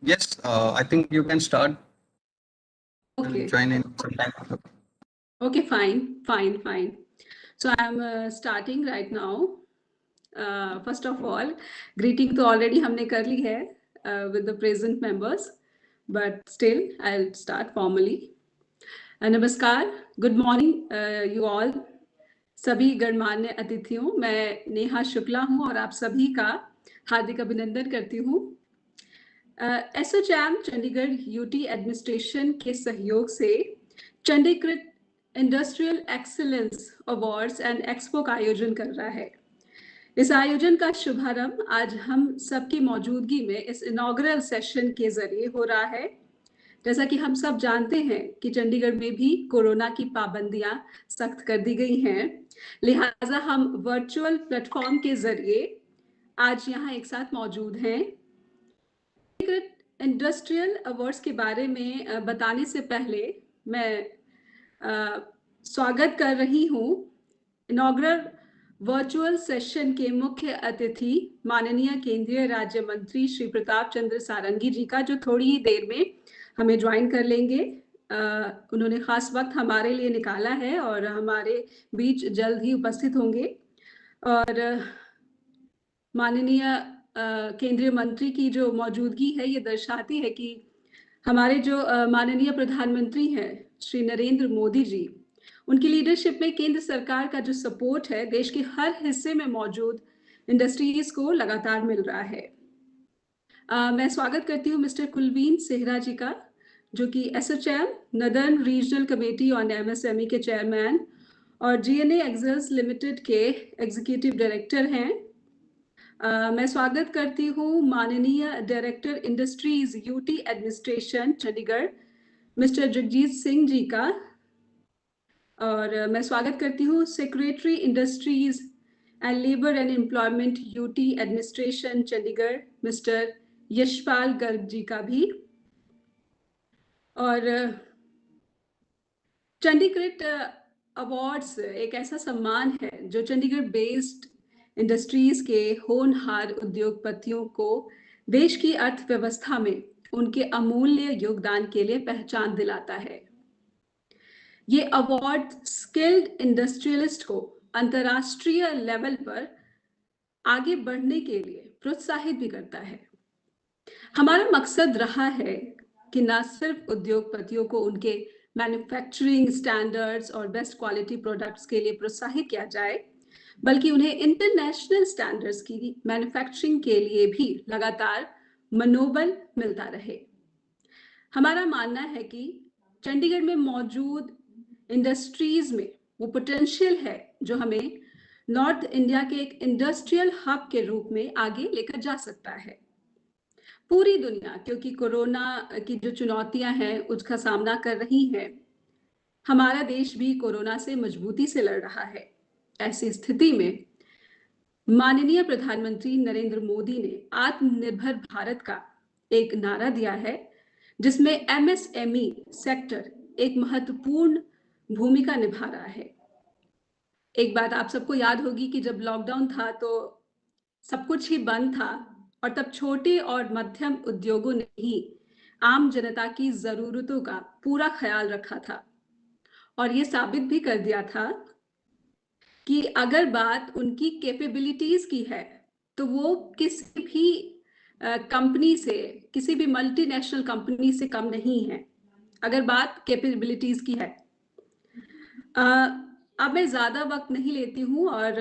Yes, I think you can start. We'll Okay. join in sometime. Okay, fine. So I'm starting right now. First of all, greeting तो already हमने कर ली है with the present members, but still I'll start formally. नमस्कार, good morning you all. सभी गणमान्य अतिथियों, मैं नेहा शुक्ला हूँ और आप सभी का हार्दिक अभिनंदन करती हूँ। एसोचैम चंडीगढ़ यूटी एडमिनिस्ट्रेशन के सहयोग से Chandigarh industrial excellence awards and expo का आयोजन कर रहा है। इस आयोजन का शुभारंभ आज हम सबकी मौजूदगी में इस इनॉग्रल सेशन के जरिए हो रहा है। जैसा कि हम सब जानते हैं कि चंडीगढ़ में भी कोरोना की पाबंदियां सख्त कर दी गई हैं, लिहाजा हम वर्चुअल प्लेटफॉर्म के जरिए आज यहाँ एक साथ मौजूद हैं। इंडस्ट्रियल अवार्ड्स के बारे में बताने से पहले मैं स्वागत कर रही हूँ इनॉग्रल वर्चुअल सेशन के मुख्य अतिथि माननीय केंद्रीय राज्य मंत्री श्री प्रताप चंद्र सारंगी जी का, जो थोड़ी ही देर में हमें ज्वाइन कर लेंगे। उन्होंने खास वक्त हमारे लिए निकाला है और हमारे बीच जल्द ही उपस्थित होंगे। और माननीय केंद्रीय मंत्री की जो मौजूदगी है ये दर्शाती है कि हमारे जो माननीय प्रधानमंत्री हैं श्री नरेंद्र मोदी जी, उनकी लीडरशिप में केंद्र सरकार का जो सपोर्ट है देश के हर हिस्से में मौजूद इंडस्ट्रीज को लगातार मिल रहा है। मैं स्वागत करती हूँ मिस्टर कुलवीन सेहरा जी का, जो कि ASSOCHAM northern regional committee on MSME के चेयरमैन और जीएनए एक्सेल्स लिमिटेड के एग्जीक्यूटिव डायरेक्टर हैं। मैं स्वागत करती हूँ माननीय director industries UT administration Chandigarh mister Jagjit Singh ji का, और मैं स्वागत करती हूँ secretary industries and labour and employment UT administration Chandigarh mister Yashpal Garg ji का भी। और चंडीकृत अवार्ड्स एक ऐसा सम्मान है जो चंडीगढ़ बेस्ड इंडस्ट्रीज के होनहार उद्योगपतियों को देश की अर्थव्यवस्था में उनके अमूल्य योगदान के लिए पहचान दिलाता है। ये अवार्ड स्किल्ड इंडस्ट्रियलिस्ट को अंतर्राष्ट्रीय लेवल पर आगे बढ़ने के लिए प्रोत्साहित भी करता है। हमारा मकसद रहा है कि न सिर्फ उद्योगपतियों को उनके मैन्युफैक्चरिंग स्टैंडर्ड्स और बेस्ट क्वालिटी प्रोडक्ट्स के लिए प्रोत्साहित किया जाए, बल्कि उन्हें इंटरनेशनल स्टैंडर्ड्स की मैन्युफैक्चरिंग के लिए भी लगातार मनोबल मिलता रहे। हमारा मानना है कि चंडीगढ़ में मौजूद इंडस्ट्रीज में वो पोटेंशियल है जो हमें नॉर्थ इंडिया के एक इंडस्ट्रियल हब के रूप में आगे लेकर जा सकता है। पूरी दुनिया क्योंकि कोरोना की जो चुनौतियां हैं उसका सामना कर रही है, हमारा देश भी कोरोना से मजबूती से लड़ रहा है। ऐसी स्थिति में माननीय प्रधानमंत्री नरेंद्र मोदी ने आत्मनिर्भर भारत का एक नारा दिया है, जिसमें एमएसएमई सेक्टर एक महत्वपूर्ण भूमिका निभा रहा है। एक बात आप सबको याद होगी कि जब लॉकडाउन था तो सब कुछ ही बंद था और तब छोटे और मध्यम उद्योगों ने ही आम जनता की जरूरतों का पूरा ख्याल रखा था और ये साबित भी कर दिया था कि अगर बात उनकी कैपेबिलिटीज की है तो वो किसी भी कंपनी से, किसी भी मल्टीनेशनल कंपनी से कम नहीं है अगर बात कैपेबिलिटीज की है। अब मैं ज़्यादा वक्त नहीं लेती हूँ और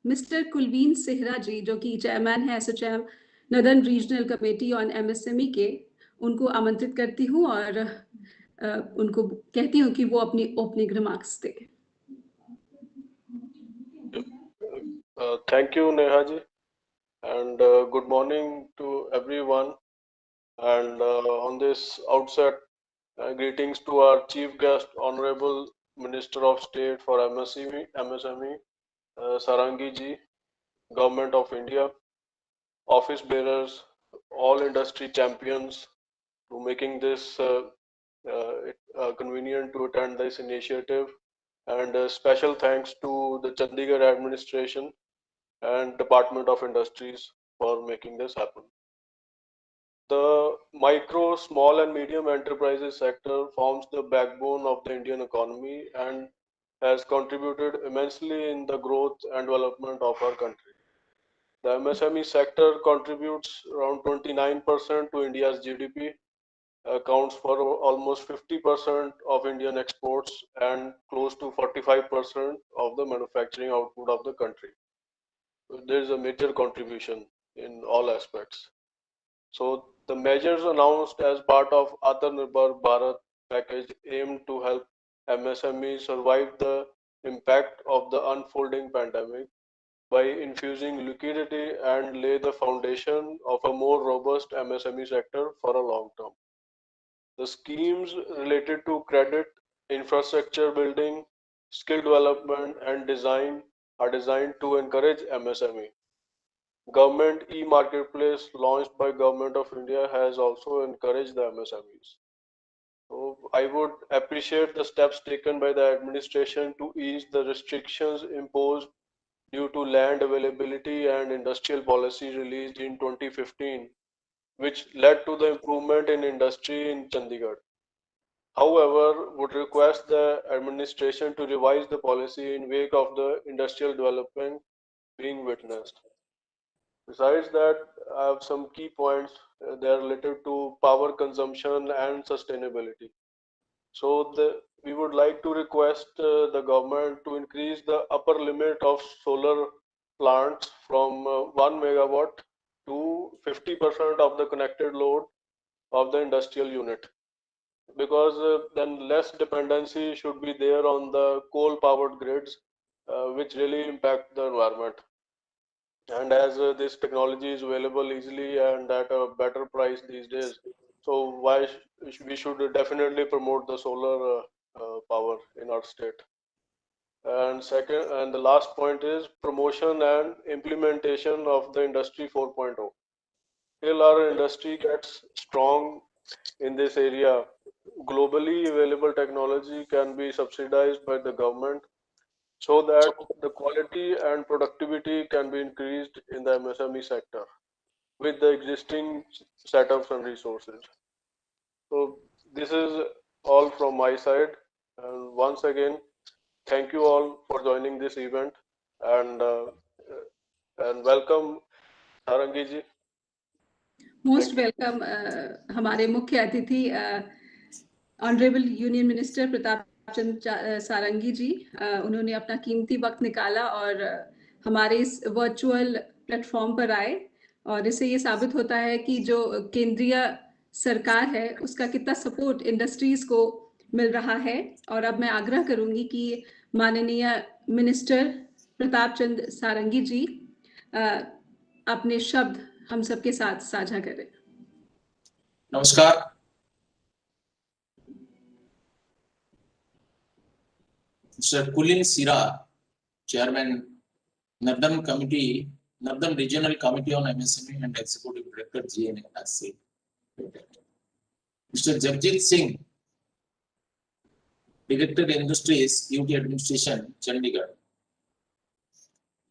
मिस्टर कुलवीन सेहरा जी, जो कि चेयरमैन है ASSOCHAM northern regional committee on MSME के, उनको आमंत्रित करती हूँ और उनको कहती हूँ कि वो अपनी ओपनिंग रिमार्क्स दें। Thank you, Neha ji, and good morning to everyone. And on this outset, greetings to our chief guest, Honorable Minister of State for MSME, Sarangi ji, Government of India, office bearers, all industry champions, to making this convenient to attend this initiative. And special thanks to the Chandigarh administration and Department of Industries for making this happen. The micro, small and medium enterprises sector forms the backbone of the Indian economy and has contributed immensely in the growth and development of our country. The MSME sector contributes around 29% to India's GDP, accounts for almost 50% of Indian exports and close to 45% of the manufacturing output of the country. So there is a major contribution in all aspects. So the measures announced as part of Atmanirbhar Bharat package aim to help MSMEs survive the impact of the unfolding pandemic by infusing liquidity and lay the foundation of a more robust MSME sector for a long term. The schemes related to credit, infrastructure building, skill development and design are designed to encourage MSME. Government e-marketplace launched by Government of India has also encouraged the MSMEs. So I would appreciate the steps taken by the administration to ease the restrictions imposed due to land availability and industrial policy released in 2015, which led to the improvement in industry in Chandigarh. However, would request the administration to revise the policy in wake of the industrial development being witnessed. Besides that, I have some key points. They are related to power consumption and sustainability. So we would like to request the government to increase the upper limit of solar plants from 1 megawatt to 50% of the connected load of the industrial unit, because then less dependency should be there on the coal powered grids, which really impact the environment. And as this technology is available easily and at a better price these days, so we should definitely promote the solar power in our state. And second, and the last point is promotion and implementation of the industry 4.0. Till our industry gets strong in this area, globally available technology can be subsidized by the government so that the quality and productivity can be increased in the MSME sector with the existing setups and resources. So this is all from my side. And once again, thank you all for joining this event, and welcome Sarangi ji. Most Thank you. Welcome हमारे मुख्य अतिथि honourable union minister Pratap Chand सारंगी जी। उन्होंने अपना कीमती वक्त निकाला और हमारे इस वर्चुअल प्लेटफॉर्म पर आए, और इससे ये साबित होता है कि जो केंद्रीय सरकार है उसका कितना सपोर्ट इंडस्ट्रीज को मिल रहा है। और अब मैं आग्रह करूंगी कि माननीय मिनिस्टर प्रताप चंद सारंगी जी अपने शब्द हम सबके साथ साझा करें। नमस्कार। Mr. Kulin Sira, Chairman, Nardam Regional Committee on MSME and Executive Director, GNA, has said. Mr. Jagjit Singh, Director Industries, UT Administration, Chandigarh.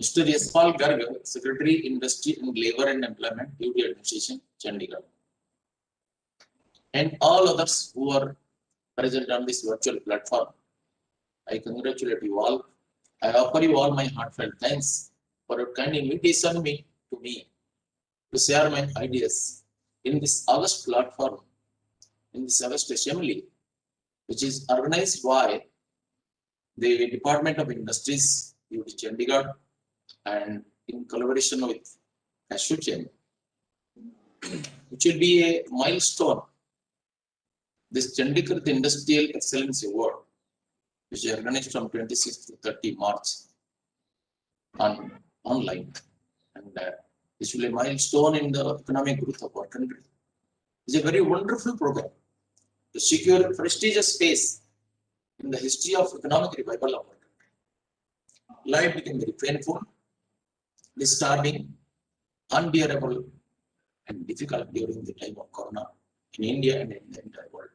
Mr. Yaspal Garg, Secretary Industry and Labor and Employment, UT Administration, Chandigarh. And all others who are present on this virtual platform. I congratulate you all. I offer you all my heartfelt thanks for your kind invitation to me to share my ideas in this August platform, in this August assembly, which is organized by the Department of Industries, UT Chandigarh, and in collaboration with ASSOCHAM, which will be a milestone. This ChandiKrit Industrial Excellence Award, which is organized from 26th to 30 March online, and this will be a milestone in the economic growth of our country. It's a very wonderful program to secure a prestigious space in the history of economic revival of our country. Life became very painful, disturbing, unbearable, and difficult during the time of Corona in India and in the entire world.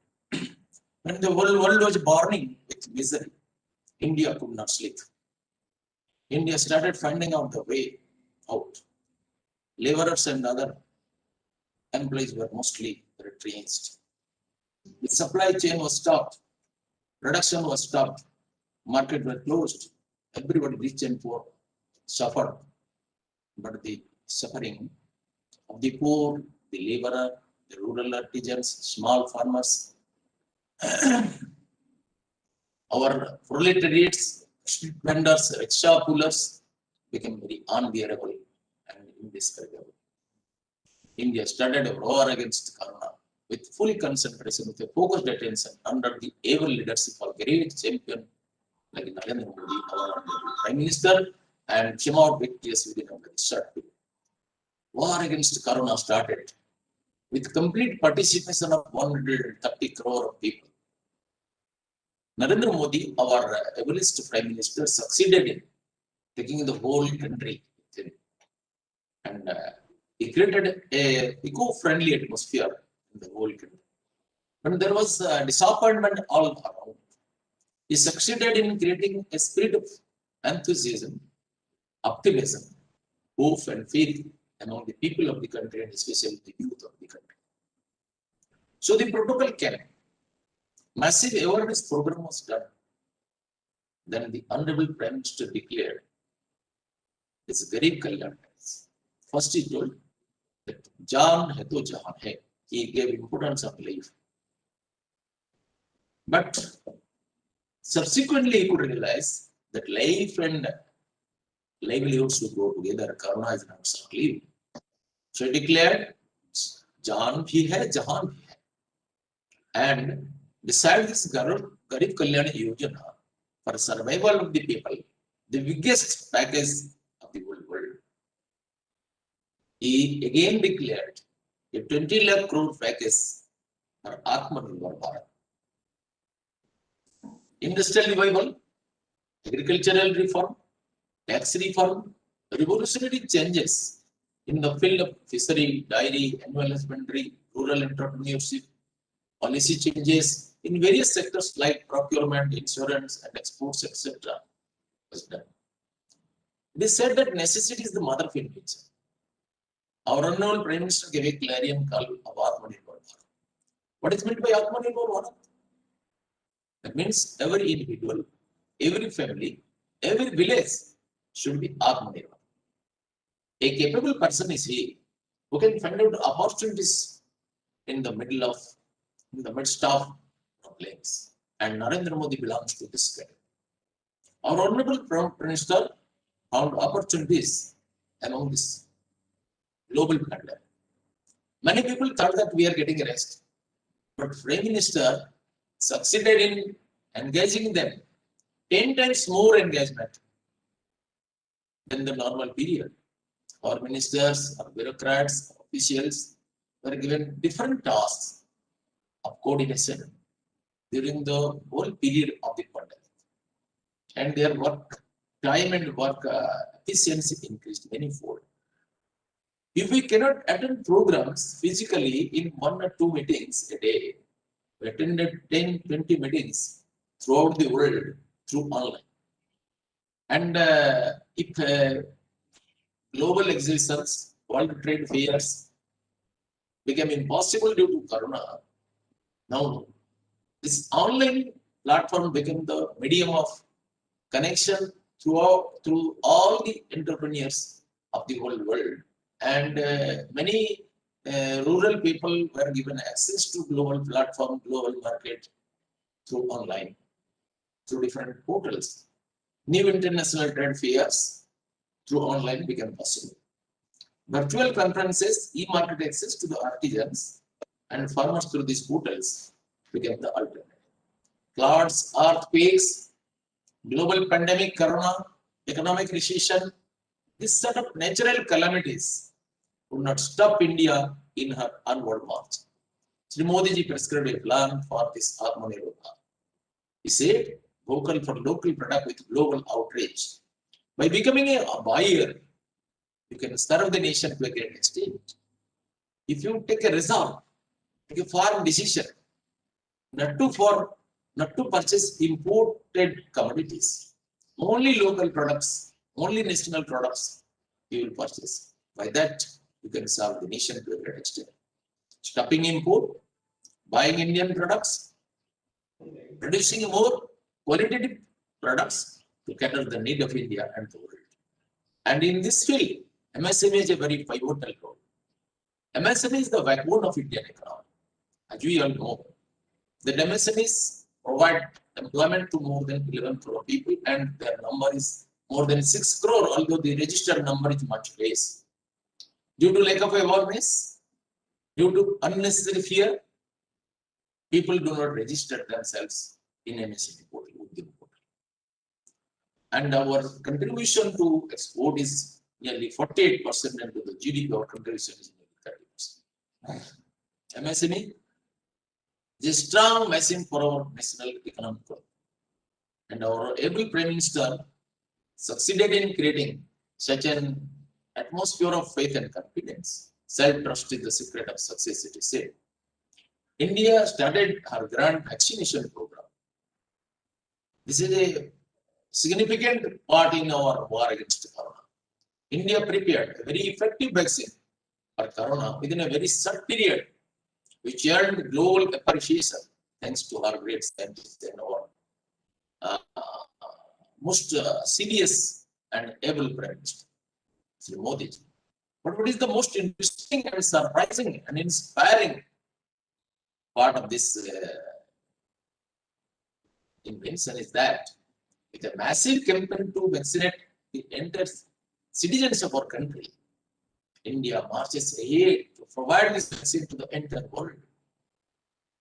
When the world was burning with misery, India could not sleep. India started finding out the way out. Laborers and other employees were mostly retrenched. The supply chain was stopped, production was stopped, market were closed. Everybody rich and poor suffered. But the suffering of the poor, the laborer, the rural artisans, small farmers, our proletariats, street vendors, rickshaw pullers became very unbearable and indescribable. India started a war against Corona with full concentration, with a focused attention under the able leadership of great champion like Narendra Modi, our Prime Minister, and came out victorious within a very short period. War against Corona started with complete participation of 130 crore of people. Narendra Modi, our ablest Prime Minister, succeeded in taking the whole country with him. And he created a eco-friendly atmosphere in the whole country. And there was disappointment all around. He succeeded in creating a spirit of enthusiasm, optimism, hope and faith among the people of the country and especially the youth of the country. So the protocol came. Massive awareness program was done. Then the Honorable Prime Minister declared this Garib Kalyan tax. First he told that Jaan hai to jahan hai. He gave importance of life. But subsequently he could realize that life and livelihoods should go together. Corona is not short-lived. So he declared Jaan bhi hai, jahan bhi hai. And besides this Garib Kalyan Yojana, for survival of the people, the biggest package of the whole world, he again declared a 20 lakh crore package for Atmanirbhar Bharat. Industrial revival, agricultural reform, tax reform, revolutionary changes in the field of fishery, dairy, animal husbandry, rural entrepreneurship, policy changes in various sectors like procurement, insurance, and exports, etc. was done. It is said that necessity is the mother of invention. Our Honorable Prime Minister gave a clarion call of Atmanirbhar Bharat. What is meant by Atmanirbhar Bharat? That means every individual, every family, every village should be Atmanirbhar. A capable person is he who can find out opportunities in the midst of problems. And Narendra Modi belongs to this category. Our Honorable Prime Minister found opportunities among this global pandemic. Many people thought that we are getting a rest, but Prime Minister succeeded in engaging them 10 times more engagement than the normal period. Our ministers, our bureaucrats, officials were given different tasks of coordination during the whole period of the pandemic. And their work time and work efficiency increased manifold. If we cannot attend programs physically in 1 or 2 meetings a day, we attended 10, 20 meetings throughout the world through online. And if global exhibitions, world trade fairs became impossible due to Corona, now this online platform became the medium of connection through all the entrepreneurs of the whole world. And many rural people were given access to global platform, global market through online, through different portals. New international trade fairs through online became possible. Virtual conferences, e-market access to the artisans and farmers through these portals became the alternative. Floods, earthquakes, global pandemic, Corona, economic recession, this sort of natural calamities would not stop India in her onward march. Sri Modi ji prescribed a plan for this Atmanirbhar Bharat. He said, vocal for local product with global outreach. By becoming a buyer, you can serve the nation to a great extent. If you take a resolve, take a firm decision, not to purchase imported commodities, only local products, only national products you will purchase. By that, you can serve the nation to a great extent. stopping import, buying Indian products, producing more qualitative products to cater the need of India and the world. And in this field, MSME is a very pivotal role. MSME is the backbone of Indian economy. As we all know, the MSMEs provide employment to more than 11 crore people, and their number is more than 6 crore, although the registered number is much less. Due to lack of awareness, due to unnecessary fear, people do not register themselves in MSME portal. And our contribution to export is nearly 48%, and to the GDP, our contribution is nearly 30%. MSME is a strong machine for our national economic growth. And our able Prime Minister succeeded in creating such an atmosphere of faith and confidence. Self-trust is the secret of success, it is said. India started her grand vaccination program. This is a significant part in our war against Corona. India prepared a very effective vaccine for Corona within a very short period, which earned global appreciation thanks to our great scientists and our most serious and able Prime Minister, Sri Modi. But what is the most interesting and surprising and inspiring part of this invention is that with a massive campaign to vaccinate the entire citizens of our country, India marches ahead to provide this vaccine to the entire world.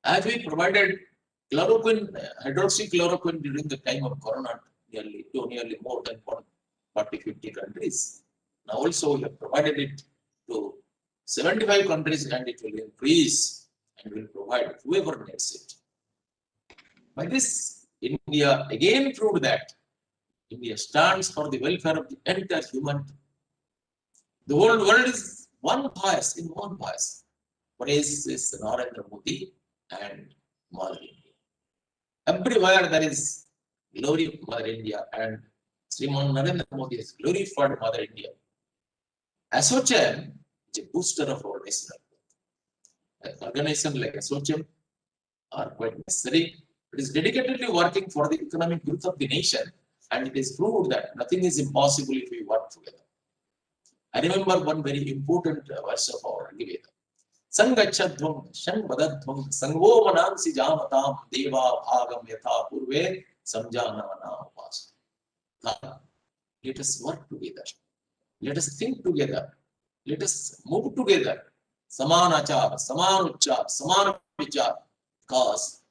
As we provided chloroquine, hydroxychloroquine during the time of Corona, nearly more than 40-50 countries. Now also we have provided it to 75 countries, and it will increase and will provide whoever needs it. By this, India again proved that India stands for the welfare of the entire humanity. The whole world is one voice, in one voice. Praise is Narendra Modi and Mother India. Everywhere there is glory of Mother India, and Sriman Narendra Modi has glorified Mother India. ASSOCHAM is a booster of our national growth. An organization like ASSOCHAM are quite necessary. It is dedicatedly working for the economic growth of the nation, and it is proved that nothing is impossible if we work together. I remember one very important verse of our Rigveda. Sangachadvam, Shangbadadvam, Sangvo Manansi Jamatam, Deva Bhagam Yatha Purve, Samjanavana Vas. Let us work together. Let us think together. Let us move together. Samanachar, Samanuchar, Samanavichar. Because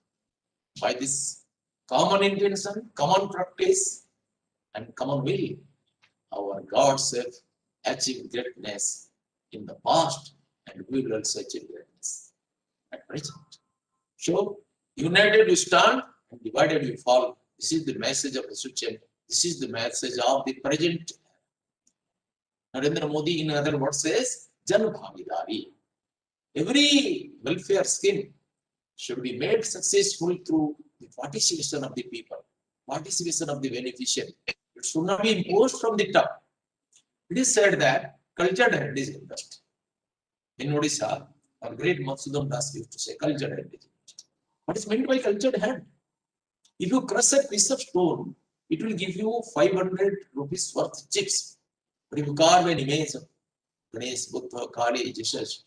by this common intention, common practice, and common will, our gods have achieved greatness in the past, and we will also achieve greatness at present. So, united we stand, and divided we fall. This is the message of the ASSOCHAM. This is the message of the present. Narendra Modi, in other words, says, Jan Bhagidari. Every welfare scheme should be made successful through the participation of the people, participation of the beneficiary. It should not be imposed from the top. It is said that cultured hand is best. In Odisha, our great Matsudam Das used to say, cultured hand is best. What is meant by cultured hand? If you crush a piece of stone, it will give you 500 rupees worth chips. But if you carve an image of Ganesh, Buddha, Kali, Jesus,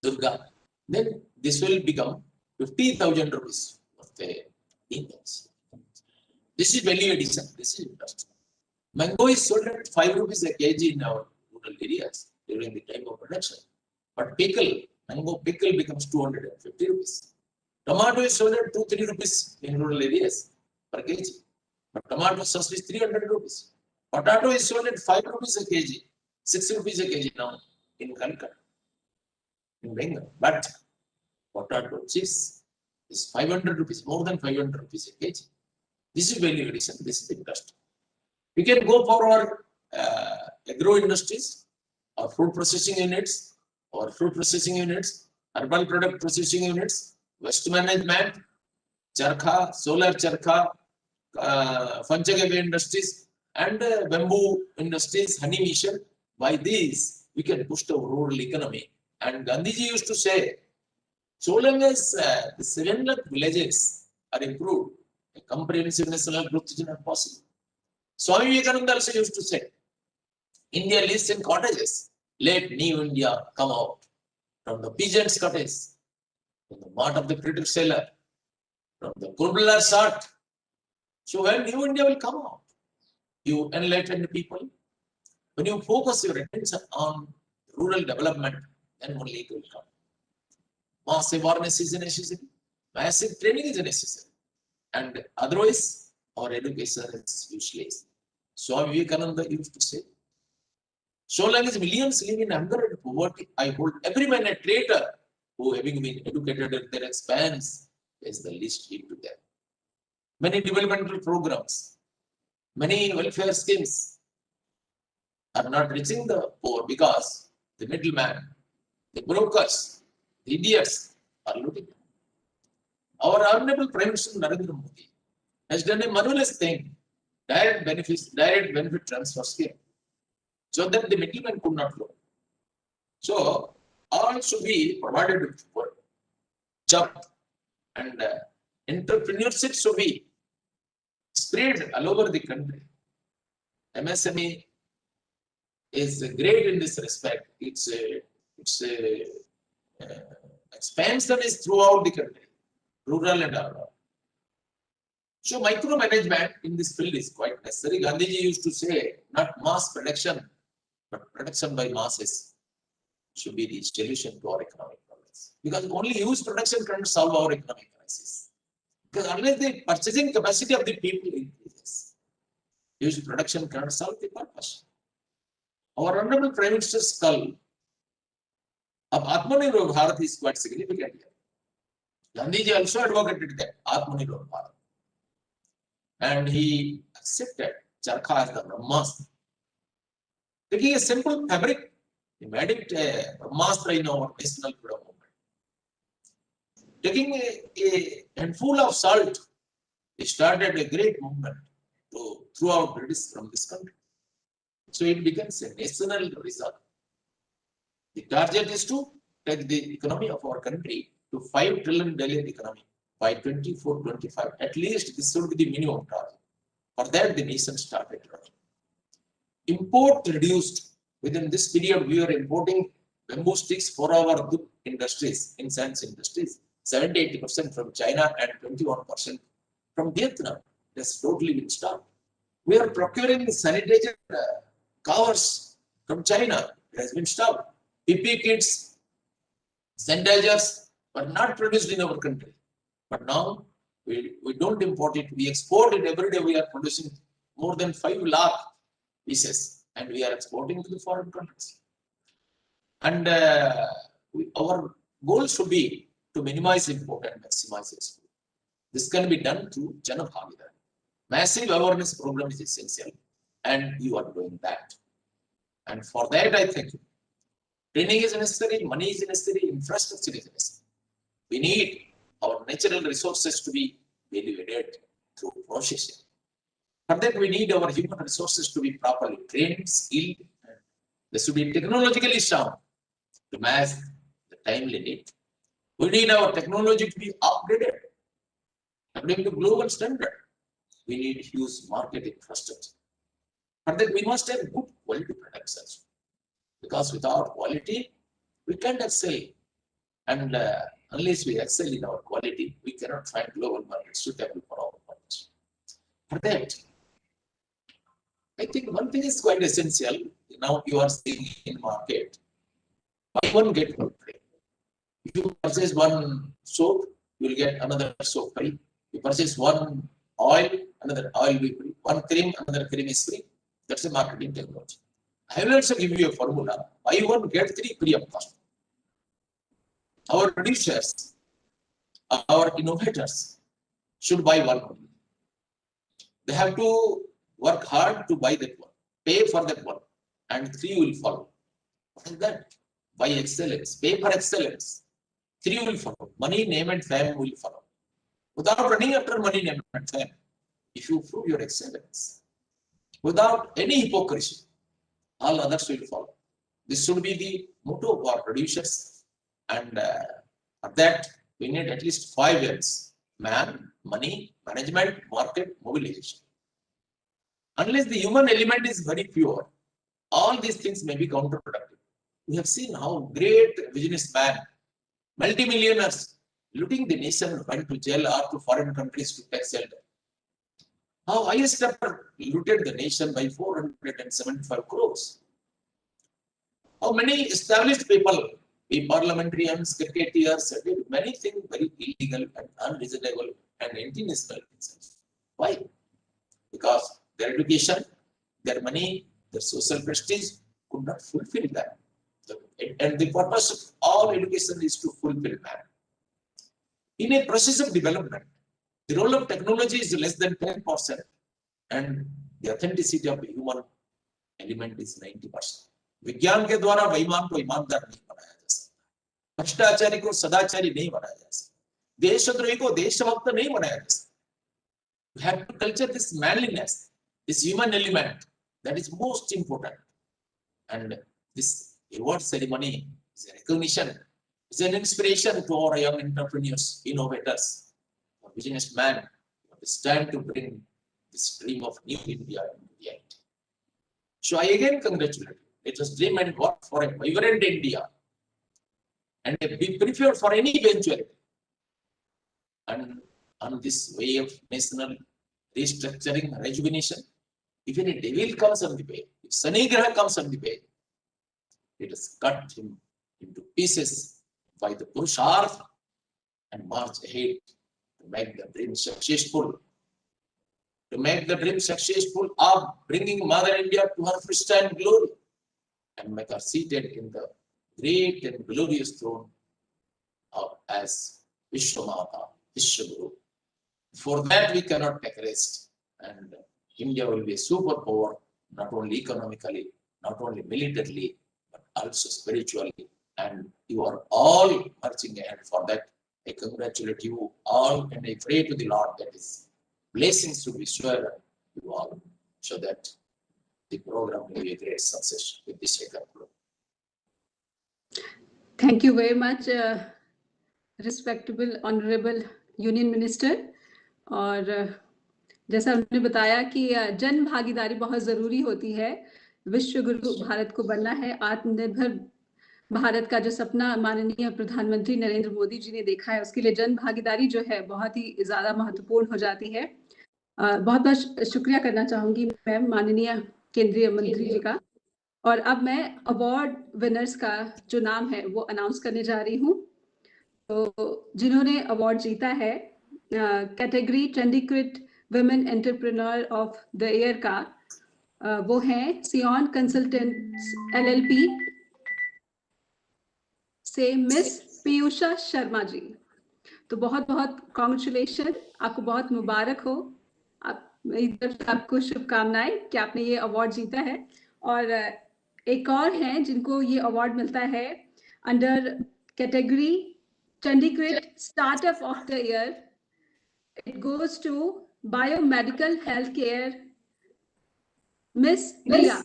Durga, then this will become 50,000 rupees worth the image. This is value addition. This is industry. Mango is sold at 5 rupees a kg in our rural areas during the time of production. But pickle, mango pickle becomes 250 rupees. Tomato is sold at 2-3 rupees in rural areas per kg. But tomato sauce is 300 rupees. Potato is sold at 5 rupees a kg, 6 rupees a kg now in Calcutta, in Bengal. But potato chips is 500 rupees, more than 500 rupees a kg. This is value addition, this is industry. We can go for our agro industries, our food processing units, herbal product processing units, waste management, charkha, solar charkha, Panchagavya industries, and bamboo industries, honey mission. By these, we can boost our rural economy And Gandhiji used to say, so long as the 7 lakh villages are improved, a comprehensive national growth is not possible. Swami Vivekananda also used to say, India lives in cottages. Let new India come out from the peasant's cottage, from the mart of the critic seller, from the cobbler's hut. So when new India will come out, you enlighten the people. When you focus your attention on rural development, then only it will come. Mass awareness is necessary. Massive training is necessary. And otherwise, our education is useless. Swami Vivekananda used to say, so long as millions live in hunger and poverty, I hold every man a traitor who, having been educated at their expense, is the least heed to them. Many developmental programs, many welfare schemes are not reaching the poor because the middleman, the brokers, the idiots are looting them. Our Honorable Prime Minister Narendra Modi has done a marvelous thing, direct benefit transfer scheme, so that the middleman could not flow. So all should be provided with work, job, and entrepreneurship should be spread all over the country. MSME is great in this respect. Its expansion is throughout the country, rural and urban. So micromanagement in this field is quite necessary. Gandhiji used to say, not mass production, but production by masses should be the solution to our economic problems. Because only huge production can solve our economic crisis. Because unless the purchasing capacity of the people increases, huge production cannot solve the purpose. Our Honorable Prime Minister's call of Atmanirbhar Bharat is quite significant here. Gandhiji also advocated that Atmanirbhar Bharat. And he accepted Charkha as the Brahmastra. Taking a simple fabric, he made it a Brahmastra in our national freedom movement. Taking a handful of salt, he started a great movement throughout British from this country. So it becomes a national result. The target is to take the economy of our country to 5 trillion daily economy by 24-25. At least this should be the minimum target. For that, the nation started running. Import reduced. Within this period, we were importing bamboo sticks for our good industries, in science industries, 70-80% from China and 21% from Vietnam. That's totally been stopped. We are procuring sanitizer covers from China. It has been stopped. PP kits, sanitizers were not produced in our country. But now we don't import it. We export it every day. We are producing more than 5 lakh pieces and we are exporting to the foreign countries. And our goal should be to minimize import and maximize export. This can be done through Jana Bhagidari. Massive awareness program is essential and you are doing that. And for that, I think training is necessary, money is necessary, infrastructure is necessary. We need our natural resources to be valued through processing. For that, we need our human resources to be properly trained, skilled, and they should be technologically sound to match the timely need. We need our technology to be upgraded according to global standard. We need huge market infrastructure. For that, we must have good quality products also. Because without quality, we can't excel. And unless we excel in our quality, we cannot find global markets suitable for our purpose. For that, I think one thing is quite essential. Now you are seeing in market, buy one, get one free. If you purchase one soap, you will get another soap free. You purchase one oil, another oil will be free. One cream, another cream is free. That's a marketing technology. I will also give you a formula. Buy one, get 3 free of cost. Our producers, our innovators should buy one only. They have to work hard to buy that one, pay for that one, and 3 will follow. What is that? Buy excellence, pay for excellence. 3 will follow. Money, name, and fame will follow. Without running after money, name, and fame, if you prove your excellence, without any hypocrisy, all others will follow. This should be the motto of our producers. And for that, we need at least 5 M's: man, money, management, market, mobilization. Unless the human element is very pure, all these things may be counterproductive. We have seen how great businessmen, multimillionaires, looting the nation, went to jail or to foreign countries to take shelter. How highest ever looted the nation by 475 crores. How many established people, we parliamentarians, cricketers, did many things very illegal and unreasonable and anti-national things. Why? Because their education, their money, their social prestige could not fulfill that. And the purpose of all education is to fulfill man. In a process of development, the role of technology is less than 10%, and the authenticity of the human element is 90%. विज्ञान के द्वारा बेईमान को ईमानदार नहीं बनाया जा सकता, भ्रष्टाचारी को सदाचारी नहीं बनाया जा सकता, देशद्रोही को देशभक्त नहीं बनाया जा सकता. We have to culture this manliness, this human element, that is most important. And this award ceremony is a recognition, is an inspiration to our young entrepreneurs, innovators, businessmen. It's time to bring this dream of new India into reality. So I again congratulate you. Let us dream and work for a vibrant India and be prepared for any eventuality. And on this way of national restructuring, rejuvenation, if any devil comes on the way, if Shani Graha comes on the way, let us cut him into pieces by the Purusharth and march ahead to make the dream successful. To make the dream successful of bringing Mother India to her pristine glory and make her seated in the great and glorious throne of as Vishwamata, Vishwaguru. For that we cannot take rest, and India will be a superpower, not only economically, not only militarily, but also spiritually. And you are all marching ahead for that. I congratulate you all, and I pray to the Lord that His blessings to be shared you all, so that the program will be a great success with this second program. Thank you very much, respectable honorable union minister. और जैसा उन्होंने बताया कि जन भागीदारी बहुत ज़रूरी होती है, विश्व गुरु भारत को बनना है, आत्मनिर्भर भारत का जो सपना माननीय प्रधानमंत्री नरेंद्र मोदी जी ने देखा है, उसके लिए जन भागीदारी जो है बहुत ही ज़्यादा महत्वपूर्ण हो जाती है. बहुत बहुत शुक्रिया करना चाहूँगी मैम माननीय केंद्रीय मंत्री जी का. और अब मैं अवार्ड विनर्स का जो नाम है वो अनाउंस करने जा रही हूँ. तो जिन्होंने अवार्ड जीता है category Chandigarh women entrepreneur of the year का, वो हैं सियोन कंसल्टेंट्स LLP से मिस पीयूषा शर्मा जी. तो बहुत बहुत कॉन्ग्रेचुलेशन, आपको बहुत मुबारक हो. आप मेरी तरफ से आपको शुभकामनाएं कि आपने ये अवार्ड जीता है. और एक और हैं जिनको ये अवार्ड मिलता है under category ChandiKrit startup of the year. It goes to biomedical health care miss Priya.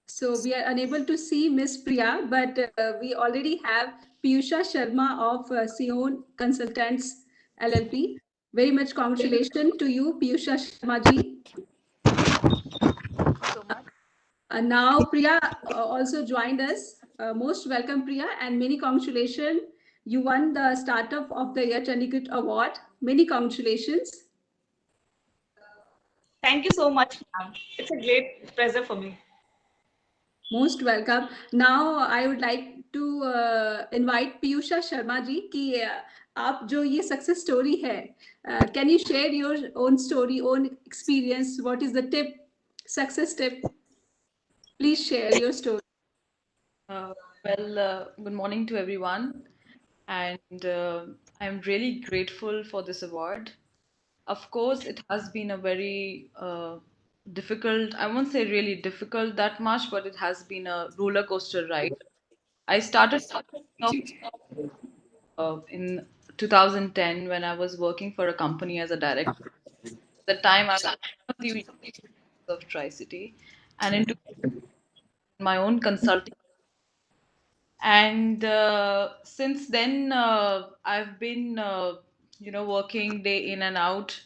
So we are unable to see Miss Priya, but we already have Piyusha Sharma of Sion Consultants LLP. Very much congratulations to you, Piyusha Sharma ji. So much. Now Priya also joined us. Most welcome, Priya, and many congratulations. You won the Startup of the Year ChandiKrit Award. Many congratulations. Thank you so much, ma'am. It's a great pleasure for me. Most welcome. Now I would like to invite Piyusha Sharma ji कि आप जो ये success story है, can you share your own story, own experience? What is the tip, success tip? Please share your story. Good morning to everyone, and I'm really grateful for this award. Of course, it has been a very difficult, I won't say really difficult that much, but it has been a roller coaster ride. I started in 2010 when I was working for a company as a director. At the time, I was one of the of Tri-City and into my own consulting. And since then, I've been, working day in and out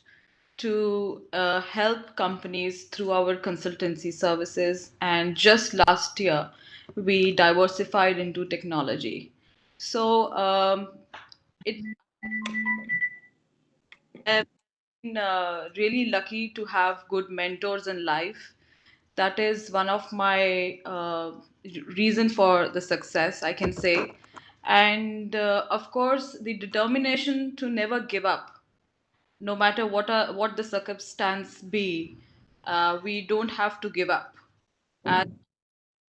to help companies through our consultancy services. And just last year, we diversified into technology. So it I've been really lucky to have good mentors in life. That is one of my reason for the success, I can say. And of course, the determination to never give up, no matter what the circumstance be. We don't have to give up. And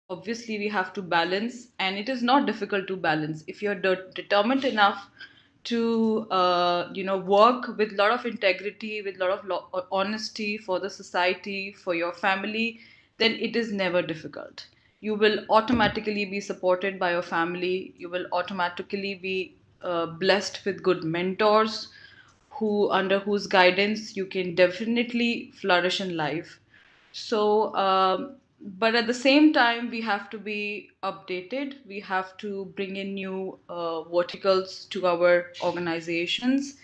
obviously we have to balance, and it is not difficult to balance if you're determined enough to work with a lot of integrity, with a lot of honesty for the society, for your family. Then it is never difficult. You will automatically be supported by your family. You will automatically be blessed with good mentors who under whose guidance you can definitely flourish in life. So, but at the same time, we have to be updated. We have to bring in new verticals to our organizations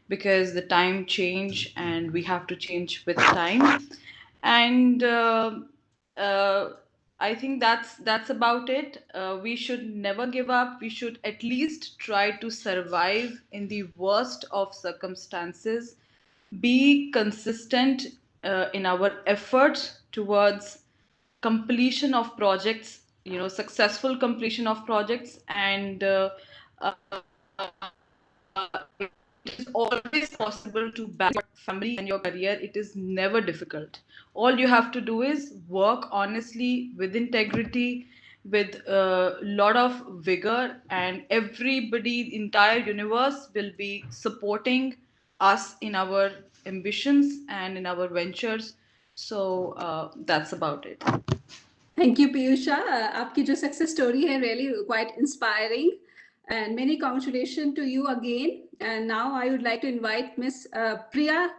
because the time change and we have to change with time. And uh, I think that's about it. We should never give up. We should at least try to survive in the worst of circumstances, be consistent in our efforts towards completion of projects, successful completion of projects. And uh, it is always possible to balance your family and your career. It is never difficult. All you have to do is work honestly, with integrity, with a lot of vigor, and everybody, entire universe will be supporting us in our ambitions and in our ventures. So that's about it. Thank you, Piyusha. आपकी जो success story है really quite inspiring, and many congratulations to you again. And now I would like to invite Miss Priya.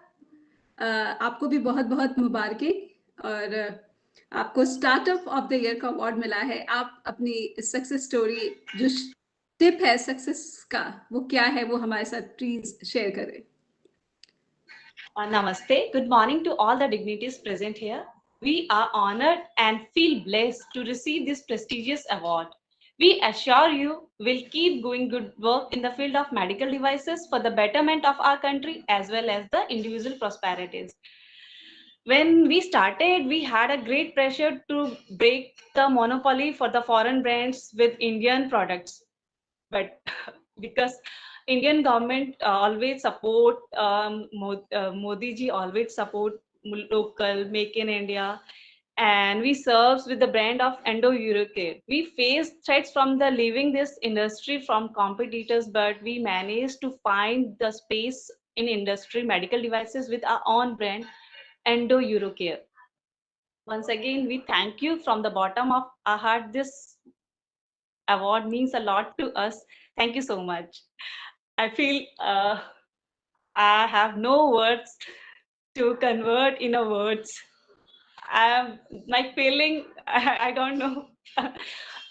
आपको भी बहुत बहुत मुबारकें, और आपको startup of the year का अवार्ड मिला है. आप अपनी सक्सेस स्टोरी, जो टिप है सक्सेस का, वो क्या है, वो हमारे साथ प्लीज शेयर करें. Namaste. Good morning to all the dignitaries present here. We are honored and feel blessed to receive this prestigious award. We assure you we'll keep doing good work in the field of medical devices for the betterment of our country as well as the individual prosperities. When we started, we had a great pressure to break the monopoly for the foreign brands with Indian products. But because Indian government always support, Modi ji always support local, make in India, and we serve with the brand of Endo-Eurocare. We face threats from the leaving this industry from competitors, but we managed to find the space in industry medical devices with our own brand Endo-Eurocare. Once again, we thank you from the bottom of our heart. This award means a lot to us. Thank you so much. I feel I have no words to convert in a words. My feeling, I don't know.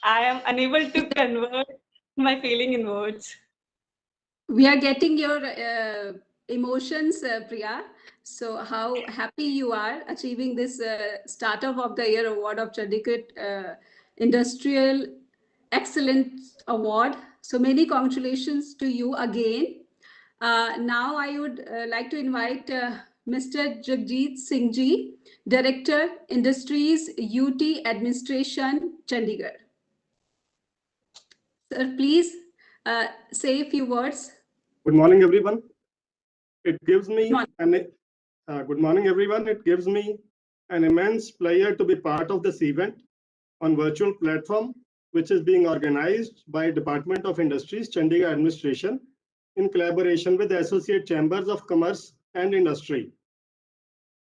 I am unable to convert my feeling in words. We are getting your emotions, Priya. So how happy you are achieving this Startup of the Year award of ChandiKrit Industrial Excellence Award. So many congratulations to you again. Now I would like to invite Mr. Jagjit Singh Ji, Director, Industries, UT Administration, Chandigarh. Sir, please say a few words. Good morning, everyone. It gives me good morning, everyone. It gives me an immense pleasure to be part of this event on virtual platform, which is being organized by Department of Industries, Chandigarh Administration, in collaboration with the Associate Chambers of Commerce and Industry.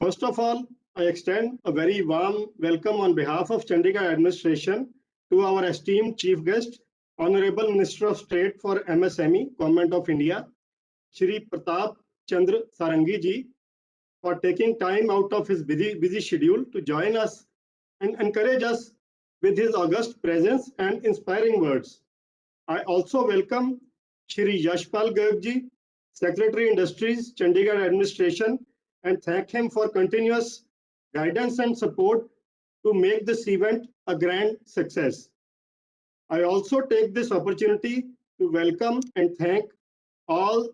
First of all, I extend a very warm welcome on behalf of Chandigarh Administration to our esteemed Chief Guest, Honorable Minister of State for MSME, Government of India, Shri Pratap Chandra Sarangi ji, for taking time out of his busy schedule to join us and encourage us with his august presence and inspiring words. I also welcome Shri Yashpal Garg, Secretary Industries, Chandigarh Administration, and thank him for continuous guidance and support to make this event a grand success. I also take this opportunity to welcome and thank all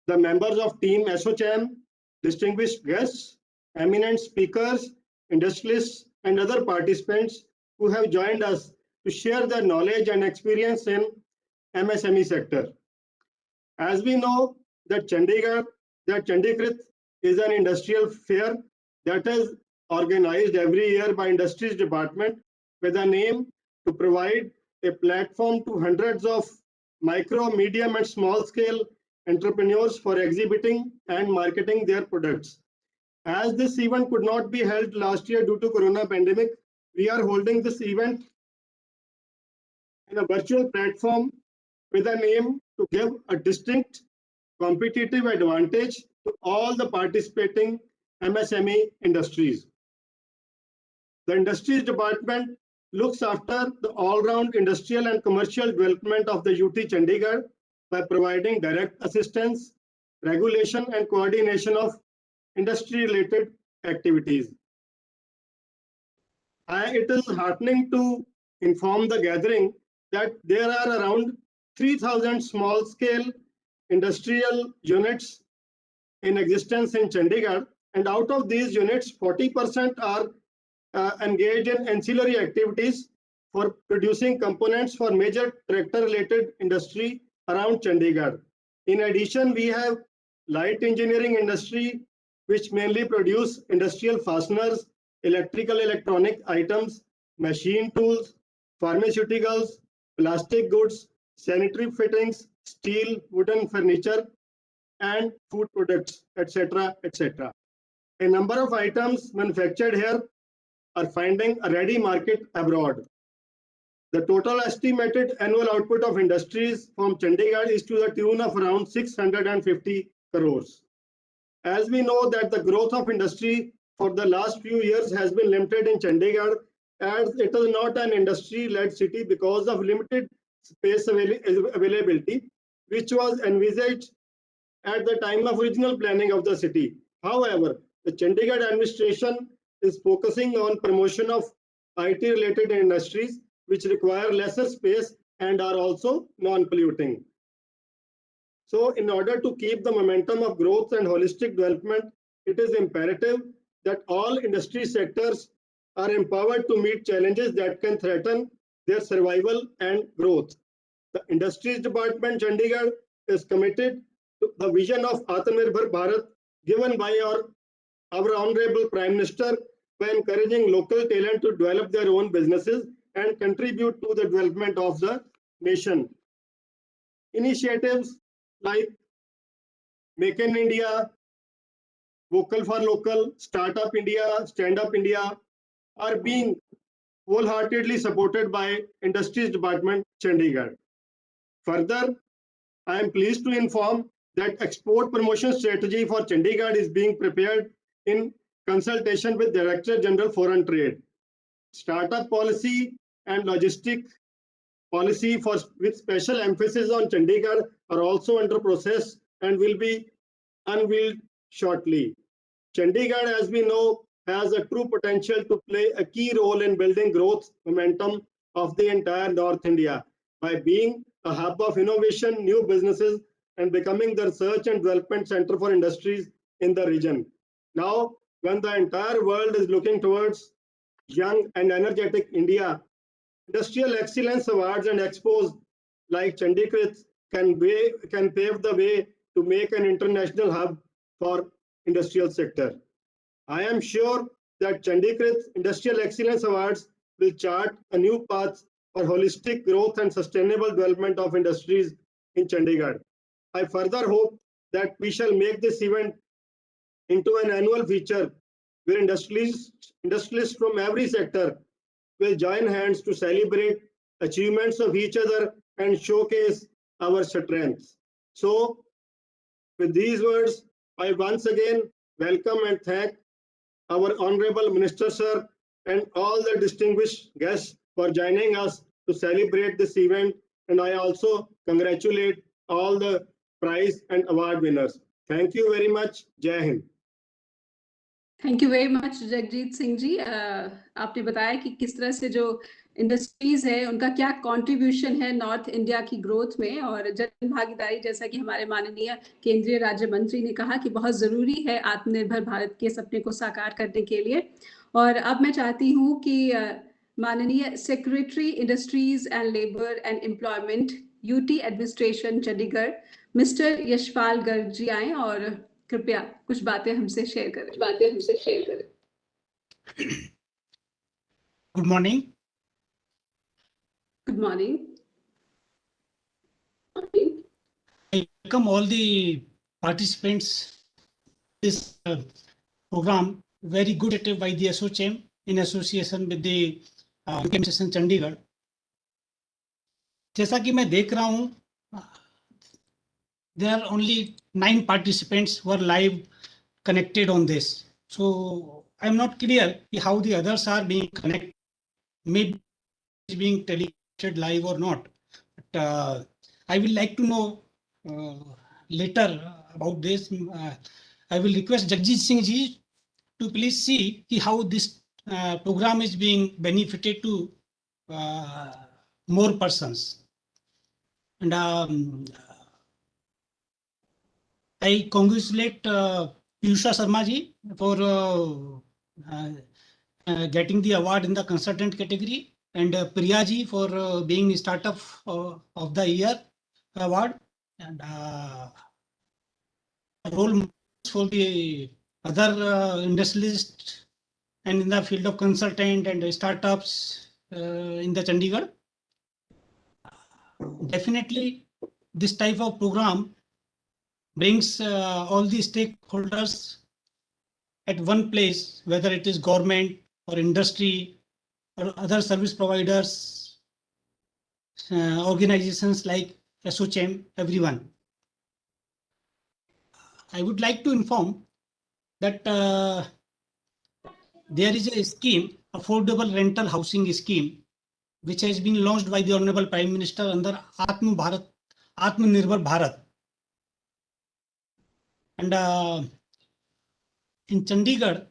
the members of Team SOCHAM, distinguished guests, eminent speakers, industrialists, and other participants who have joined us to share their knowledge and experience in MSME sector. As we know that ChandiKrit is an industrial fair that is organized every year by Industries Department with an aim to provide a platform to hundreds of micro, medium, and small scale entrepreneurs for exhibiting and marketing their products. As this event could not be held last year due to Corona pandemic, we are holding this event in a virtual platform with an aim to give a distinct competitive advantage to all the participating MSME industries. The Industries Department looks after the all-round industrial and commercial development of the UT Chandigarh by providing direct assistance, regulation, and coordination of industry-related activities. It is heartening to inform the gathering that there are around 3,000 small-scale industrial units in existence in Chandigarh, and out of these units, 40% are engaged in ancillary activities for producing components for major tractor-related industry around Chandigarh. In addition, we have light engineering industry, which mainly produce industrial fasteners, electrical electronic items, machine tools, pharmaceuticals, plastic goods, sanitary fittings, steel, wooden furniture, and food products, etc., etc. A number of items manufactured here are finding a ready market abroad. The total estimated annual output of industries from Chandigarh is to the tune of around 650 crores. As we know that the growth of industry for the last few years has been limited in Chandigarh, as it is not an industry-led city because of limited space availability, which was envisaged at the time of original planning of the city. However, the Chandigarh administration is focusing on promotion of IT-related industries which require lesser space and are also non-polluting. So in order to keep the momentum of growth and holistic development, it is imperative that all industry sectors are empowered to meet challenges that can threaten their survival and growth. The Industries Department Chandigarh is committed to the vision of Atmanirbhar Bharat given by our Honorable Prime Minister by encouraging local talent to develop their own businesses and contribute to the development of the nation. Initiatives like Make in India, Vocal for Local, Startup India, Stand Up India are being wholeheartedly supported by Industries Department Chandigarh. Further, I am pleased to inform that export promotion strategy for Chandigarh is being prepared in consultation with Director General Foreign Trade. Startup policy and logistic policy with special emphasis on Chandigarh are also under process and will be unveiled shortly. Chandigarh, as we know, has a true potential to play a key role in building growth momentum of the entire North India by being a hub of innovation, new businesses, and becoming the research and development center for industries in the region. Now, when the entire world is looking towards young and energetic India, industrial excellence awards and expos like ChandiKrit can pave the way to make an international hub for industrial sector. I am sure that ChandiKrit Industrial Excellence Awards will chart a new path for holistic growth and sustainable development of industries in Chandigarh. I further hope that we shall make this event into an annual feature where industrialists from every sector will join hands to celebrate achievements of each other and showcase our strengths. So, with these words, I once again welcome and thank our Honorable Minister Sir and all the distinguished guests for joining us to celebrate this event. And I also congratulate all the prize and award winners. Thank you very much. Jai Hind. Thank you very much Jagjit Singh ji. आपने बताया कि किस तरह से जो industries है उनका क्या कंट्रीब्यूशन है नॉर्थ इंडिया की ग्रोथ में, और जन भागीदारी, जैसा कि हमारे माननीय केंद्रीय राज्य मंत्री ने कहा कि बहुत ज़रूरी है आत्मनिर्भर भारत के सपने को साकार करने के लिए। और अब मैं चाहती हूँ कि माननीय secretary industries and labour and employment UT administration Chandigarh mister Yashpal Garg ji आए और कृपया कुछ बातें हमसे शेयर करें। Good morning. Good morning. I welcome all the participants this program. Very good initiative by the ASSOCHAM in association with the Education Chandigarh. जैसा कि मैं देख रहा हूँ, there are only 9 participants who are live connected on this. So I'm not clear how the others are being connected, maybe being telecasted live or not. But I will like to know later about this. I will request Jagjit Singh ji to please see how this program is being benefited to more persons. And I congratulate Piyusha Sharma ji for getting the award in the consultant category, and Priya ji for being startup of the year award, and role models for the other industrialists and in the field of consultant and startups in the Chandigarh. Definitely, this type of program brings all the stakeholders at one place, whether it is government or industry or other service providers, organizations like ASSOCHAM, everyone. I would like to inform that there is a scheme, affordable rental housing scheme, which has been launched by the Honorable Prime Minister under Atmanirbhar Bharat. And in Chandigarh,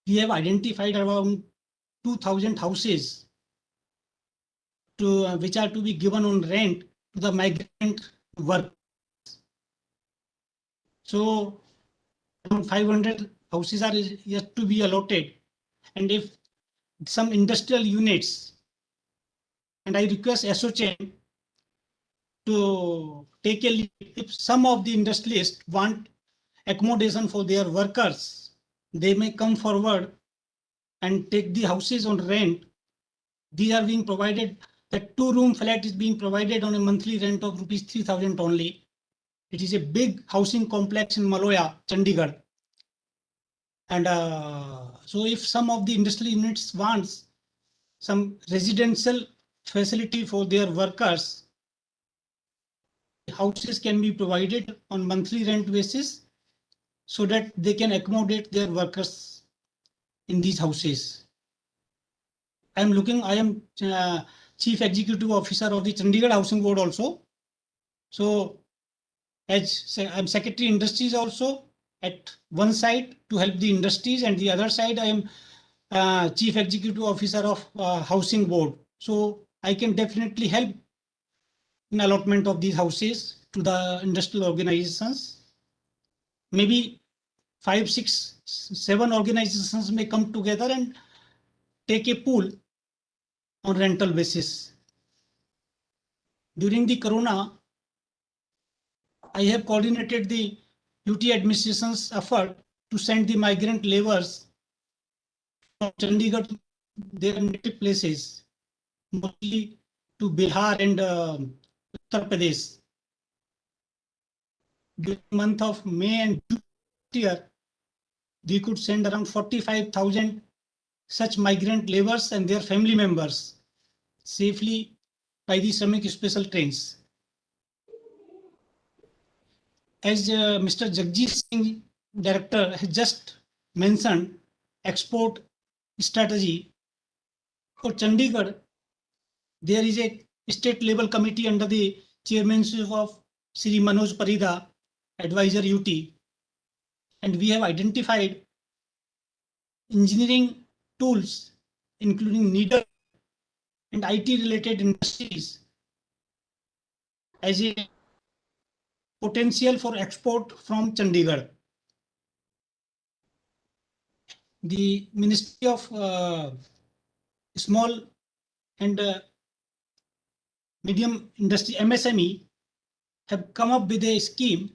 we have identified around 2,000 houses which are to be given on rent to the migrant workers. So around 500 houses are yet to be allotted. And if some industrial units, and I request ASSOCHAM to take a lead, if some of the industrialists want accommodation for their workers, they may come forward and take the houses on rent. These are being provided, that 2-room flat is being provided on a monthly rent of rupees 3,000 only. It is a big housing complex in Maloya, Chandigarh. And so if some of the industrial units wants some residential facility for their workers, houses can be provided on monthly rent basis so that they can accommodate their workers in these houses. I am Chief Executive Officer of the Chandigarh Housing Board also. So as I'm Secretary Industries also at one side to help the industries, and the other side I am Chief Executive Officer of Housing Board. So I can definitely help in allotment of these houses to the industrial organizations. Maybe 5, 6, 7 organizations may come together and take a pool on rental basis. During the Corona, I have coordinated the UT administration's effort to send the migrant laborers from Chandigarh to their native places, mostly to Bihar and Uttar Pradesh. During the month of May and June year, we could send around 45,000 such migrant laborers and their family members safely by the Shramik special trains. As Mr. Jagjit Singh director has just mentioned export strategy. For Chandigarh, there is a state level committee under the chairmanship of Sri Manoj Parida, advisor UT, and we have identified engineering tools, including needle and IT related industries, as a potential for export from Chandigarh. The Ministry of Small and Medium Industry, MSME, have come up with a scheme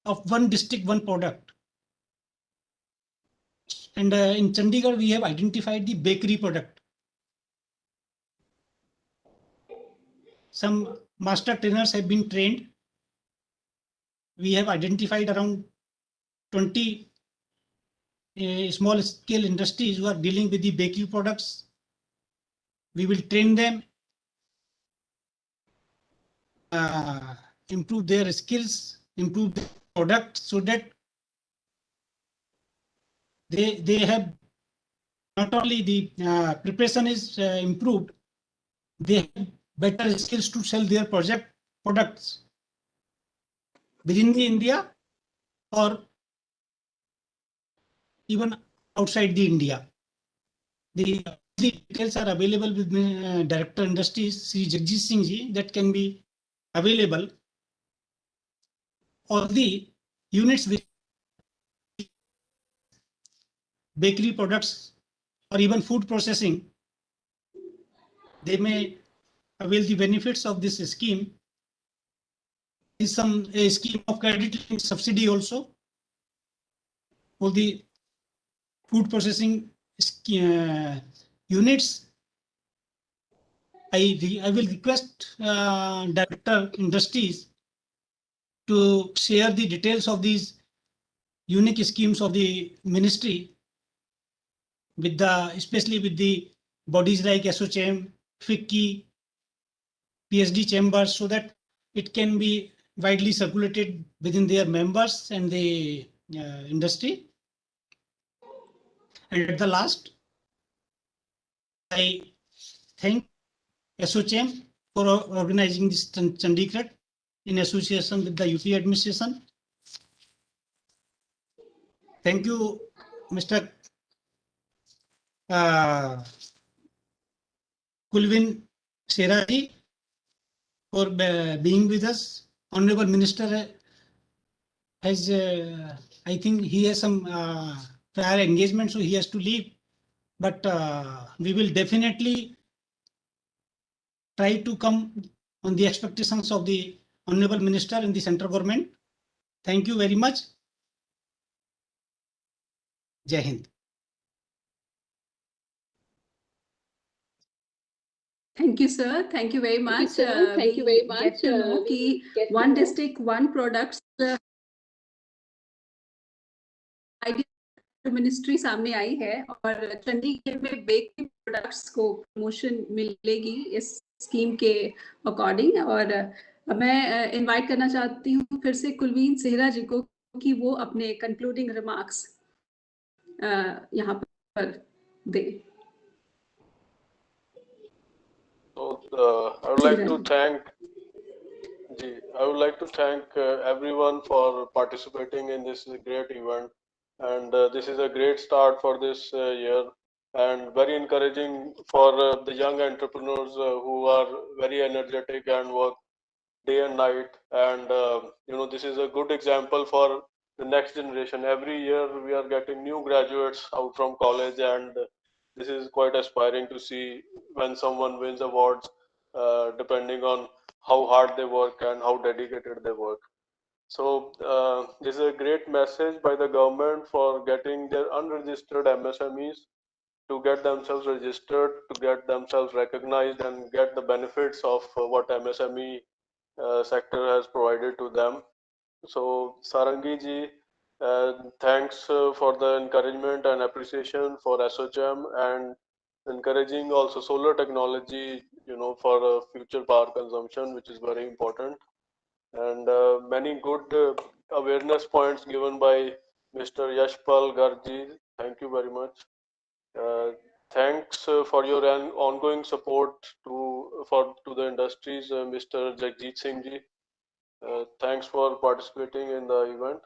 of one district, one product. And in Chandigarh, we have identified the bakery product. Some master trainers have been trained. We have identified around 20 small scale industries who are dealing with the bakery products. We will train them, improve their skills, improve the product, so that they have not only the preparation is improved, they have better skills to sell their products within the India or even outside the India. The details are available with Director Industries, Sri Jagjeet Singh ji, that can be available. Or the units with bakery products or even food processing, they may avail the benefits of this scheme. There is a scheme of credit subsidy also for the food processing units. I will request Director Industries to share the details of these unique schemes of the ministry with especially with the bodies like SOCHM, FICCI, PSD chambers, so that it can be widely circulated within their members and the industry. And at the last, I thank SOCHM for organizing this ChandiKrit in association with the UP administration. Thank you, Mr. Kulvin Seraji, for being with us. Honorable Minister has, I think he has some prior engagement, so he has to leave. But we will definitely try to come on the expectations of the Honorable Minister in the central government. Thank you very much. Jai Hind. Thank you, sir. Thank you very much. Thank you very much. Get to know कि one district, one products ministry सामने आई है और चंडीगढ़ में bakery products को promotion मिलेगी इस scheme के according. और मैं इनवाइट करना चाहती हूँ फिर से कुलवीन सेहरा जी को कि वो अपने कंक्लूडिंग रिमार्क्स यहाँ पर दें। So I would like to thank everyone for participating in this great event, and this is a great start for this year, and very encouraging for the young entrepreneurs who are very energetic and work day and night. And this is a good example for the next generation. Every year we are getting new graduates out from college, and this is quite aspiring to see when someone wins awards, depending on how hard they work and how dedicated they work. So this is a great message by the government for getting their unregistered MSMEs to get themselves registered, to get themselves recognized, and get the benefits of what MSME sector has provided to them. So Sarangi ji, thanks for the encouragement and appreciation for SOCHM, and encouraging also solar technology, for future power consumption, which is very important. And many good awareness points given by Mr. Yashpal Garji, thank you very much. Thanks for your ongoing support to the industries, Mr. Jagjit Singh ji. Thanks for participating in the event.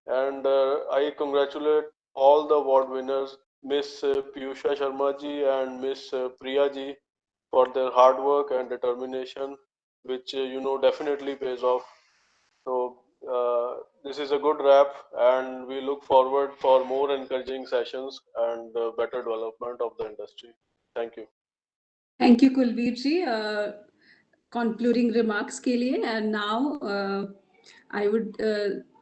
And I congratulate all the award winners, Miss Piyusha Sharma ji and Miss Priya ji, for their hard work and determination, which definitely pays off. So this is a good wrap, and we look forward for more encouraging sessions and better development of the industry. Thank you. Thank you, Kulveer ji. Concluding remarks के लिए, and now I would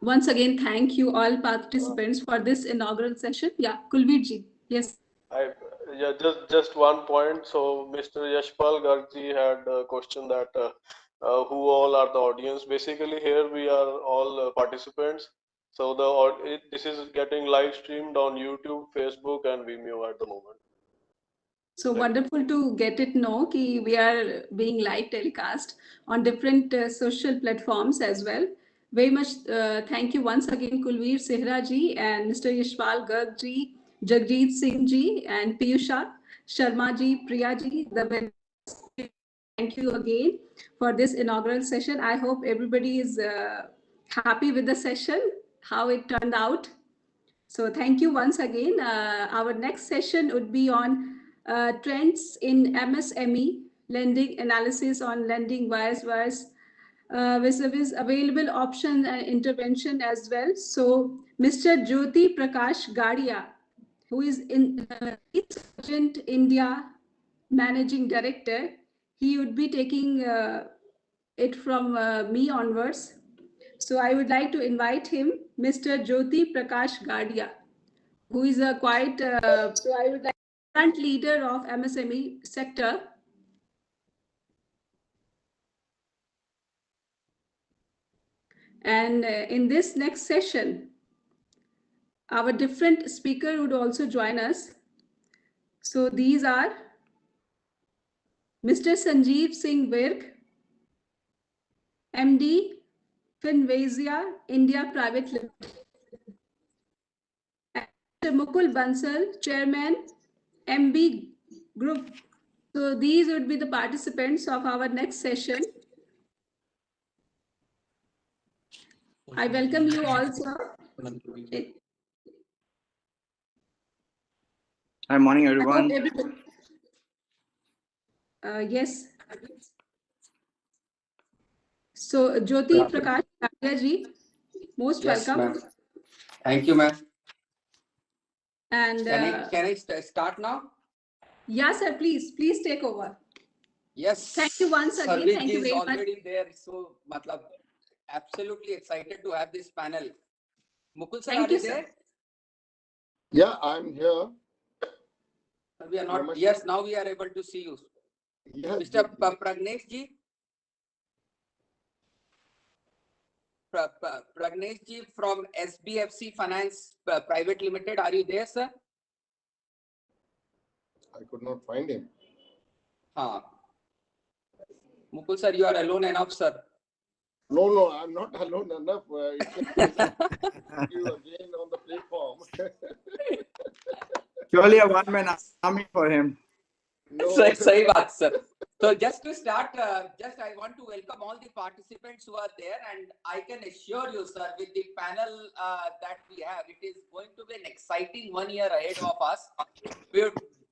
once again thank you all participants for this inaugural session. Yeah, Kulveer ji. Yes. Yeah, just one point. So Mr. Yashpal Gargji had a question that who all are the audience. Basically, here we are all participants. So this is getting live streamed on YouTube, Facebook, and Vimeo at the moment. So wonderful to get it know कि we are being live telecast on different social platforms as well. Very much thank you once again Kulveer Sehra ji and Mr. Yashpal Garg ji, Jagjit Singh ji and Piyusha Sharma ji, Priya ji. Thank you again for this inaugural session. I hope everybody is happy with the session, how it turned out. So thank you once again. Our next session would be on trends in MSME, lending analysis on lending vis-a-vis available options and intervention as well. So Mr. Jyoti Prakash Gadia, who is in Agent India Managing Director, he would be taking it from me onwards. So I would like to invite him, Mr. Jyoti Prakash Gadia, who is a quite front leader of MSME sector. And in this next session, our different speaker would also join us. So these are Mr. Sanjeev Singh Virk, MD, Finvasia India Private Limited. Mr. Mukul Bansal, Chairman, MB Group. So these would be the participants of our next session. I welcome you all, sir. Hi, morning, everyone. Yes. So Jyoti Prakash Gadia ji, most welcome. Thank you, ma'am. And can I start now? Yeah, sir. Please take over. Yes. Thank you once again. Thank you very much. Already there, so absolutely excited to have this panel. Mukul sir, are you there? Yeah, I'm here. We are not. Yes, now we are able to see you. Yes, Mr. Pragnesh ji. Pragnesh ji from SBFC Finance Private Limited. Are you there, sir? I could not find him. Mukul sir, you are alone enough, sir. No, I'm not alone enough. It's you again on the platform. Surely a one-man army for him. No. Sahi baat, sir. So just to start, I want to welcome all the participants who are there, and I can assure you, sir, with the panel that we have, it is going to be an exciting 1 year ahead of us.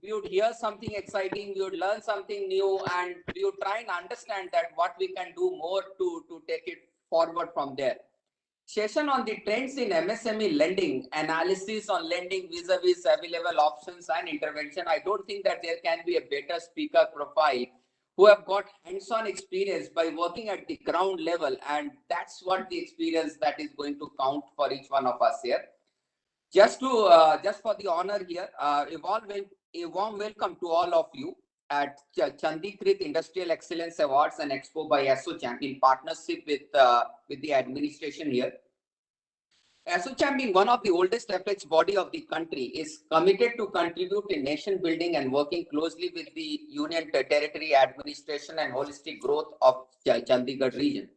We would hear something exciting, we would learn something new, and we would try and understand that what we can do more to take it forward from there. Session on the trends in MSME lending, analysis on lending vis-a-vis available options and intervention. I don't think that there can be a better speaker profile who have got hands-on experience by working at the ground level, and that's what the experience that is going to count for each one of us here. Just for the honor here, a warm welcome to all of you at ChandiKrit Industrial Excellence Awards and Expo by ASSOCHAM in partnership with the administration here. ASSOCHAM, being one of the oldest FX body of the country, is committed to contribute in nation building and working closely with the Union Territory Administration and holistic growth of Chandigarh region.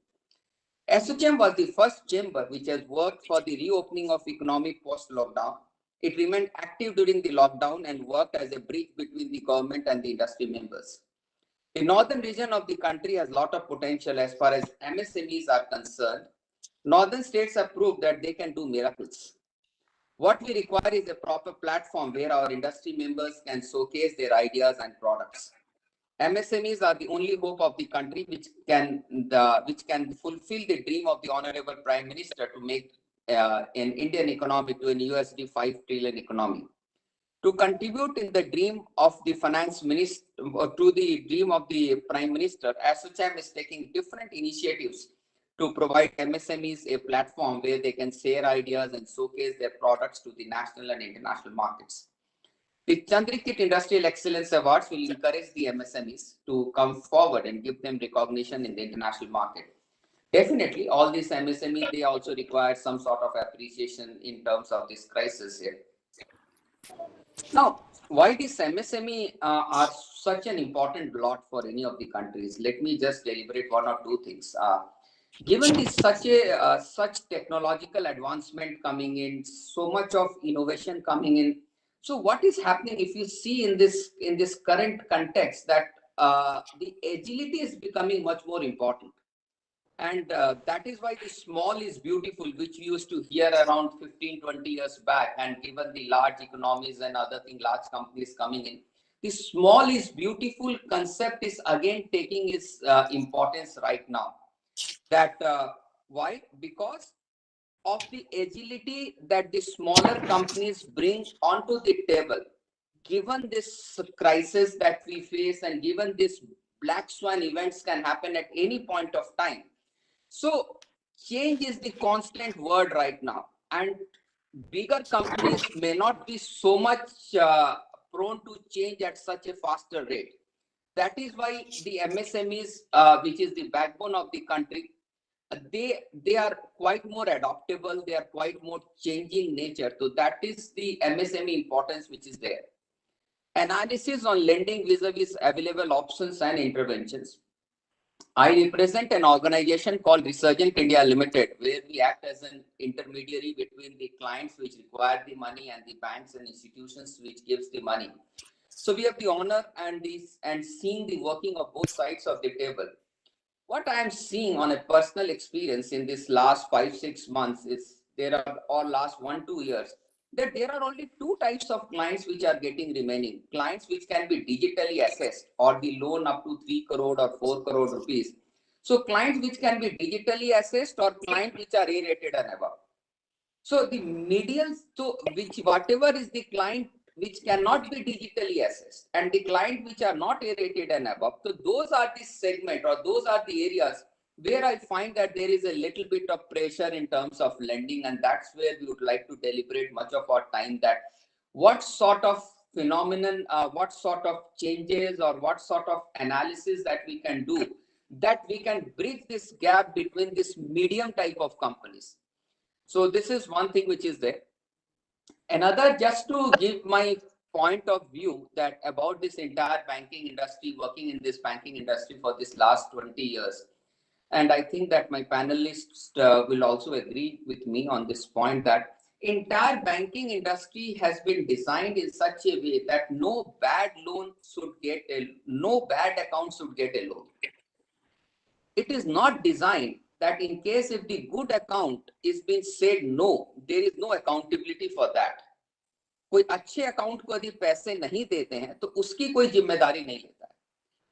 ASSOCHAM was the first chamber which has worked for the reopening of economy post-lockdown. It remained active during the lockdown and worked as a bridge between the government and the industry members. The northern region of the country has a lot of potential as far as MSMEs are concerned. Northern states have proved that they can do miracles. What we require is a proper platform where our industry members can showcase their ideas and products. MSMEs are the only hope of the country which can fulfill the dream of the Honorable Prime Minister to make an Indian economy to an USD 5 trillion economy. To contribute in the dream of the finance minister, to the dream of the Prime Minister, ASSOCHAM is taking different initiatives to provide MSMEs a platform where they can share ideas and showcase their products to the national and international markets. The ChandiKrit Industrial Excellence Awards will encourage the MSMEs to come forward and give them recognition in the international market. Definitely, all these MSMEs, they also require some sort of appreciation in terms of this crisis here. Now, why these MSME are such an important lot for any of the countries? Let me just deliberate one or two things. Given this such technological advancement coming in, so much of innovation coming in, so what is happening if you see in this current context that the agility is becoming much more important. And that is why the small is beautiful, which we used to hear around 15, 20 years back. And given the large economies and other things, large companies coming in, the small is beautiful concept is again taking its importance right now. That why? Because of the agility that the smaller companies bring onto the table. Given this crisis that we face and given this black swan events can happen at any point of time. So change is the constant word right now, and bigger companies may not be so much prone to change at such a faster rate. That is why the MSMEs, which is the backbone of the country, they are quite more adaptable. They are quite more changing nature. So that is the MSME importance which is there. Analysis on lending vis-a-vis available options and interventions. I represent an organization called Resurgent India Limited, where we act as an intermediary between the clients which require the money and the banks and institutions which gives the money. So we have the honor and seeing the working of both sides of the table. What I am seeing on a personal experience in this last 5-6 months is last 1-2 years, that there are only two types of clients which are getting remaining. Clients which can be digitally assessed or the loan up to 3 crore or 4 crore rupees. So clients which can be digitally assessed or clients which are A-rated and above. So the medians, so whatever is the client which cannot be digitally assessed and the client which are not A-rated and above, so those are the segment or those are the areas where I find that there is a little bit of pressure in terms of lending, and that's where we would like to deliberate much of our time, that what sort of phenomenon, what sort of changes or what sort of analysis that we can do, that we can bridge this gap between this medium type of companies. So this is one thing which is there. Another, just to give my point of view that about this entire banking industry, working in this banking industry for this last 20 years. And I think that my panelists will also agree with me on this point, that entire banking industry has been designed in such a way that no bad account should get a loan. It is not designed that in case if the good account is being said no, there is no accountability for that. कोई अच्छे account को यदि पैसे नहीं देते हैं तो उसकी कोई जिम्मेदारी नहीं लेता है.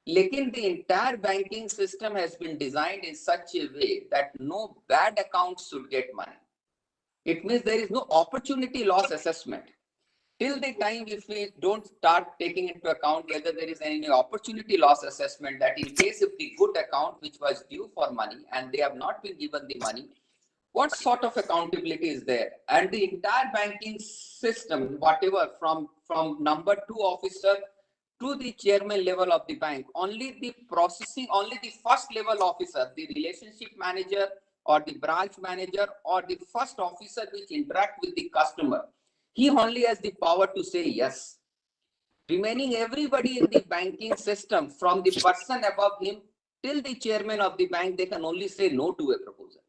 लेकिन the entire banking system has been designed in such a way that no bad accounts should get money. It means there is no opportunity loss assessment. Till the time if we don't start taking into account whether there is any opportunity loss assessment, that in case if the good account which was due for money and they have not been given the money, what sort of accountability is there? And the entire banking system, whatever from number 2 officer to the chairman level of the bank, only the first level officer, the relationship manager or the branch manager or the first officer which interact with the customer, he only has the power to say yes. Remaining everybody in the banking system, from the person above him till the chairman of the bank, they can only say no to a proposal.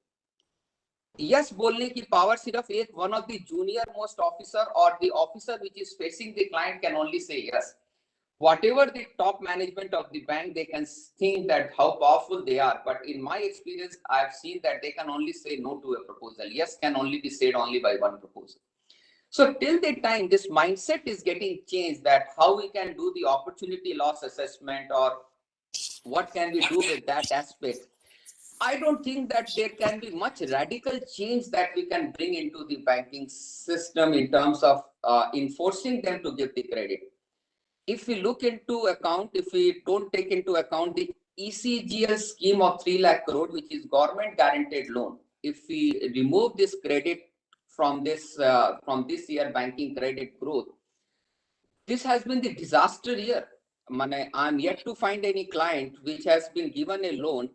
Yes बोलने की power सिर्फ एक one of the junior most officer और the officer which is facing the client can only say yes. Whatever the top management of the bank, they can think that how powerful they are, but in my experience I've seen that they can only say no to a proposal. Yes can only be said only by one proposal. So till that time this mindset is getting changed, that how we can do the opportunity loss assessment or what can we do with that aspect. I don't think that there can be much radical change that we can bring into the banking system in terms of enforcing them to give the credit. If we look into account, if we don't take into account the ECGL scheme of 3 lakh crore, which is government guaranteed loan, if we remove this credit from this year banking credit growth, this has been the disaster year. I'm yet to find any client which has been given a loan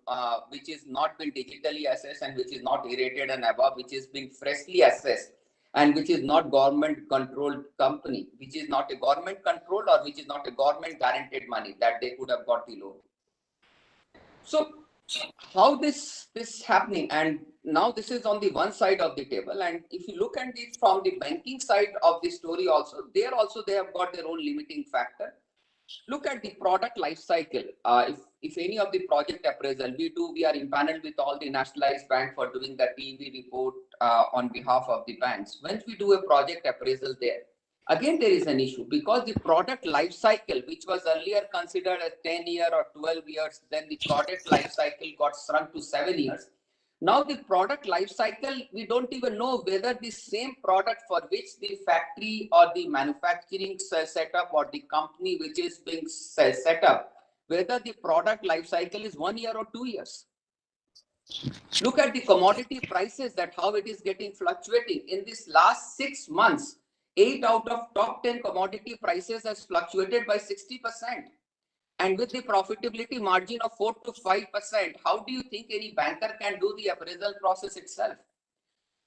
which is not been digitally assessed and which is not rated and above, which is being freshly assessed and which is not government controlled company, which is not a government controlled or which is not a government guaranteed money that they could have got the loan. So how this happening, and now this is on the one side of the table, and if you look at it from the banking side of the story also, they have got their own limiting factor. Look at the product life cycle. If any of the project appraisal we are empaneled with all the nationalized bank for doing the TV report on behalf of the banks. Once we do a project appraisal there, again there is an issue because the product life cycle, which was earlier considered as 10 year or 12 years, then the product life cycle got shrunk to 7 years. Now the product life cycle, we don't even know whether the same product for which the factory or the manufacturing setup or the company which is being set up, whether the product life cycle is 1 year or 2 years. Look at the commodity prices, that how it is getting fluctuating. In this last 6 months, 8 out of top 10 commodity prices has fluctuated by 60%. And with the profitability margin of 4 to 5%, how do you think any banker can do the appraisal process itself?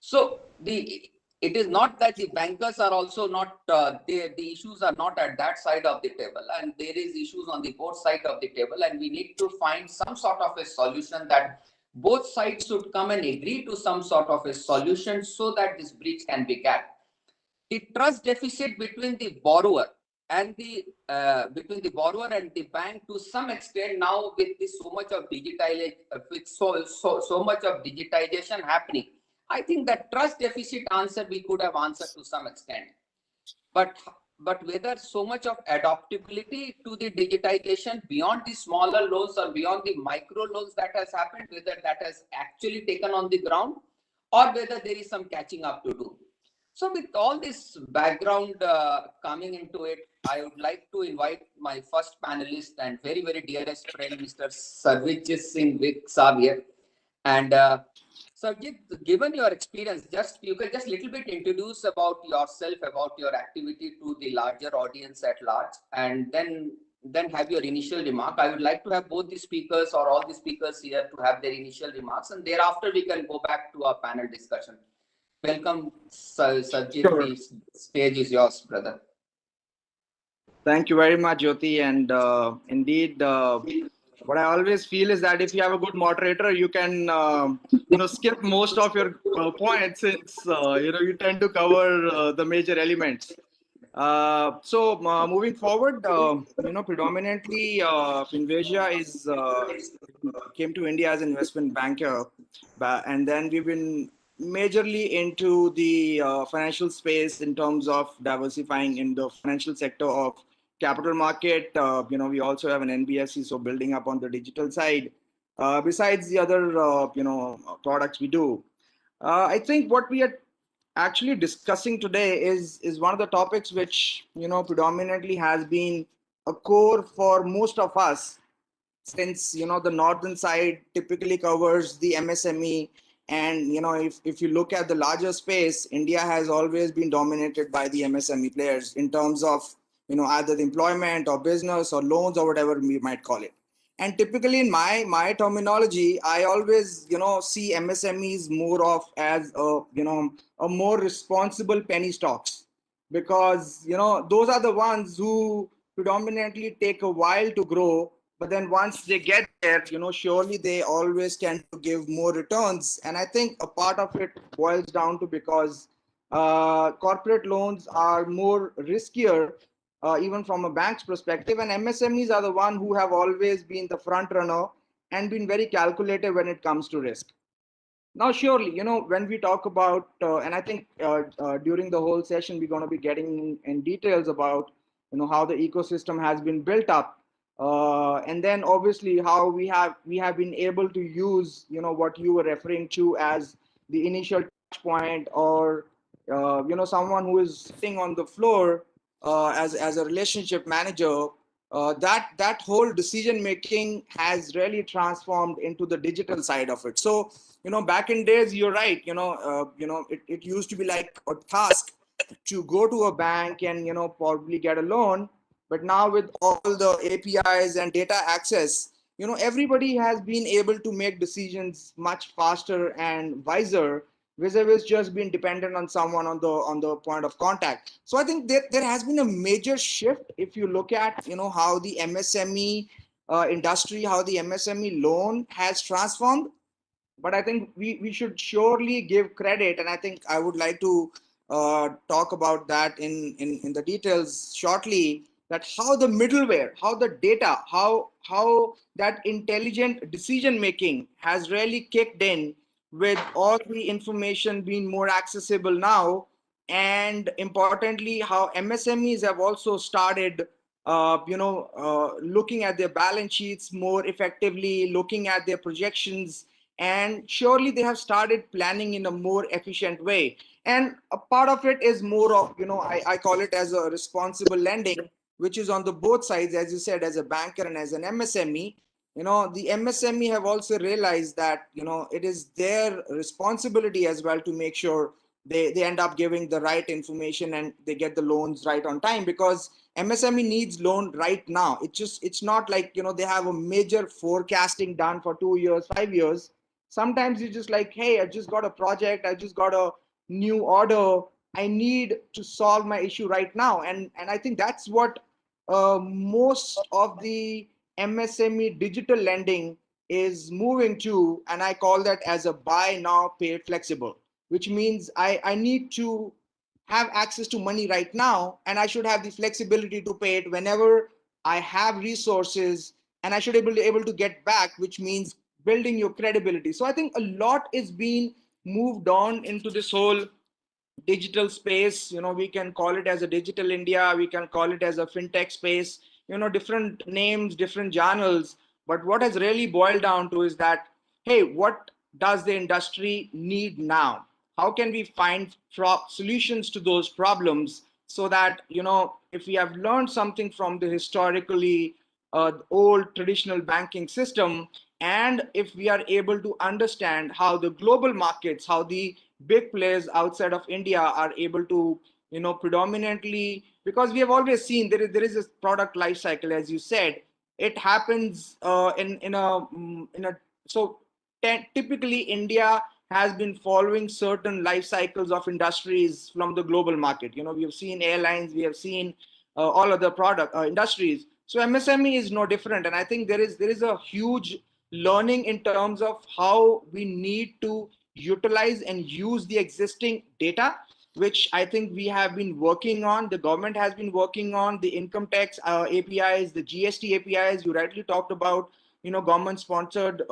So it is not that the bankers are also not, the issues are not at that side of the table, and there is issues on the both side of the table, and we need to find some sort of a solution that both sides should come and agree to some sort of a solution so that this breach can be capped. The trust deficit between the borrower and the bank, to some extent now with this so much of digitization, with so much of digitization happening, I think that trust deficit answer we could have answered to some extent, but whether so much of adaptability to the digitization beyond the smaller loans or beyond the micro loans that has happened, whether that has actually taken on the ground or whether there is some catching up to do. So with all this background coming into it, I would like to invite my first panelist and very, very dearest friend, Mr. Sarvijit Singh Vik Savir. And Sarvijit, given your experience, you can just little bit introduce about yourself, about your activity to the larger audience at large, and then have your initial remark. I would like to have both the speakers or all the speakers here to have their initial remarks, and thereafter we can go back to our panel discussion. Welcome, Sarvijit. Sure. The stage is yours, brother. Thank you very much, Jyoti. And indeed, what I always feel is that if you have a good moderator, you can skip most of your points, since you tend to cover the major elements. So moving forward, predominantly Finvesia came to India as an investment banker, and then we've been majorly into the financial space in terms of diversifying in the financial sector of capital market. We also have an NBFC, so building up on the digital side. Besides the other products we do, I think what we are actually discussing today is one of the topics which predominantly has been a core for most of us, since the northern side typically covers the MSME, and if you look at the larger space, India has always been dominated by the MSME players in terms of either the employment or business or loans or whatever we might call it. And typically in my terminology, I always see MSMEs more of as a more responsible penny stocks, because those are the ones who predominantly take a while to grow, but then once they get there, surely they always tend to give more returns. And I think a part of it boils down to because corporate loans are more riskier, even from a bank's perspective, and MSMEs are the one who have always been the front runner and been very calculated when it comes to risk. Now, surely, when we talk about, and I think during the whole session, we're going to be getting in details about, how the ecosystem has been built up, and then obviously how we have been able to use, what you were referring to as the initial touch point, or someone who is sitting on the floor as a relationship manager. That whole decision making has really transformed into the digital side of it. So back in days, you're right, it used to be like a task to go to a bank and probably get a loan. But now with all the APIs and data access, everybody has been able to make decisions much faster and wiser, vis-a-vis just being dependent on someone on the point of contact. So I think there has been a major shift if you look at how the MSME industry, how the MSME loan has transformed. But I think we should surely give credit, and I think I would like to talk about that in the details shortly, that how the middleware, how the data, how that intelligent decision making has really kicked in with all the information being more accessible now. And importantly, how MSMEs have also started looking at their balance sheets more effectively, looking at their projections, and surely they have started planning in a more efficient way. And a part of it is more of, I call it as a responsible lending, which is on the both sides, as you said, as a banker and as an MSME. The MSME have also realized that it is their responsibility as well to make sure they end up giving the right information and they get the loans right on time, because MSME needs loan right now. It's not like they have a major forecasting done for 2 years, 5 years. Sometimes you're just like, hey, I just got a project, I just got a new order, I need to solve my issue right now. And I think that's what most of the MSME digital lending is moving to, and I call that as a buy now, pay flexible, which means I need to have access to money right now, and I should have the flexibility to pay it whenever I have resources, and I should be able to get back, which means building your credibility. So I think a lot is being moved on into this whole digital space. We can call it as a digital India, we can call it as a fintech space, different names, different journals. But what has really boiled down to is that, hey, what does the industry need now? How can we find solutions to those problems, so that if we have learned something from the historically old traditional banking system, and if we are able to understand how the global markets, how the big players outside of India are able to, predominantly, because we have always seen there is a product life cycle, as you said. It happens in a so typically India has been following certain life cycles of industries from the global market. We have seen airlines, we have seen all other product industries. So MSME is no different, and I think there is a huge learning in terms of how we need to utilize and use the existing data, which I think we have been working on. The government has been working on the income tax APIs, the GST APIs. You rightly talked about, government sponsored,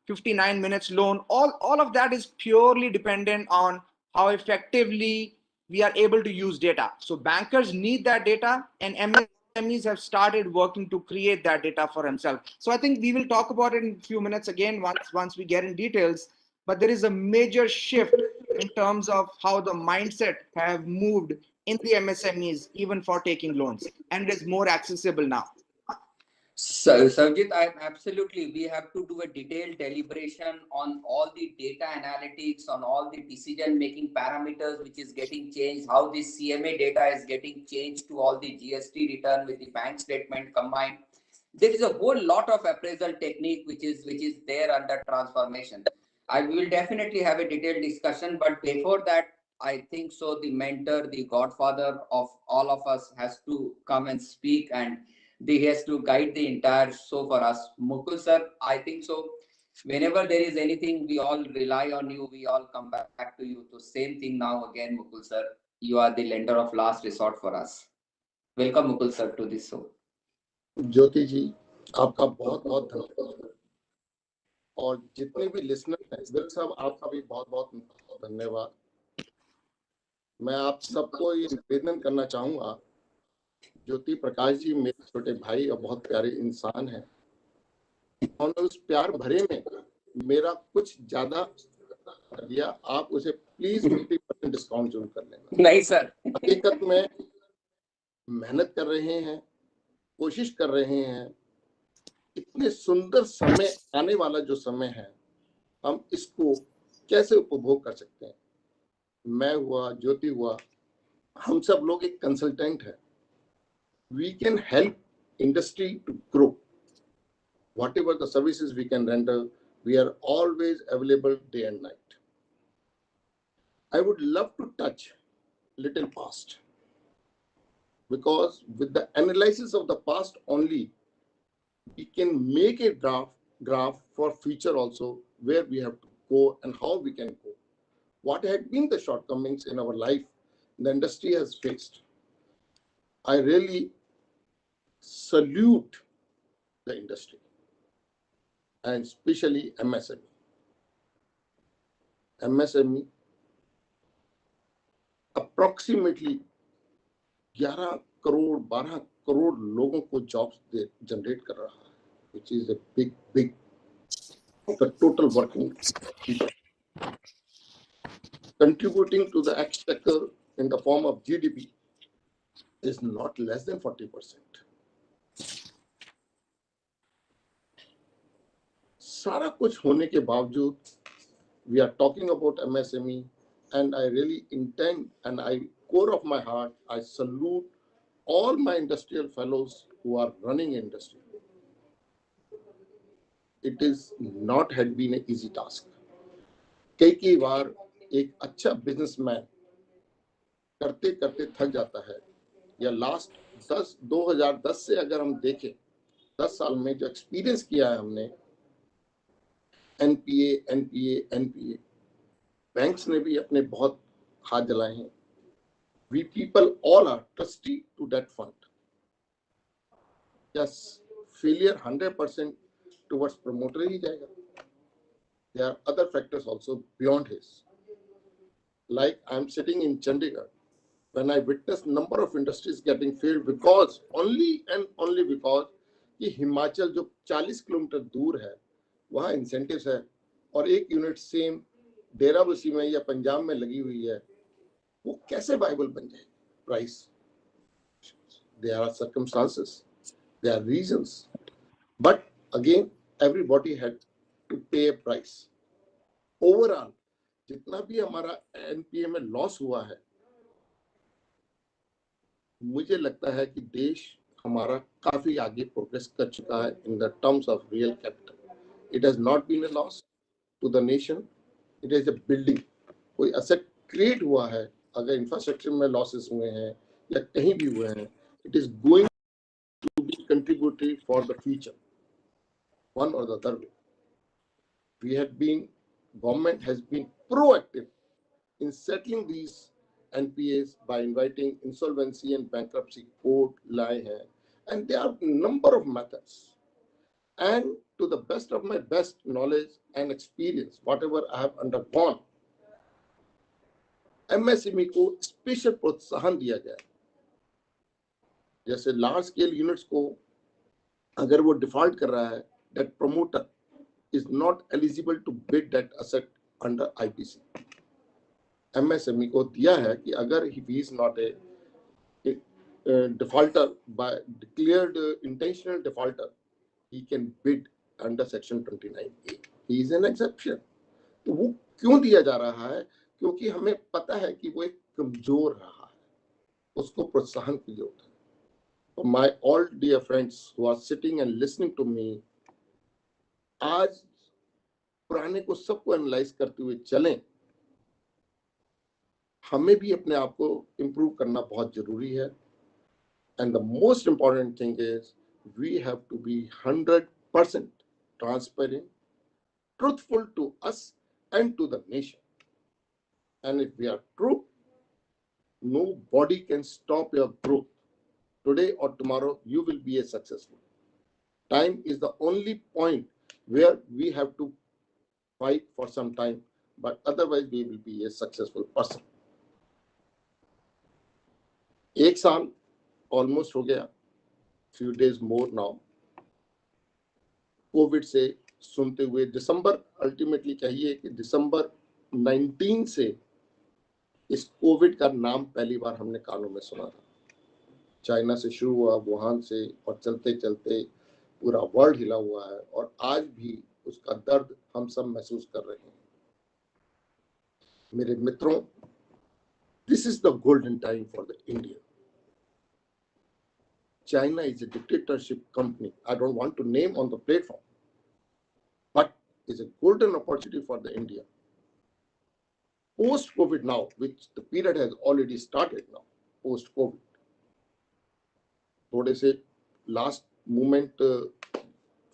59 minutes loan. All of that is purely dependent on how effectively we are able to use data. So bankers need that data, and MSMEs have started working to create that data for themselves. So I think we will talk about it in a few minutes again once we get in details. But there is a major shift in terms of how the mindset have moved in the MSMEs, even for taking loans, and it is more accessible now. So, Savjit, absolutely. We have to do a detailed deliberation on all the data analytics, on all the decision-making parameters which is getting changed, how the CMA data is getting changed to all the GST return with the bank statement combined. There is a whole lot of appraisal technique which is there under transformation. I will definitely have a detailed discussion, but before that, I think so the mentor, the godfather of all of us has to come and speak and he has to guide the entire show for us. Mukul sir, I think so. Whenever there is anything, we all rely on you. We all come back to you. So same thing now again, Mukul sir. You are the lender of last resort for us. Welcome, Mukul sir, to this show. ज्योति जी, आपका बहुत बहुत धन्यवाद, और जितने भी listener हैं, will साहब, आपका भी बहुत बहुत धन्यवाद। मैं आप सबको ये निवेदन करना चाहूंगा, ज्योति प्रकाश जी मेरे छोटे भाई और बहुत प्यारे इंसान हैं, उन्होंने उस प्यार भरे में मेरा कुछ ज्यादा कर दिया। आप उसे प्लीज 50% डिस्काउंट जरूर कर लेना। नहीं सर, हकीकत में मेहनत कर रहे हैं, कोशिश कर रहे हैं। इतने सुंदर समय आने वाला जो समय है, हम इसको कैसे उपभोग कर सकते हैं। मैं हुआ, ज्योति हुआ, हम सब लोग एक कंसल्टेंट है। We can help industry to grow. Whatever the services we can render, we are always available day and night. I would love to touch little past, because with the analysis of the past only, we can make a graph for future also, where we have to go and how we can go. What had been the shortcomings in our life the industry has faced. I really salute the industry, and especially MSME. MSME approximately 11 crore 12 crore लोगों को jobs generate कर रहा है, which is a big the total working people, contributing to the exchequer in the form of GDP is not less than 40%. सारा कुछ होने के बावजूद we are talking about MSME, and I really intend, and I core of my heart, I salute all my industrial fellows who are running industry. It is not had been an easy task. कई बार एक अच्छा businessman करते करते थक जाता है, या last 2010 से अगर हम देखें, 10 साल में जो एक्सपीरियंस किया है हमने, एनपीए, बैंक्स ने भी अपने बहुत हाथ जलाए हैं। We people all are trustee to that fund. Yes, failure 100% towards promoter ही जाएगा. There are other factors also beyond his. Like I'm sitting in ChandiKrit, when I witnessed number of industries getting failed because only because कि हिमाचल जो 40 kilometre दूर है, वहाँ incentives है, और एक unit same Derabassi में या पंजाब में लगी हुई है, वो कैसे वायबल बन जाएगी? Price. There are circumstances, there are reasons, but again everybody had to pay a price. Overall, जितना भी हमारा एनपीए में लॉस हुआ है, मुझे लगता है कि देश हमारा काफी आगे प्रोग्रेस कर चुका है in the terms of real capital. It has not been a loss to the nation. It is a building. कोई asset create हुआ है, अगर इंफ्रास्ट्रक्चर में लॉसेस हुए हैं या कहीं भी हुए हैं, it is going to be contributory for the future, one or the other way. Government has been proactive in settling these NPAs by inviting insolvency and bankruptcy court लाए हैं, and there are number of methods. And to the best of my best knowledge and experience, whatever I have undergone, MSME को special प्रोत्साहन दिया गया। जैसे large scale units को अगर वो डिफॉल्ट कर रहा है, that promoter is not eligible to bid that asset under IPC. MSME को दिया है कि अगर he is not a defaulter by declared intentional defaulter, he can bid under section 29A. He is an exception. तो वो क्यों दिया जा रहा है? क्योंकि हमें पता है कि वो एक कमजोर रहा है, उसको प्रोत्साहन की जरूरत है. So my all dear friends who are sitting and listening to me, आज पुराने को सबको एनालाइज करते हुए चलें. हमें भी अपने आप को इम्प्रूव करना बहुत जरूरी है. And the most important thing is we have to be 100% transparent, truthful to us and to the nation. And if we are true, nobody can stop your growth. Today or tomorrow, you will be a successful. Time is the only point where we have to fight for some time, but otherwise we will be a successful person. एक साल almost हो गया, few days more now. Covid से सुनते हुए दिसंबर, ultimately कहिए कि दिसंबर 19 से इस कोविड का नाम पहली बार हमने कानों में सुना था. चाइना से शुरू हुआ, वुहान से, और चलते चलते पूरा वर्ल्ड हिला हुआ है, और आज भी उसका दर्द हम सब महसूस कर रहे हैं. मेरे मित्रों, this is the golden time for the India. China is a dictatorship company. I don't want to name on the platform, but it's a golden opportunity for the India. Post-COVID now, which the period has already started now, post-COVID. थोड़े से last moment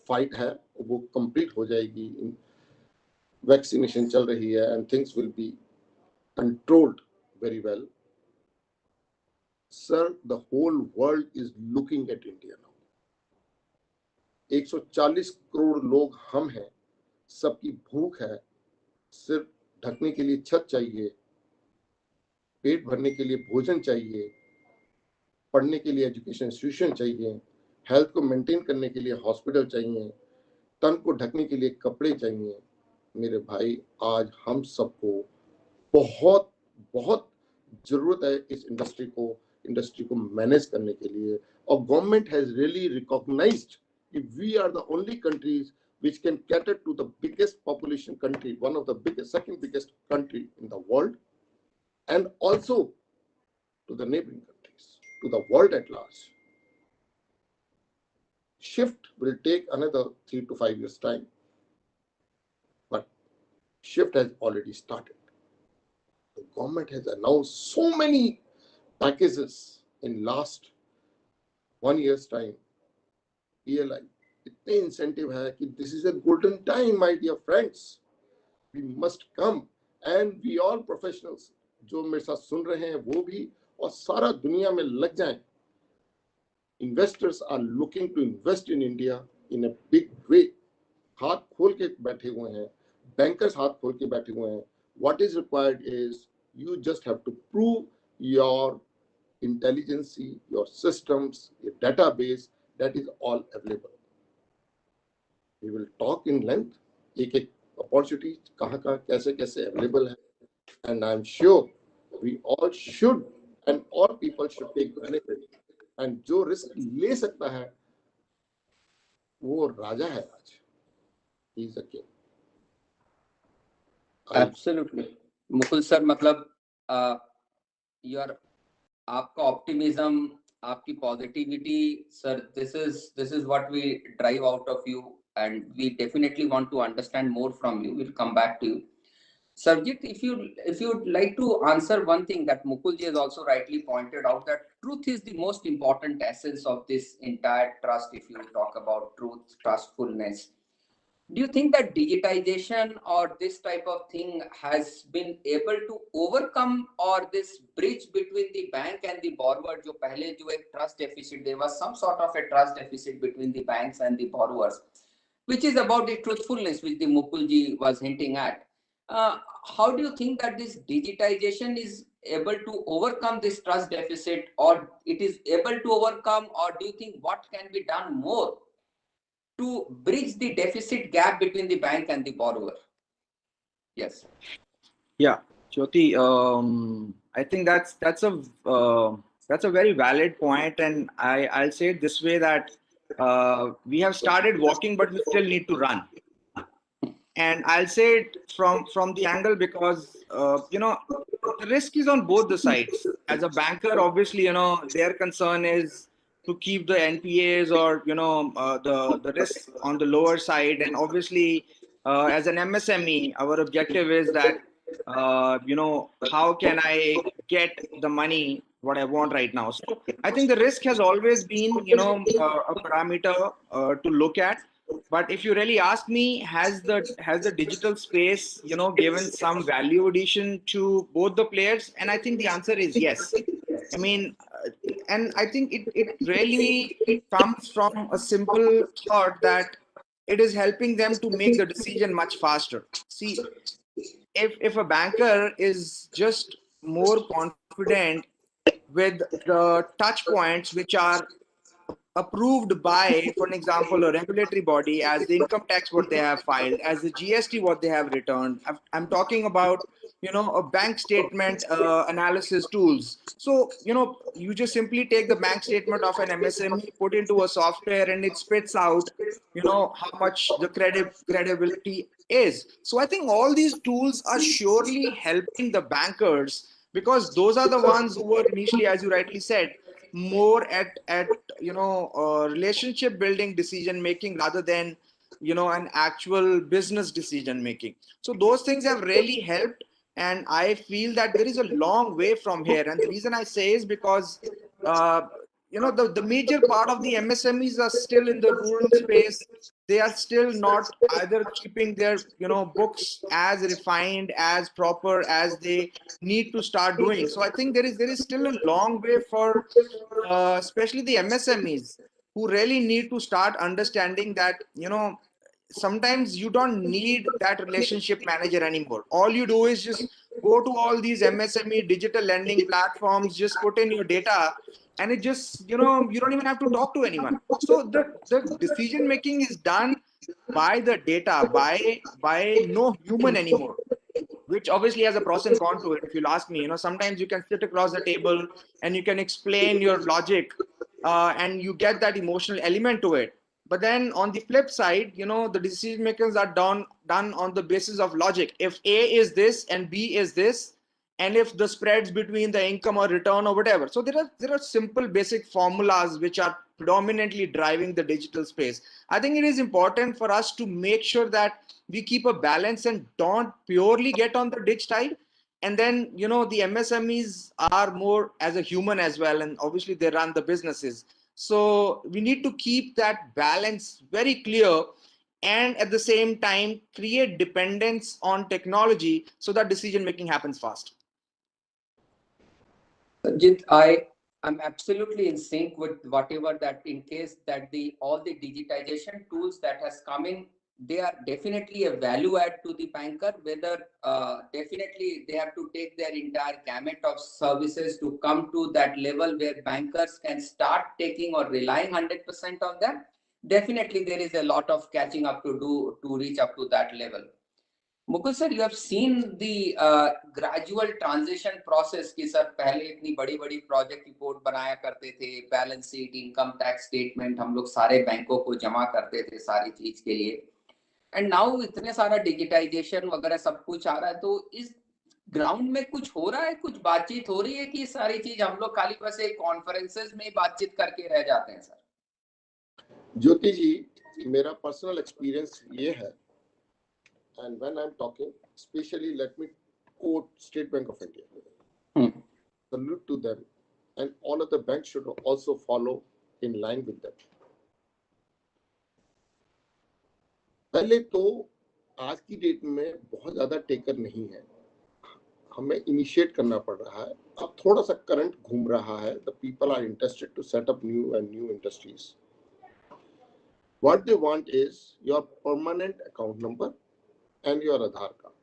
fight है, वो complete हो जाएगी. Vaccination चल रही है, and things will be controlled very well. Sir, the whole world is looking at India now. 140 crore लोग हम हैं, सबकी भूख है, सिर्फ ढकने के लिए छत चाहिए, पेट भरने के लिए भोजन चाहिए, पढ़ने के लिए एजुकेशन इंस्टीट्यूशन चाहिए, हेल्थ को मेंटेन करने के लिए हॉस्पिटल चाहिए, तन को ढकने के लिए कपड़े चाहिए. मेरे भाई, आज हम सबको बहुत बहुत जरूरत है इस इंडस्ट्री को मैनेज करने के लिए. और गवर्नमेंट हैज रियली रिकॉग्नाइज्ड कि we are the only countries which can cater to the biggest population country, one of the biggest, second biggest country in the world, and also to the neighboring countries, to the world at large. Shift will take another 3 to 5 years time, but shift has already started. The government has announced so many packages in last 1 year's time. PLI, इतने इंसेंटिव है कि this is a golden time my dear friends. We must come, and we all professionals जो मेरे साथ सुन रहे हैं वो भी, और सारा दुनिया में लग जाएं. Investors are looking to invest in India in a big way. हाथ खोल के बैठे हुए हैं, बैंकर्स हाथ खोल के बैठे हुए हैं. What is required is you just have to prove your intelligence, your systems, your database, that is all available. We will talk in length, एक opportunity कहाँ कैसे available है, and I'm sure we all should, and all people should take benefit. And जो risk ले सकता है वो राजा है आज. He is a king. Absolutely. Mukul sir, मतलब आपका ऑप्टिमिज्म, आपकी positivity, sir, this is what we drive out of you, and we definitely want to understand more from you. We'll come back to you. Sarjit, if you'd like to answer one thing that Mukulji has also rightly pointed out, that truth is the most important essence of this entire trust. If you talk about truth, trustfulness, do you think that digitization or this type of thing has been able to overcome, or this bridge between the bank and the borrower, जो पहले जो एक trust deficit, there was some sort of a trust deficit between the banks and the borrowers, which is about the truthfulness which the Mukulji was hinting at. How do you think that this digitization is able to overcome this trust deficit, or it is able to overcome, or do you think what can be done more to bridge the deficit gap between the bank and the borrower? Yes. Yeah, Jyoti, I think that's a very valid point, and I'll say it this way, that we have started walking, but we still need to run. And I'll say it from the angle because the risk is on both the sides. As a banker, obviously, their concern is to keep the NPAs or the risk on the lower side, and obviously as an MSME, our objective is that how can I get the money what I want right now. So I think the risk has always been, a parameter to look at. But if you really ask me, has the digital space, given some value addition to both the players? And I think the answer is yes. I mean, and I think it really comes from a simple thought that it is helping them to make the decision much faster. See, if a banker is just more confident with the touch points which are approved by, for an example, a regulatory body, as the income tax what they have filed, as the GST what they have returned. I'm talking about, a bank statement analysis tools. So, you just simply take the bank statement of an MSME, put into a software, and it spits out, how much the credibility is. So I think all these tools are surely helping the bankers, because those are the ones who were initially, as you rightly said, more at relationship building decision making rather than an actual business decision making. So those things have really helped, and I feel that there is a long way from here. And the reason I say is because uh, the major part of the MSMEs are still in the rural space. They are still not either keeping their books as refined, as proper as they need to start doing. So I think there is still a long way for especially the MSMEs, who really need to start understanding that sometimes you don't need that relationship manager anymore. All you do is just go to all these MSME digital lending platforms, just put in your data, and it just you don't even have to talk to anyone. So the decision making is done by the data, by no human anymore, which obviously has a pros and cons to it. If you'll ask me, sometimes you can sit across the table and you can explain your logic, and you get that emotional element to it. But then on the flip side, the decision makers are done on the basis of logic. If A is this and B is this, and if the spreads between the income or return or whatever. So there are simple basic formulas which are predominantly driving the digital space. I think it is important for us to make sure that we keep a balance and don't purely get on the ditch side. And then the MSMEs are more as a human as well, and obviously they run the businesses. So we need to keep that balance very clear, and at the same time create dependence on technology so that decision making happens fast. Sanjit, I'm absolutely in sync with whatever that, in case that all the digitization tools that has come in, they are definitely a value add to the banker. Whether definitely they have to take their entire gamut of services to come to that level where bankers can start taking or relying 100% on them. Definitely there is a lot of catching up to do to reach up to that level. Mukul sir, you have seen the gradual transition process कि sir पहले इतनी बड़ी बड़ी project report बनाया करते थे, balance sheet, income tax statement हम लोग सारे बैंकों को जमा करते थे सारी चीज के लिए, एंड नाउ इतने सारा डिजिटाइजेशन वगैरह सब कुछ आ रहा है, तो इस ग्राउंड में कुछ हो रहा है, कुछ बातचीत हो रही है कि सारी चीज हम लोग खाली बस एक कॉन्फ्रेंसेस में बातचीत करके रह जाते हैं? सर ज्योति जी, मेरा पर्सनल एक्सपीरियंस ये है, and when I'm talking, especially let me quote State Bank of India. Salute to them, and all of the banks should also follow in line with them. पहले तो आज की डेट में बहुत ज्यादा टेकर नहीं है, हमें इनिशिएट करना पड़ रहा है. अब थोड़ा सा करंट घूम रहा है. The people are interested to set up new industries. What they want is your permanent account number and your Aadhaar card,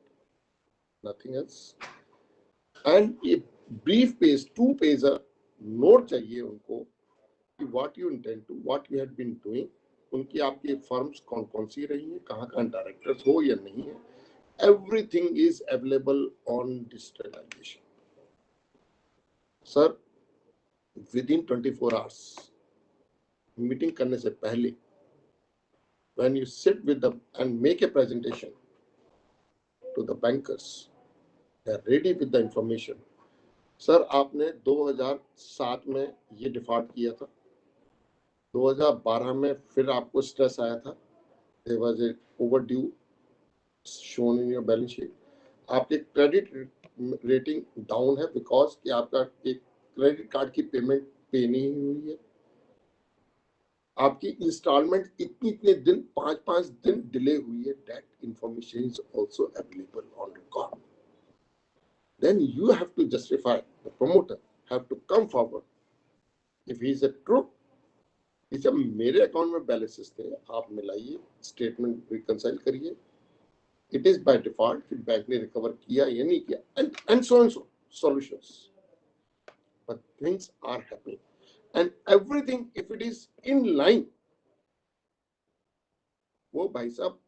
nothing else, and a brief page, 2-pager note चाहिए उनको कि what you intend to, what you had been doing, उनकी आपकी firms कौन कौन सी रही हैं, कहाँ डायरेक्टर्स हो या नहीं है. Everything is available on digitalization. Sir, within 24 hours, meeting करने से पहले, when you sit with them and make a presentation to the bankers, they are ready with the information. Sir, आपने 2007 में ये डिफॉल्ट किया था, 2012 में फिर आपको स्ट्रेस आया था, there was a overdue shown in your balance sheet. आपके क्रेडिट रेटिंग डाउन है बिकॉज कि आपका एक क्रेडिट कार्ड की पेमेंट पे नहीं हुई है, आपकी इंस्टॉलमेंट इतने दिन 5 दिन डिले हुई है, that information is also available on record. Then you have to justify, the promoter have to come forward. If he is a true, जब मेरे अकाउंट में बैलेंसेस थे, आप मिलाइए, स्टेटमेंट रिकंसाइल करिए, इट इज बाय डिफॉल्ट कि bank ने recover किया या नहीं किया, and so solutions, but things are happening and everything if it is in line, वो भाई साहब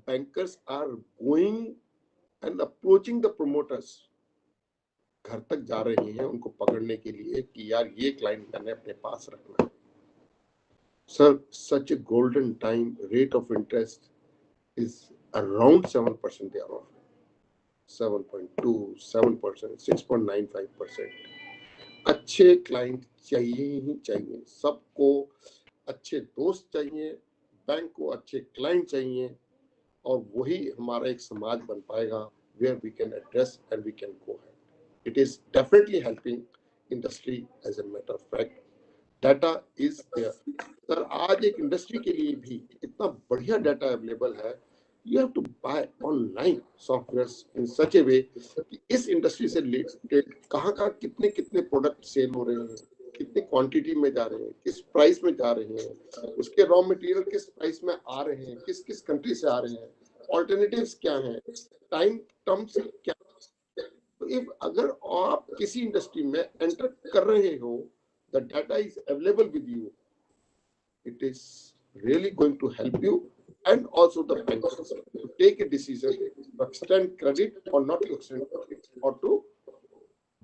bankers are going and approaching the promoters, घर तक जा रहे हैं उनको पकड़ने के लिए कि यार ये क्लाइंट मैंने अपने पास रखना है. Sir, such a golden time, rate of interest is around 7% they are offering. 7.2, 7%, 6.95%. अच्छे क्लाइंट चाहिए ही चाहिए, सबको अच्छे दोस्त चाहिए, बैंक को अच्छे क्लाइंट चाहिए, और वही हमारा एक समाज बन पाएगा where we can address and we can go ahead. It is definitely helping industry as a matter of fact. Data is there. Sir आज एक इंडस्ट्री के लिए भी इतना बढ़िया डाटा अवेलेबल है, you have to buy online softwares in such a way कि इस इंडस्ट्री से रिलेटेड कहाँ कितने कितने प्रोडक्ट सेल हो रहे हैं, कितनी क्वांटिटी में जा रहे हैं, किस प्राइस में जा रहे हैं, उसके रॉ मटेरियल किस प्राइस में आ रहे हैं, किस किस कंट्री से आ रहे हैं, ऑल्टरनेटिव्स क्या हैं, टाइम टर्म्स क्या. तो इफ अगर आप किसी इंडस्ट्री में एंटर कर रहे हो, the data is available with you, it is really going to help you and also the bankers to take a decision to extend credit or not to extend credit or to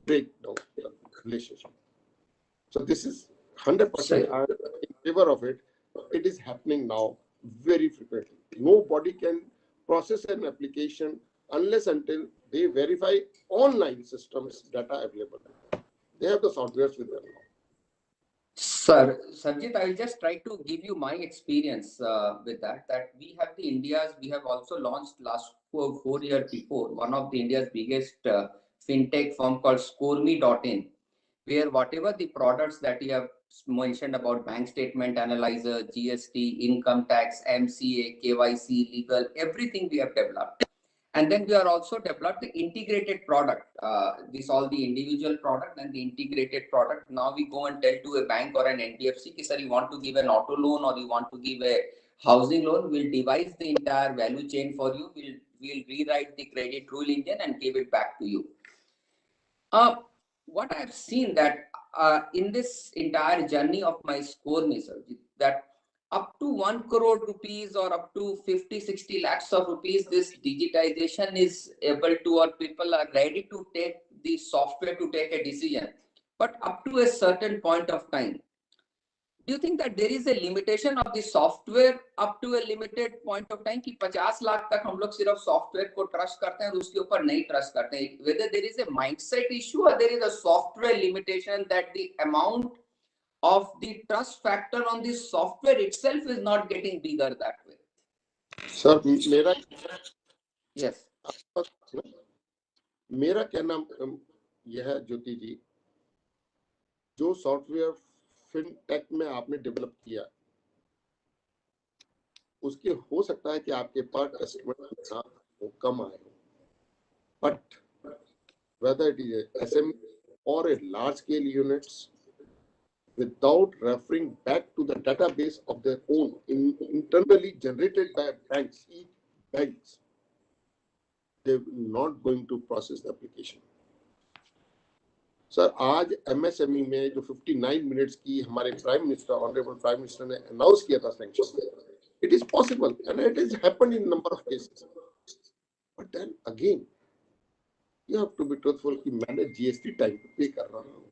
break down the relationship. So this is 100% I am in favor of it. It is happening now very frequently. Nobody can process an application unless until they verify online systems data available. They have the softwares with them now. Sir, Sanjit, I will just try to give you my experience with that. That we have also launched last 4 years before one of the India's biggest fintech firm called ScoreMe.in, where whatever the products that you have mentioned about bank statement analyzer, GST, income tax, MCA, KYC, legal, everything we have developed. And then we are also developed the integrated product. This all the individual product and the integrated product. Now we go and tell to a bank or an NBFC, sir, you want to give an auto loan or you want to give a housing loan, we'll devise the entire value chain for you. We'll rewrite the credit rule engine and give it back to you. What I have seen that in this entire journey of my ScoreMe, sir, that up to 1 crore rupees or up to 50-60 lakhs of rupees, this digitization is able to, or people are ready to take the software to take a decision. But up to a certain point of time, do you think that there is a limitation of the software up to a limited point of time कि 50 लाख तक हम लोग सिर्फ software को trust करते हैं और उसके ऊपर नहीं ट्रस्ट करते हैं? Whether there is a mindset issue or there is a software limitation that the amount of the trust factor on the software itself is not getting bigger that way. Sir, मेरा yes, मेरा कहना यह है ज्योति जी, जो software fintech में आपने develop किया, उसके हो सकता है कि आपके पास कस्टमर कम आए हो, but whether it is a SME or a large scale units, without referring back to the database of their own internally generated by banks, each banks, they're not going to process the application. Sir आज MSME में जो 59 minutes की हमारे prime minister, honourable prime minister ने announce किया था sanction, it is possible and it has happened in number of cases. But then again, you have to be truthful कि मैंने GST टाइम पे पे कर रहा हूँ.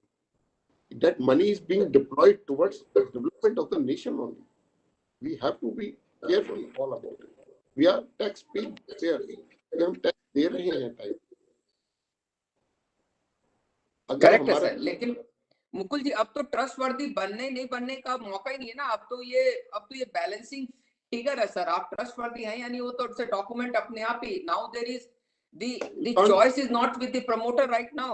That money is being deployed towards the development of the nation only. We have to be careful all about it. We are taxpayers. हम tax दे रहे हैं टाइम. करेक्ट है सर, लेकिन मुकुल जी अब तो ट्रस्टवर्दी बनने नहीं बनने का मौका ही नहीं है ना. अब तो ये बैलेंसिंग फिगर है सर. आप ट्रस्टवर्दी हैं यानी वो तो डॉक्यूमेंट अपने आप ही. Now there is the choice is not with the promoter right now.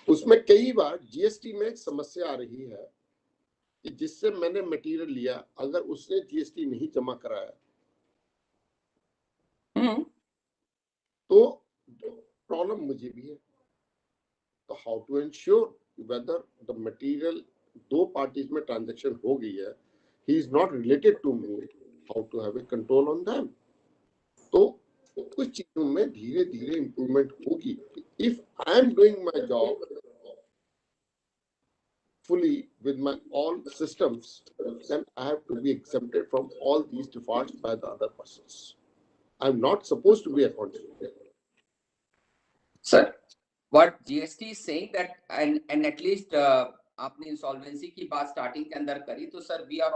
उसमें कई बार जीएसटी में एक समस्या आ रही है कि जिससे मैंने मटेरियल लिया, अगर उसने जीएसटी नहीं जमा कराया तो प्रॉब्लम मुझे भी है। तो how to ensure whether the material दो पार्टीज में ट्रांजैक्शन हो गई है, he is not related to me, how to have a control on them. तो कुछ चीजों में धीरे धीरे इंप्रूवमेंट होगी। If I am doing my job fully with my all systems, then I have to be exempted from all these defaults by the other persons. I'm not supposed to be accountable. Sir, what GST is saying that and at least आपने insolvency की बात starting के अंदर करी, तो sir we are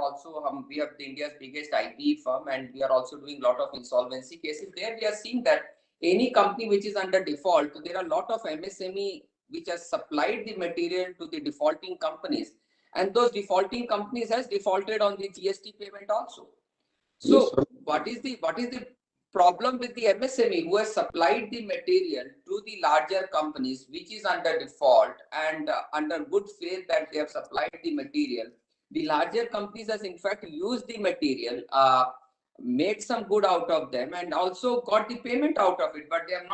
the India's biggest IP firm and we are also doing lot of insolvency cases. There we are seeing that any company which is under default, there are a lot of MSME which has supplied the material to the defaulting companies, and those defaulting companies has defaulted on the GST payment also. So Yes, what is the problem with the MSME who has supplied the material to the larger companies which is under default and under good faith that they have supplied the material? The larger companies has in fact used the material, made some good out of them and also got the payment out of it, but they have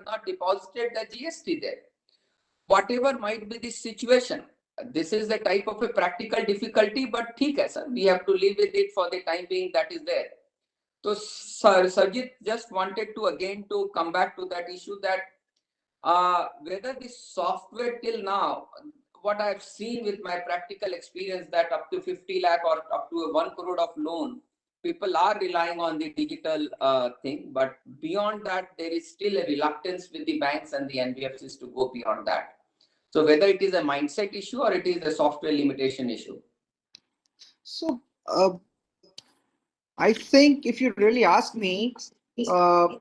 not deposited the GST there. Whatever might be the situation, this is the type of a practical difficulty, but ठीक है sir, we have to live with it for the time being, that is there. So Sarjit just wanted to again to come back to that issue that whether the software till now, what I have seen with my practical experience, that up to 50 lakh or up to 1 crore of loan, people are relying on the digital thing, but beyond that, there is still a reluctance with the banks and the NBFCs to go beyond that. So whether it is a mindset issue or it is a software limitation issue. So I think if you really ask me, so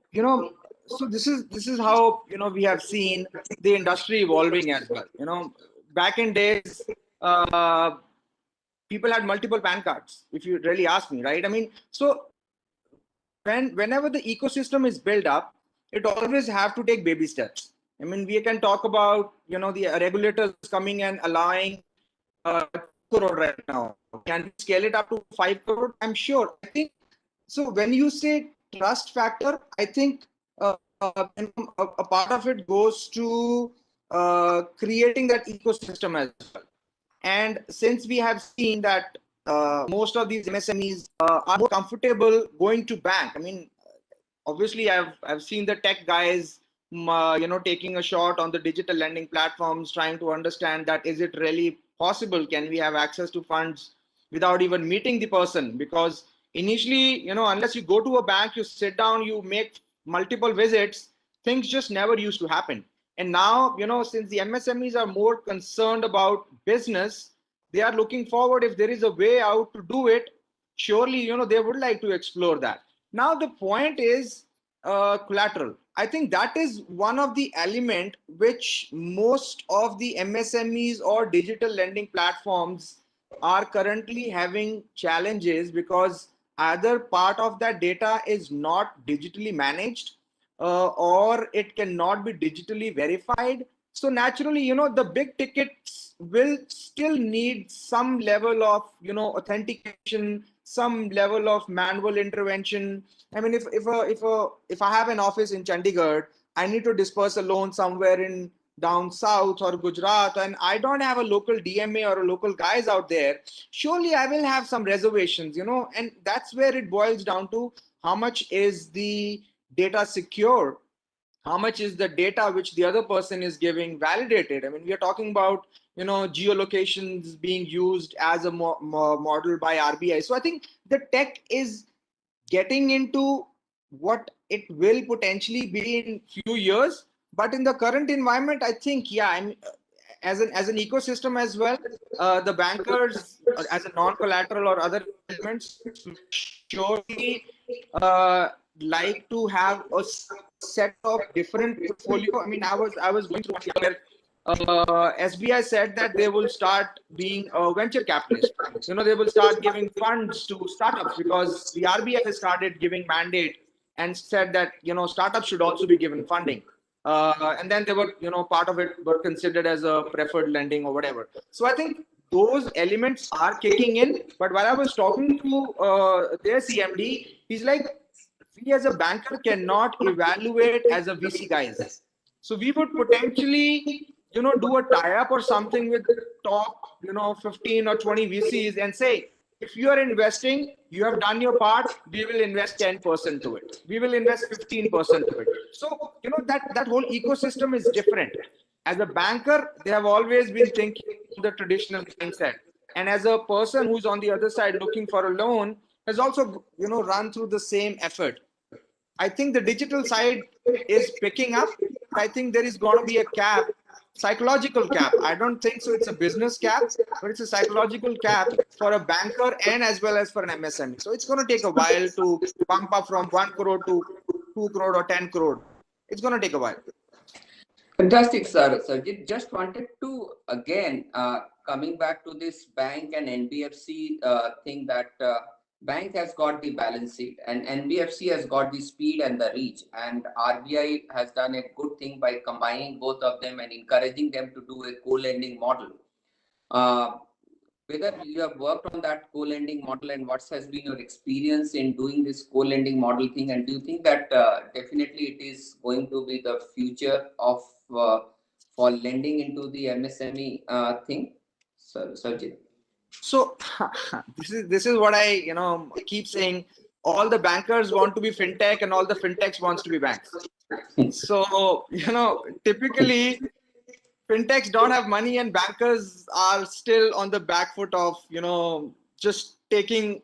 this is how we have seen the industry evolving as well. Back in days, people had multiple PAN cards. If you really ask me, right? I mean, so whenever the ecosystem is built up, it always have to take baby steps. I mean, we can talk about the regulators coming and allowing 2 crore right now. Can we scale it up to 5 crore? I'm sure. I think so. When you say trust factor, I think a part of it goes to creating that ecosystem as well. And since we have seen that most of these MSMEs are more comfortable going to bank, I mean, obviously I've seen the tech guys taking a shot on the digital lending platforms, trying to understand that is it really possible, can we have access to funds without even meeting the person? Because initially, unless you go to a bank, you sit down, you make multiple visits, things just never used to happen. And now, since the MSMEs are more concerned about business, they are looking forward, if there is a way out to do it, surely they would like to explore that. Now the point is collateral. I think that is one of the element which most of the MSMEs or digital lending platforms are currently having challenges, because either part of that data is not digitally managed or it cannot be digitally verified. So naturally, the big tickets will still need some level of authentication, some level of manual intervention. I mean, if I have an office in Chandigarh, I need to disperse a loan somewhere in down south or Gujarat, and I don't have a local DMA or a local guys out there, surely I will have some reservations, and that's where it boils down to how much is the data secure, how much is the data which the other person is giving validated. I mean, we are talking about geolocations being used as a model by RBI. So I think the tech is getting into what it will potentially be in few years, but in the current environment, I think as an ecosystem as well, the bankers as a non-collateral or other elements surely like to have a set of different portfolio. I mean, I was going through where SBI said that they will start being a venture capitalist. They will start giving funds to startups, because the RBI has started giving mandate and said that startups should also be given funding. and then they were, part of it were considered as a preferred lending or whatever. So I think those elements are kicking in. But while I was talking to their CMD, he's like, we as a banker cannot evaluate as a VC guys. So we would potentially, do a tie-up or something with top, 15 or 20 VCs and say, if you are investing, you have done your part, we will invest 10% to it. We will invest 15% to it. So, that whole ecosystem is different. As a banker, they have always been thinking the traditional mindset. And as a person who's on the other side looking for a loan, has also, run through the same effort. I think the digital side is picking up. I think there is going to be a cap, psychological cap. I don't think so it's a business cap, but it's a psychological cap for a banker and as well as for an MSME. So it's going to take a while to pump up from 1 crore to 2 crore or 10 crore. It's going to take a while. Fantastic, sir. So just wanted to, again, coming back to this bank and NBFC thing, that bank has got the balance sheet and NBFC has got the speed and the reach, and RBI has done a good thing by combining both of them and encouraging them to do a co-lending model. Whether you have worked on that co-lending model and what has been your experience in doing this co-lending model thing, and do you think that definitely it is going to be the future of for lending into the MSME thing, Sarjit? So this is what I keep saying. All the bankers want to be fintech and all the fintechs wants to be banks. So typically fintechs don't have money and bankers are still on the back foot of just taking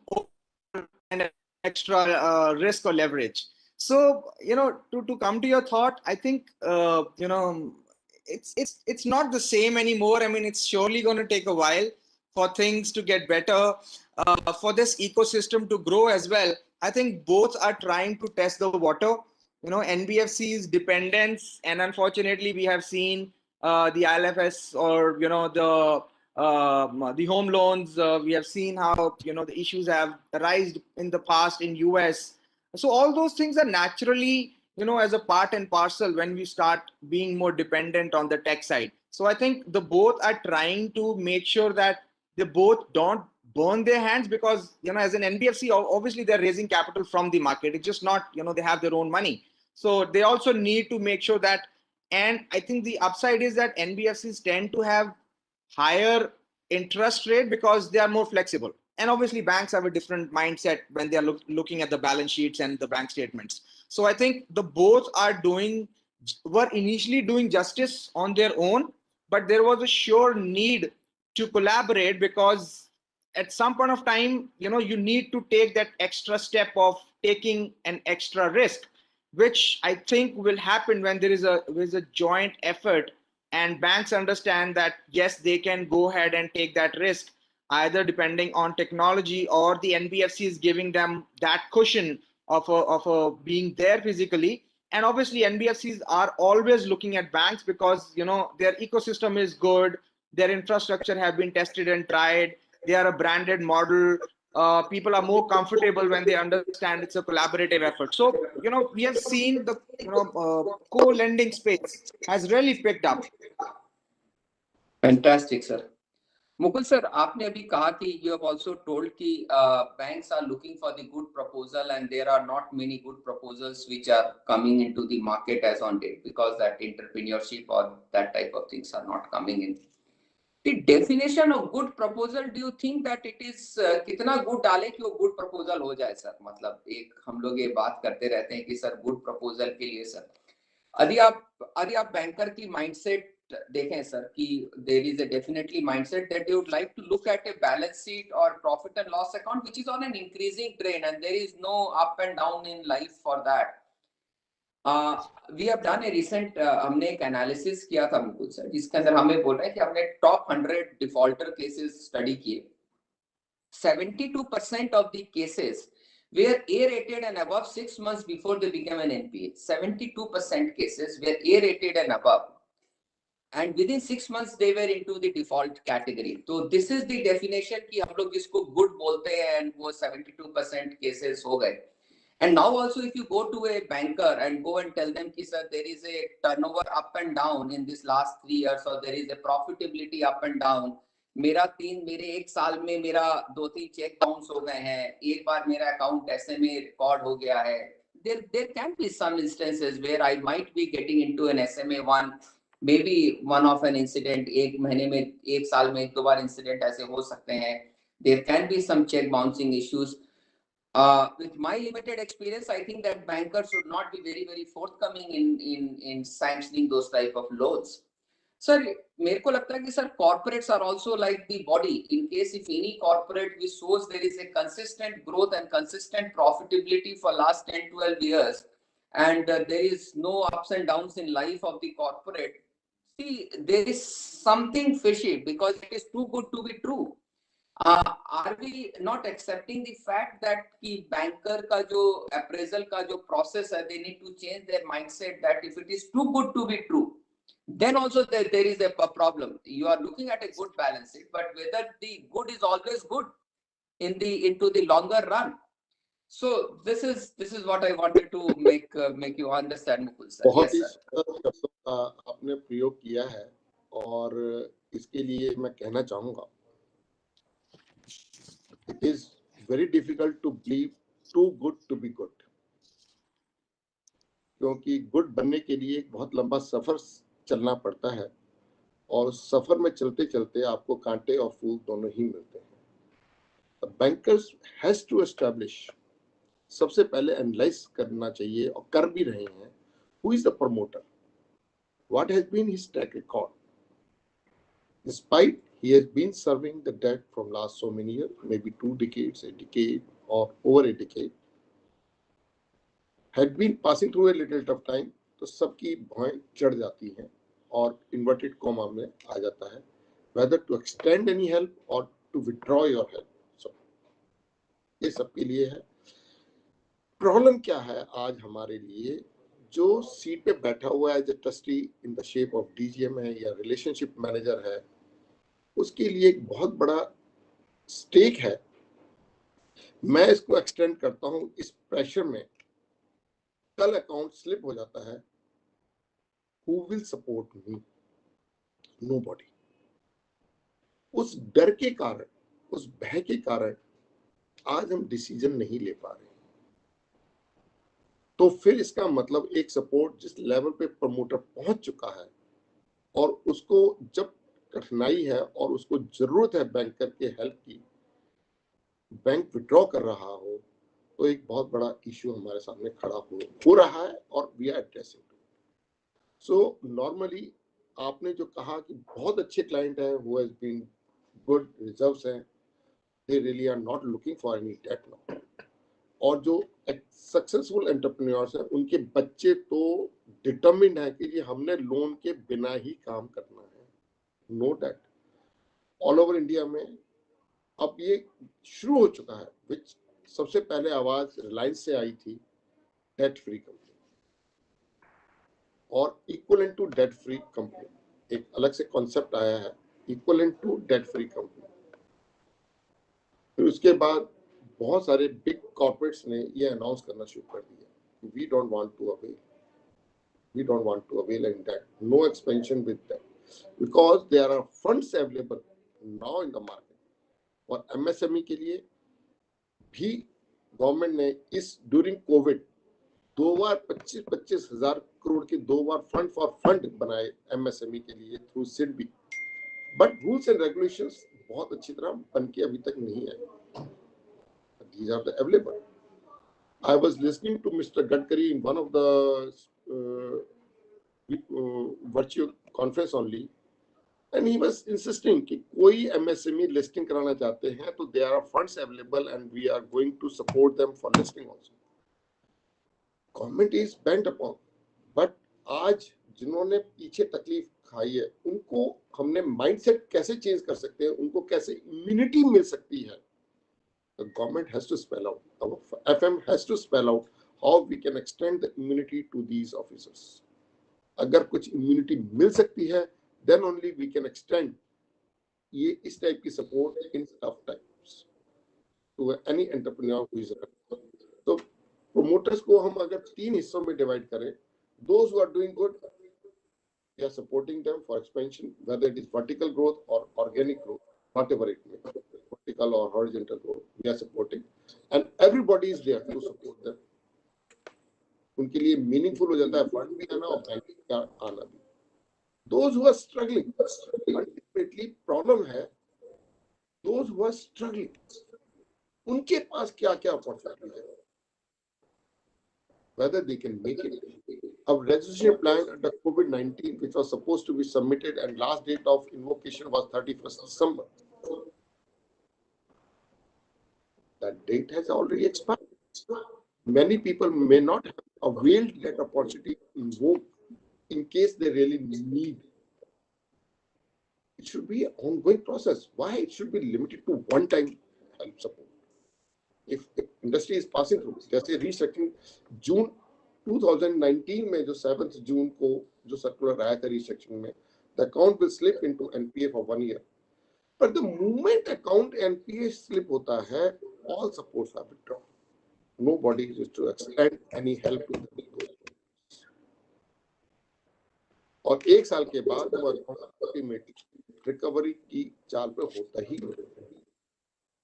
an extra risk or leverage. So to come to your thought, I think it's not the same anymore. I mean, it's surely going to take a while for things to get better, for this ecosystem to grow as well. I think both are trying to test the water. NBFC's dependence, and unfortunately, we have seen the ILFS or the home loans. We have seen how the issues have arisen in the past in US. So all those things are naturally as a part and parcel when we start being more dependent on the tech side. So I think the both are trying to make sure that they both don't burn their hands, because as an NBFC, obviously they're raising capital from the market. It's just not they have their own money. So they also need to make sure that, and I think the upside is that NBFCs tend to have higher interest rate because they are more flexible. And obviously banks have a different mindset when they are looking at the balance sheets and the bank statements. So I think the both were initially doing justice on their own, but there was a sure need to collaborate, because at some point of time, you need to take that extra step of taking an extra risk, which I think will happen when there is a joint effort and banks understand that, yes, they can go ahead and take that risk, either depending on technology or the NBFC is giving them that cushion of being there physically. And obviously NBFCs are always looking at banks because, their ecosystem is good. Their infrastructure have been tested and tried. They are a branded model. People are more comfortable when they understand it's a collaborative effort. So, we have seen the co-lending space has really picked up. Fantastic, sir. Mukul sir, आपने अभी कहा कि you have also told कि banks are looking for the good proposal and there are not many good proposals which are coming into the market as on date because that entrepreneurship or that type of things are not coming in. The definition of good proposal, do you think that it is कितना good डाले कि वो good proposal हो जाए sir? मतलब एक हम लोग ये बात करते रहते हैं कि सर good proposal के लिए सर, यदि आप बैंकर की mindset देखें सर कि there is a definitely mindset that they would like to look at a balance sheet or profit and loss account which is on an increasing trend and there is no up and down in life for that. We have done a recent हमने एक analysis किया था Mukul sir, जिसके अंदर हमें बोल रहे हैं कि हमने टॉप 100 डिफॉल्टर केसेस स्टडी किए. 72% of the cases were A-rated and above 6 months before they became an NPA. 72% cases were A-rated and above, and within 6 months they were into the default category. So this is the definition कि हम लोग जिसको good बोलते हैं and वो 72% cases हो गए. And now also, if you go to a banker and go and tell them, ki, sir, there is a turnover up and down in this last 3 years, or there is a profitability up and down. मेरे 1 साल में मेरा 2-3 cheque bounce हो गए हैं, एक बार मेरा account SMA record हो गया है. There can be some instances where I might be getting into an SMA1, maybe one of an incident, 1 महीने में, 1 साल में 1-2 बार incident ऐसे हो सकते हैं. There can be some check bouncing issues. With my limited experience, I think that bankers should not be very forthcoming in sanctioning those type of loans. Sir, मेरे को लगता है कि sir, corporates are also like the body. In case if any corporate which shows there is a consistent growth and consistent profitability for last 10-12 years, and there is no ups and downs in life of the corporate, see, there is something fishy because it is too good to be true. Are we not accepting the fact that कि banker का जो appraisal का जो process है, they need to change their mindset that if it is too good to be true, then also there is a problem. You are looking at a good balance sheet, but whether the good is always good into the longer run. So this is what I wanted to make you understand, Mukul sir. बहुत Yes, ही sir. सुंदर शब्दों का आपने प्रयोग किया है और इसके लिए मैं कहना चाहूंगा, it is very difficult to believe too good to be good, क्योंकि गुड बनने के लिए एक बहुत लंबा सफर चलना पड़ता है और उस सफर में चलते चलते आपको कांटे और फूल दोनों ही मिलते हैं. बैंकर्स हैज टू एस्टैब्लिश, सबसे पहले एनालाइज करना चाहिए और कर भी रहे हैं, who is the promoter, what has been his track record, despite he has been serving the debt from last so many years, maybe 2 decades, a decade or over a decade, had been passing through a little tough time, तो सबकी भौएं चढ़ जाती हैं और inverted comma में आ जाता है, whether to extend any help or to withdraw your help. So ये सबके लिए है. प्रॉब्लम क्या है आज हमारे लिए, जो सीट पे बैठा हुआ है, जो trustee in the shape of DGM है या रिलेशनशिप मैनेजर है, उसके लिए एक बहुत बड़ा स्टेक है. मैं इसको एक्सटेंड करता हूं, इस प्रेशर में कल अकाउंट स्लिप हो जाता है, who will support me, nobody. उस डर के कारण, उस भय के कारण आज हम डिसीजन नहीं ले पा रहे. तो फिर इसका मतलब एक सपोर्ट जिस लेवल पे प्रमोटर पहुंच चुका है और उसको जब कठिनाई है और उसको जरूरत है बैंकर के हेल्प की, बैंक विड्रॉ कर रहा हो, तो एक बहुत बड़ा इश्यू हमारे सामने खड़ा हो रहा है और we are addressing. So normally आपने जो कहा कि बहुत अच्छे क्लाइंट हैं, who has been good reserves हैं, they really are not looking for any debt now. और जो सक्सेसफुल एंटरप्रेन्योर्स हैं, उनके बच्चे तो डिटरमिन्ड है कि ये हमने लोन के बिना ही काम करना है, no debt. All over India में अब ये शुरू हो चुका है, विच सबसे पहले आवाज रिलायंस से आई थी, डेट फ्री कंपनी और equivalent to debt free company. एक अलग से कॉन्सेप्ट आया है, equivalent to debt free company. फिर उसके बाद बहुत सारे बिग कॉर्पोरेट्स ने ये अनाउंस करना शुरू कर दिया, we don't want to avail in that, no expansion with that, because there are funds available now in the market. और MSME के लिए भी गवर्नमेंट ने इस ड्यूरिंग कोविड 2 बार 25 हजार करोड़ के 2 बार फंड फॉर फंड बनाए MSME के लिए through SIDBI. But rules and regulations बहुत अच्छी तरह बन के अभी तक नहीं आए. These are the available. I was listening to Mr. Gadkari in one of the virtual conference only, and he was insisting कि कोई MSME listing कराना चाहते हैं तो there are funds available and we are going to support them for listing also. Government is bent upon, but आज जिन्होंने पीछे तकलीफ खाई है, उनको हमने माइंडसेट कैसे चेंज कर सकते हैं, उनको कैसे इम्यूनिटी मिल सकती है. The government has to spell out, our FM has to spell out how we can extend the immunity to these officers. अगर कुछ immunity मिल सकती है, then only we can extend ये इस टाइप की support in tough times to any entrepreneur who is. So promoters को हम अगर 3 हिस्सों में divide करें, those who are doing good, we are supporting them for expansion, whether it is vertical growth or organic growth, whatever it may be, vertical or horizontal growth, we are supporting, and everybody is there to support them. उनके लिए meaningful हो जाता है fund भी आना और bank का आना भी. Those who are struggling, ultimately problem है, those who are struggling, उनके पास क्या-क्या opportunity है, whether they can make it. A resolution plan under COVID-19, which was supposed to be submitted and last date of invocation was 31st December. That date has already expired. Many people may not have availed that opportunity to invoke in case they really need. It should be an ongoing process. Why it should be limited to one-time help support? If industry is passing through, जैसे restructuring June 2019 में जो 7th June को जो circular आया था restructuring में, the account will slip into NPA for 1 year. But the moment account NPA slip होता है, all supports are withdrawn. Nobody is to extend any help to them. और 1 साल के बाद वो account ultimately recovery की चाल पे होता ही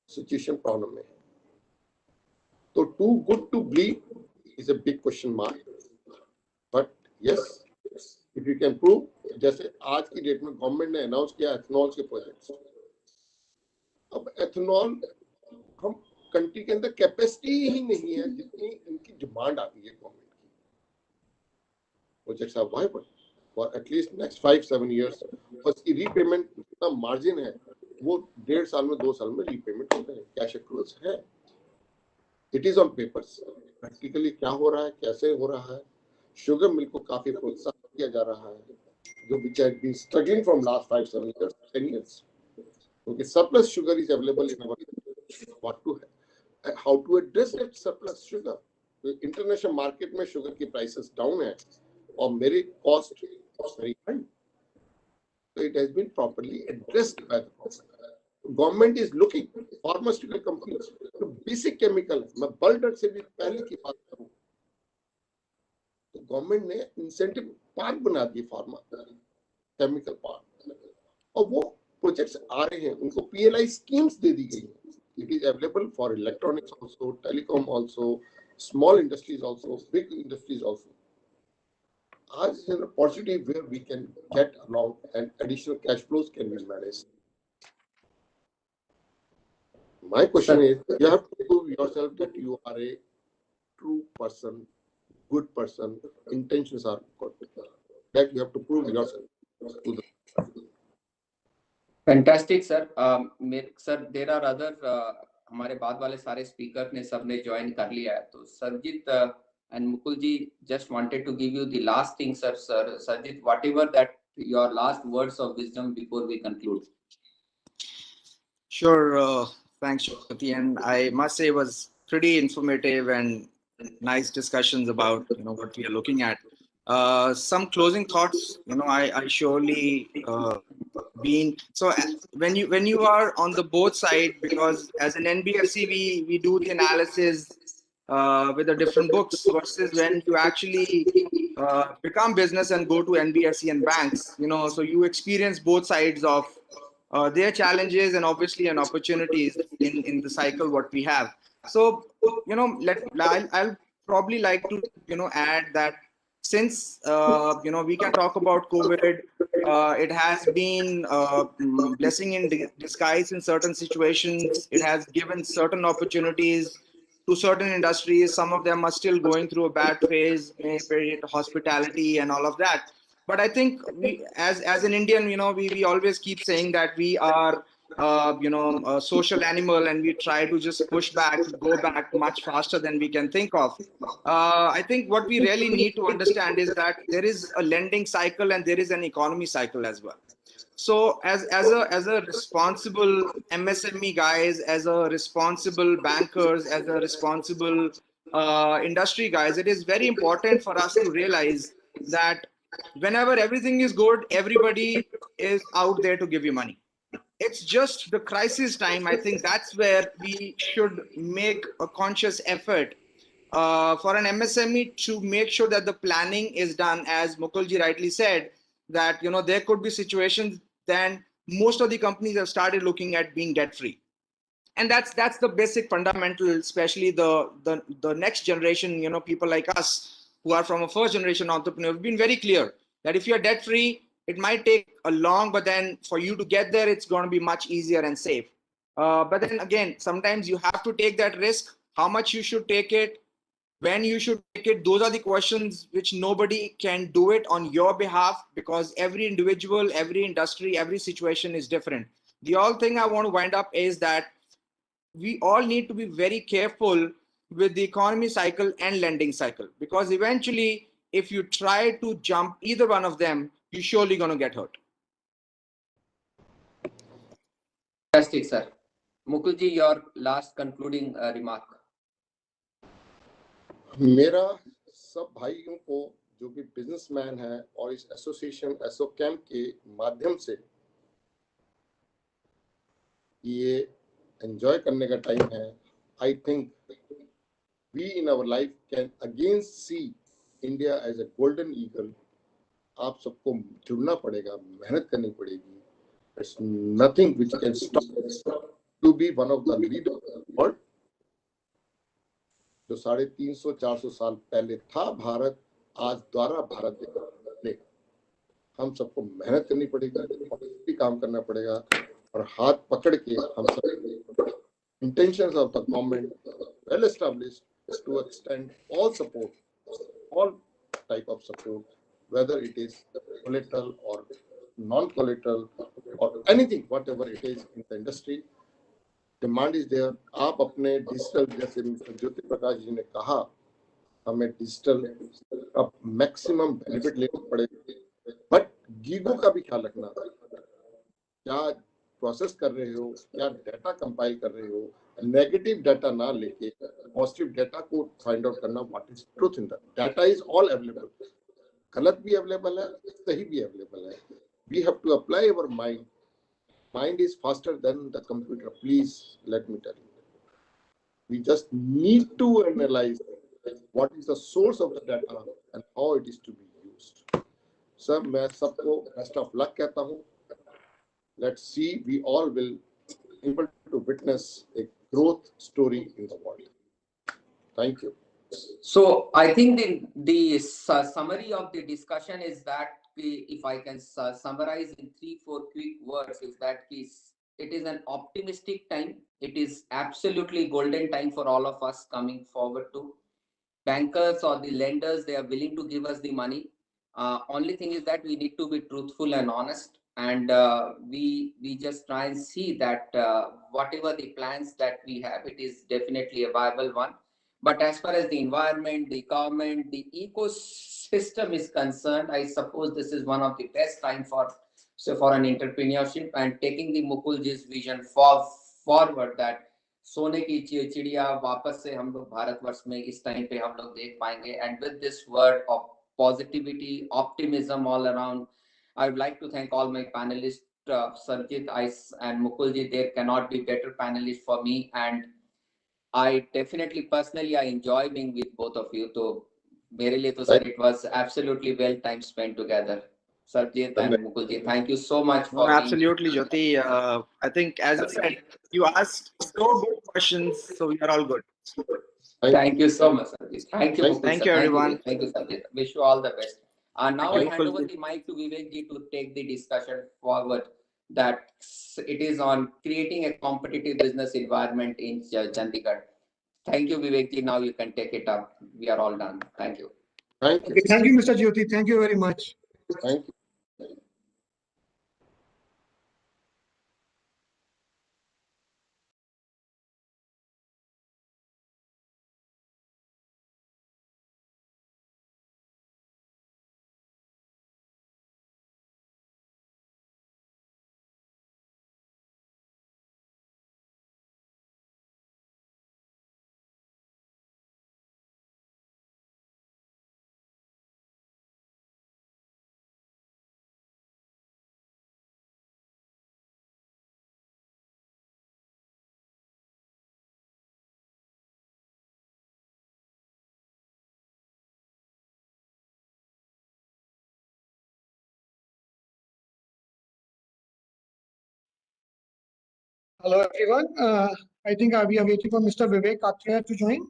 situation problem में. So too good to believe is a big question mark. But yes, if you can prove, जैसे आज की डेट में गवर्नमेंट ने अनाउंस किया एथेनॉल के प्रोजेक्ट्स. अब एथेनॉल हम कंट्री के अंदर कैपेसिटी ही नहीं है जितनी इनकी डिमांड आती है गवर्नमेंट की. Projects are viable for at least next 5-7 years. उसकी रीपेमेंट जितना मार्जिन है वो 1.5 साल में 2 साल में रीपेमेंट होते हैं. कैश एक्रूल्स है. It is on papers. Practically क्या हो रहा है, कैसे हो रहा है. शुगर मिल को काफी प्रोत्साहित किया जा रहा है, जो which had been struggling from last 5-7 years, 10 years. Okay, surplus sugar is available in our country. What to how to address that surplus sugar? International market में sugar की prices down है और मेरी cost very high. So it has been properly addressed by the government. Government is looking pharmaceutical companies to basic chemical. मैं bulk drug से भी पहले की बात करूँ तो गवर्नमेंट ने इंसेंटिव पार्क बना दिए फार्मा केमिकल पार्क और वो प्रोजेक्ट्स आ रहे हैं. उनको पीएलआई स्कीम्स दे दी गई हैं. It is available for electronics also, telecom also, small industries also, big industries also. आज is an opportunity where we can get along and additional cash flows can be managed. My question is, you have to prove yourself that you are a true person, good person, intentions are good. That you have to prove yourself to the. Fantastic, sir. Sir, there are other हमारे बाद वाले सारे speaker ने सबने join कर लिया है. तो Sarjit and Mukul ji just wanted to give you the last thing, sir. Sarjit, whatever that your last words of wisdom before we conclude. Sure. Thanks, Jyoti. And I must say it was pretty informative and nice discussions about what we are looking at. Some closing thoughts. I surely been so when you are on the both side, because as an NBFC we do the analysis with the different books versus when you actually become business and go to NBFC and banks. So you experience both sides of their challenges and obviously an opportunities in the cycle what we have. So I'll probably like to add that since we can talk about COVID, it has been blessing in disguise in certain situations. It has given certain opportunities to certain industries. Some of them are still going through a bad phase, maybe hospitality and all of that. But I think we, as an Indian, we always keep saying that we are, a social animal, and we try to just push back, go back much faster than we can think of. I think what we really need to understand is that there is a lending cycle and there is an economy cycle as well. So as a responsible MSME guys, as a responsible bankers, as a responsible industry guys, it is very important for us to realize that whenever everything is good, everybody is out there to give you money. It's just the crisis time. I think that's where we should make a conscious effort for an MSME to make sure that the planning is done, as Mukulji rightly said, that there could be situations then most of the companies have started looking at being debt free, and that's the basic fundamental, especially the next generation, people like us who are from a first generation entrepreneur. We've been very clear that if you're debt free, it might take a long, but then for you to get there, it's going to be much easier and safe. But then again, sometimes you have to take that risk. How much you should take it, when you should take it, those are the questions which nobody can do it on your behalf, because every individual, every industry, every situation is different. The all thing I want to wind up is that we all need to be very careful with the economy cycle and lending cycle, because eventually if you try to jump either one of them, you're surely going to get hurt. Fantastic, sir. Mukulji, your last concluding remark. मेरा सब भाइयों को जो भी businessman है और इस association एसोकैम के माध्यम से ये एंजॉय करने का टाइम है. I think we in our life can again see India as a golden eagle. आप सबको जुड़ना पड़ेगा, मेहनत करनी पड़ेगी. It's nothing which can stop to be one of the leader of the world. जो 350-400 साल पहले था भारत, आज द्वारा भारत बनेगा. हम सबको मेहनत करनी पड़ेगी, काम करना पड़ेगा, और हाथ पकड़ के हम सब intentions of the government well established to extend all support, all type of support, whether it is collateral or non-collateral or anything, whatever it is in the industry. Demand is there. आप अपने digital, जैसे mister Jyoti Prakash ji ने कहा, हमें digital का maximum benefit लेना पड़ेगा, but GIGO का भी ख्याल रखना. क्या प्रोसेस कर रहे हो, क्या डाटा कंपाइल कर रहे हो, नेगेटिव डाटा ना लेके पॉजिटिव डाटा को फाइंड आउट करना. What is truth in that. Data is all available. गलत भी अवेलेबल है, सही भी अवेलेबल है. We have to apply our mind. Mind is faster than the computer. Please let me tell you. We just need to analyze what is the source of the data and how it is to be used. Sir, मैं सबको best of luck कहता हूँ. Let's see, we all will able to witness a growth story in the world. Thank you. So I think the summary of the discussion is that, if I can summarize in 3-4 quick words, is that it is an optimistic time. It is absolutely golden time for all of us coming forward to. Bankers or the lenders, they are willing to give us the money. Only thing is that we need to be truthful and honest, and we just try and see that whatever the plans that we have, it is definitely a viable one. But as far as the environment, the government, the ecosystem is concerned, I suppose this is one of the best time for an entrepreneurship, and taking the Mukulji's vision forward, that सोने की चिड़िया वापस से हम लोग भारतवर्ष में इस time पे हम लोग देख पाएंगे. And with this word of positivity, optimism all around, I would like to thank all my panelists, Sarjit, and Mukulji. There cannot be better panelists for me, and I definitely personally I enjoy being with both of you. So मेरे लिए तो sir, it was absolutely well time spent together. Sarjit and Mukulji, thank you so much for being. Absolutely, Jyoti. I think, as I said, you asked so good questions, so we are all good. Thank you so much, Sarjit. Thank you, Mukul, Thank sir. you, everyone. Thank you, Sarjit. Wish you all the best. Now I hand over the mic to Vivek ji to take the discussion forward. That it is on creating a competitive business environment in Chandigarh. Thank you, Vivek ji. Now you can take it up. We are all done. Thank you. Thank you. Okay, thank you, Mr. Jyoti. Thank you very much. Thank you. Hello, everyone. I think we are waiting for Mr. Vivek Athreya to join.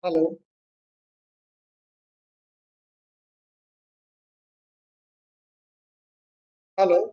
Hello. Hello.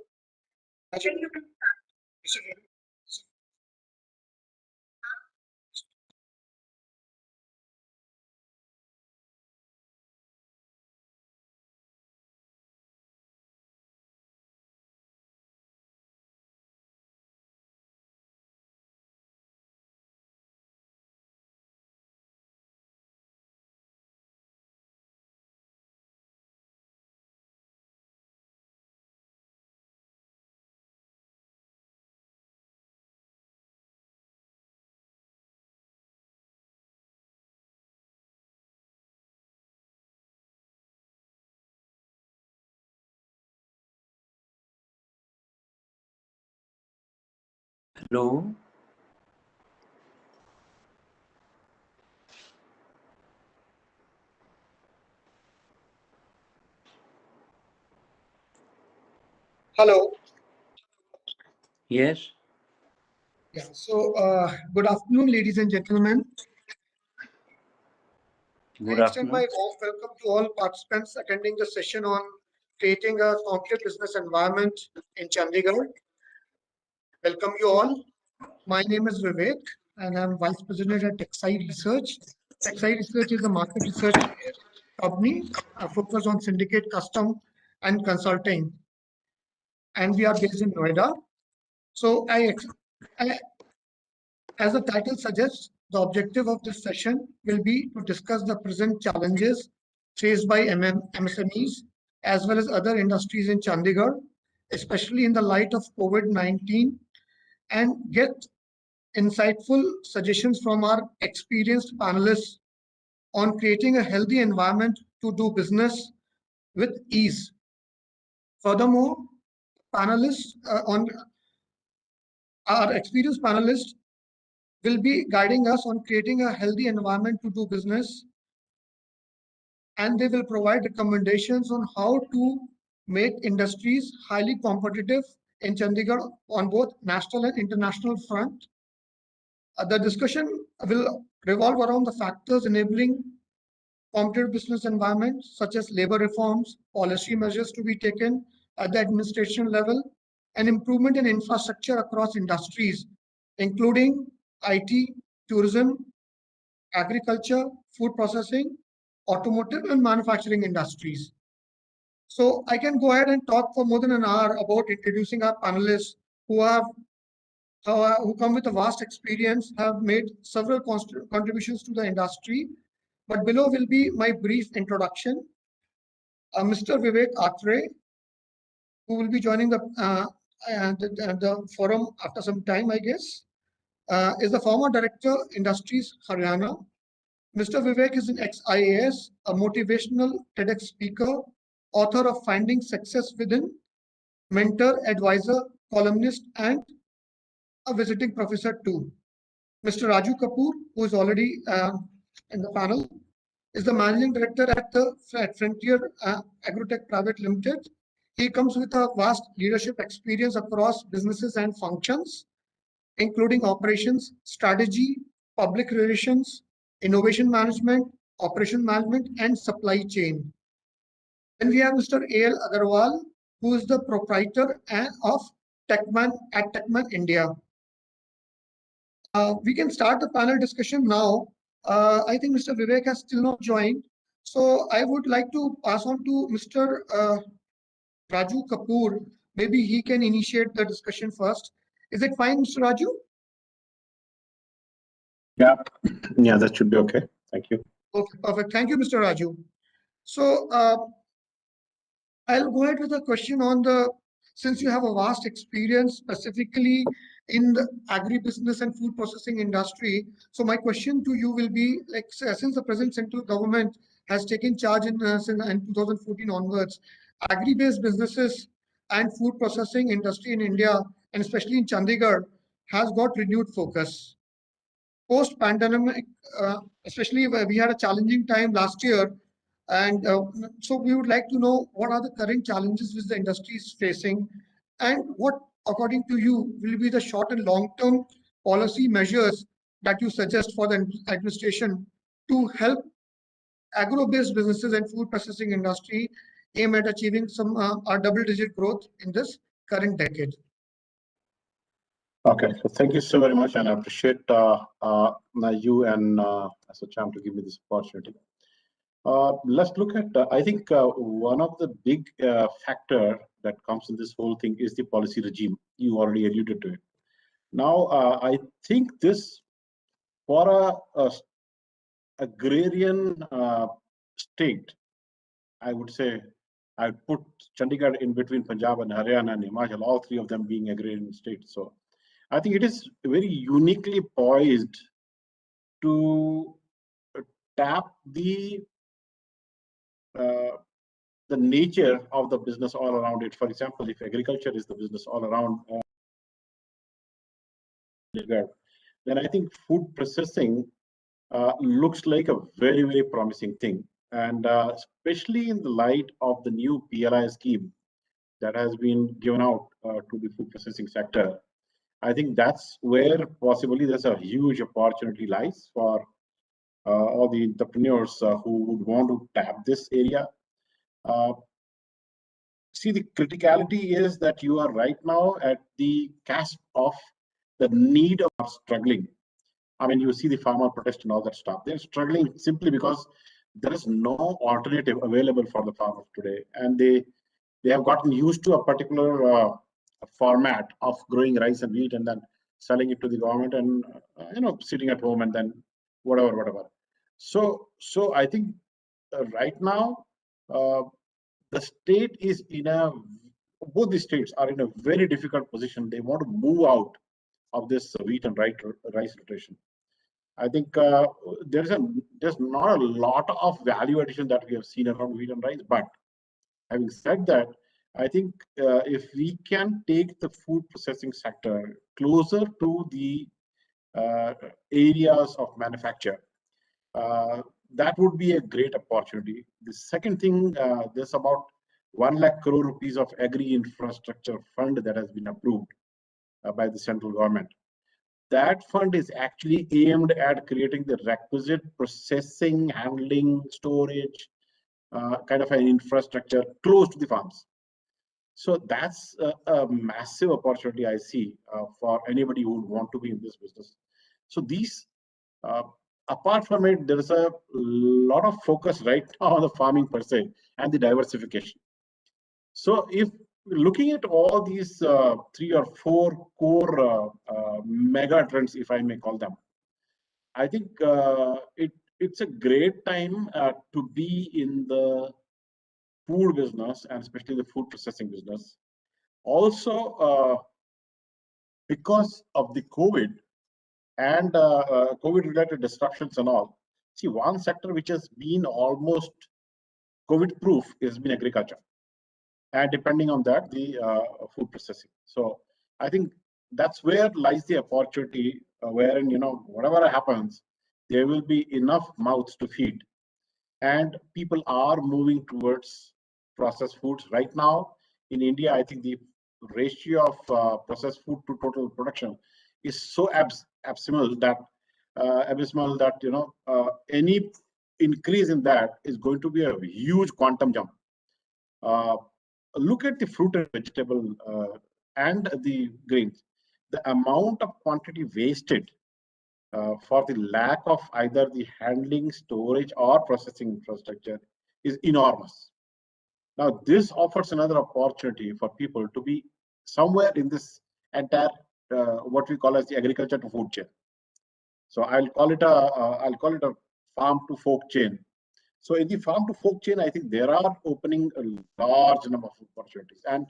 Hello. Hello. Yes. Yeah. So, good afternoon, ladies and gentlemen. I Good extend my afternoon. warm welcome to all participants attending the session on creating a competitive business environment in Chandigarh. Welcome you all. My name is Vivek, and I'm Vice President at Texai Research. Texai Research is a market research company focused on syndicate custom and consulting, and we are based in Noida. So, as the title suggests, the objective of this session will be to discuss the present challenges faced by MSMEs as well as other industries in Chandigarh, especially in the light of COVID-19, and get insightful suggestions from our experienced panelists on creating a healthy environment to do business with ease. Furthermore, panelists on our experienced panelists will be guiding us on creating a healthy environment to do business, and they will provide recommendations on how to make industries highly competitive in Chandigarh on both national and international front. The discussion will revolve around the factors enabling competitive business environment, such as labor reforms, policy measures to be taken at the administration level, and improvement in infrastructure across industries, including IT, tourism, agriculture, food processing, automotive, and manufacturing industries. So I can go ahead and talk for more than an hour about introducing our panelists who come with a vast experience, have made several contributions to the industry. But below will be my brief introduction. Mr. Vivek Atre, who will be joining the forum after some time, I guess, is the former Director, Industries, Haryana. Mr. Vivek is an ex-IAS, a motivational TEDx speaker, author of Finding Success Within, mentor, advisor, columnist, and a visiting professor too. Mr. Raju Kapoor, who is already in the panel, is the managing director at Frontier Agrotech Private Limited. He comes with a vast leadership experience across businesses and functions, including operations, strategy, public relations, innovation management, operation management, and supply chain. Then we have Mr. A.L. Agarwal, who is the proprietor of Techman at Techman India. We can start the panel discussion now. I think Mr. Vivek has still not joined. So I would like to pass on to Mr. Raju Kapoor. Maybe he can initiate the discussion first. Is it fine, Mr. Raju? Yeah, yeah, that should be okay. Thank you. Okay, perfect. Thank you, Mr. Raju. So I'll go ahead with a question on since you have a vast experience specifically in the agribusiness and food processing industry. So my question to you will be like, since the present central government has taken charge in 2014 onwards, agri-based businesses and food processing industry in India, and especially in Chandigarh, has got renewed focus. Post-pandemic, especially where we had a challenging time last year, and so we would like to know what are the current challenges which the industry is facing, and what, according to you, will be the short and long-term policy measures that you suggest for the administration to help agro-based businesses and food processing industry aim at achieving some double-digit growth in this current decade. Okay, so thank you so very much, and I appreciate you and Cham to give me this opportunity. Let's look at, I think one of the big factor that comes in this whole thing is the policy regime. You already alluded to it. Now, I think this, for a agrarian state, I would say I'd put Chandigarh in between Punjab and Haryana and Himachal, all three of them being agrarian states. So I think it is very uniquely poised to tap the nature of the business all around it. For example, if agriculture is the business all around, then I think food processing looks like a very, very promising thing. And especially in the light of the new PLI scheme that has been given out to the food processing sector, I think that's where possibly there's a huge opportunity lies for all the entrepreneurs who would want to tap this area. See, the criticality is that you are right now at the cusp of the need of struggling. I mean, you see the farmer protest and all that stuff. They're struggling simply because there is no alternative available for the farmers today, and they have gotten used to a particular format of growing rice and wheat and then selling it to the government and sitting at home and then whatever. So I think right now the state is both the states are in a very difficult position. They want to move out of this wheat and rice rotation. I think there's not a lot of value addition that we have seen around wheat and rice. But having said that, I think if we can take the food processing sector closer to the areas of manufacture, that would be a great opportunity. The second thing, there's about 1 lakh crore rupees of agri-infrastructure fund that has been approved by the central government. That fund is actually aimed at creating the requisite processing, handling, storage, kind of an infrastructure close to the farms. So that's a massive opportunity I see for anybody who would want to be in this business. So these, apart from it, there is a lot of focus right now on the farming per se and the diversification. So if looking at all these 3 or 4 core mega trends, if I may call them, I think it's a great time to be in the food business and especially the food processing business. Also, because of the COVID and COVID-related disruptions and all, see, one sector which has been almost COVID-proof has been agriculture. And depending on that, the food processing. So I think that's where lies the opportunity, wherein, whatever happens, there will be enough mouths to feed. And people are moving towards processed foods. Right now, in India, I think the ratio of processed food to total production is so abysmal that, any increase in that is going to be a huge quantum jump. Look at the fruit and vegetable and the grains. The amount of quantity wasted for the lack of either the handling, storage, or processing infrastructure is enormous. Now, this offers another opportunity for people to be somewhere in this entire what we call as the agriculture to food chain. So I'll call it a farm to fork chain. So in the farm to fork chain, I think there are opening a large number of opportunities. And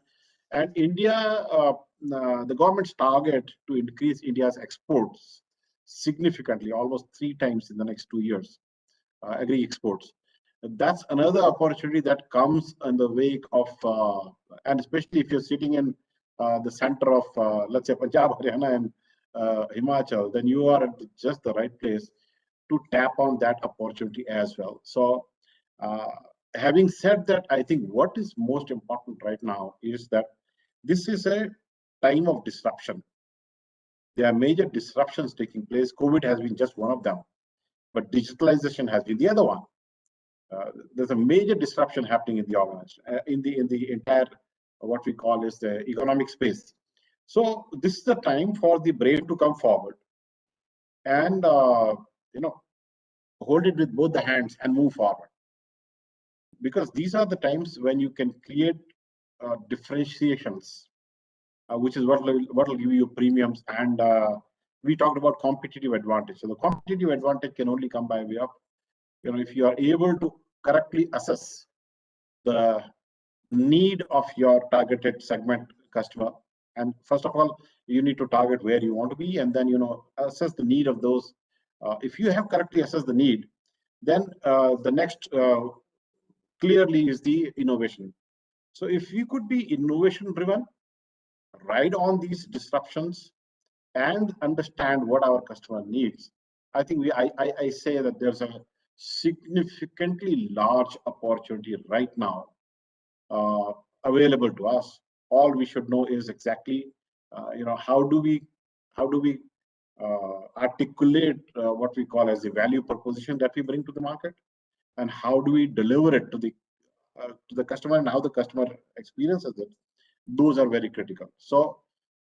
India, the government's target to increase India's exports significantly, almost 3 times in the next 2 years, agri exports. That's another opportunity that comes in the wake of, and especially if you're sitting in the center of, let's say, Punjab, Haryana, and Himachal, then you are at just the right place to tap on that opportunity as well. So, having said that, I think what is most important right now is that this is a time of disruption. There are major disruptions taking place. COVID has been just one of them, but digitalization has been the other one. There's a major disruption happening in the organization, in the entire what we call is the economic space. So this is the time for the brave to come forward and hold it with both the hands and move forward, because these are the times when you can create differentiations, which is what will give you premiums. And we talked about competitive advantage. So the competitive advantage can only come by way of, if you are able to correctly assess the need of your targeted segment customer. And first of all, you need to target where you want to be, and then assess the need of those. If you have correctly assessed the need, then the next clearly is the innovation. So if we could be innovation driven, ride on these disruptions, and understand what our customer needs, I think I say that there's a significantly large opportunity right now available to us. All we should know is exactly, how do we articulate what we call as the value proposition that we bring to the market, and how do we deliver it to the customer, and how the customer experiences it. Those are very critical. So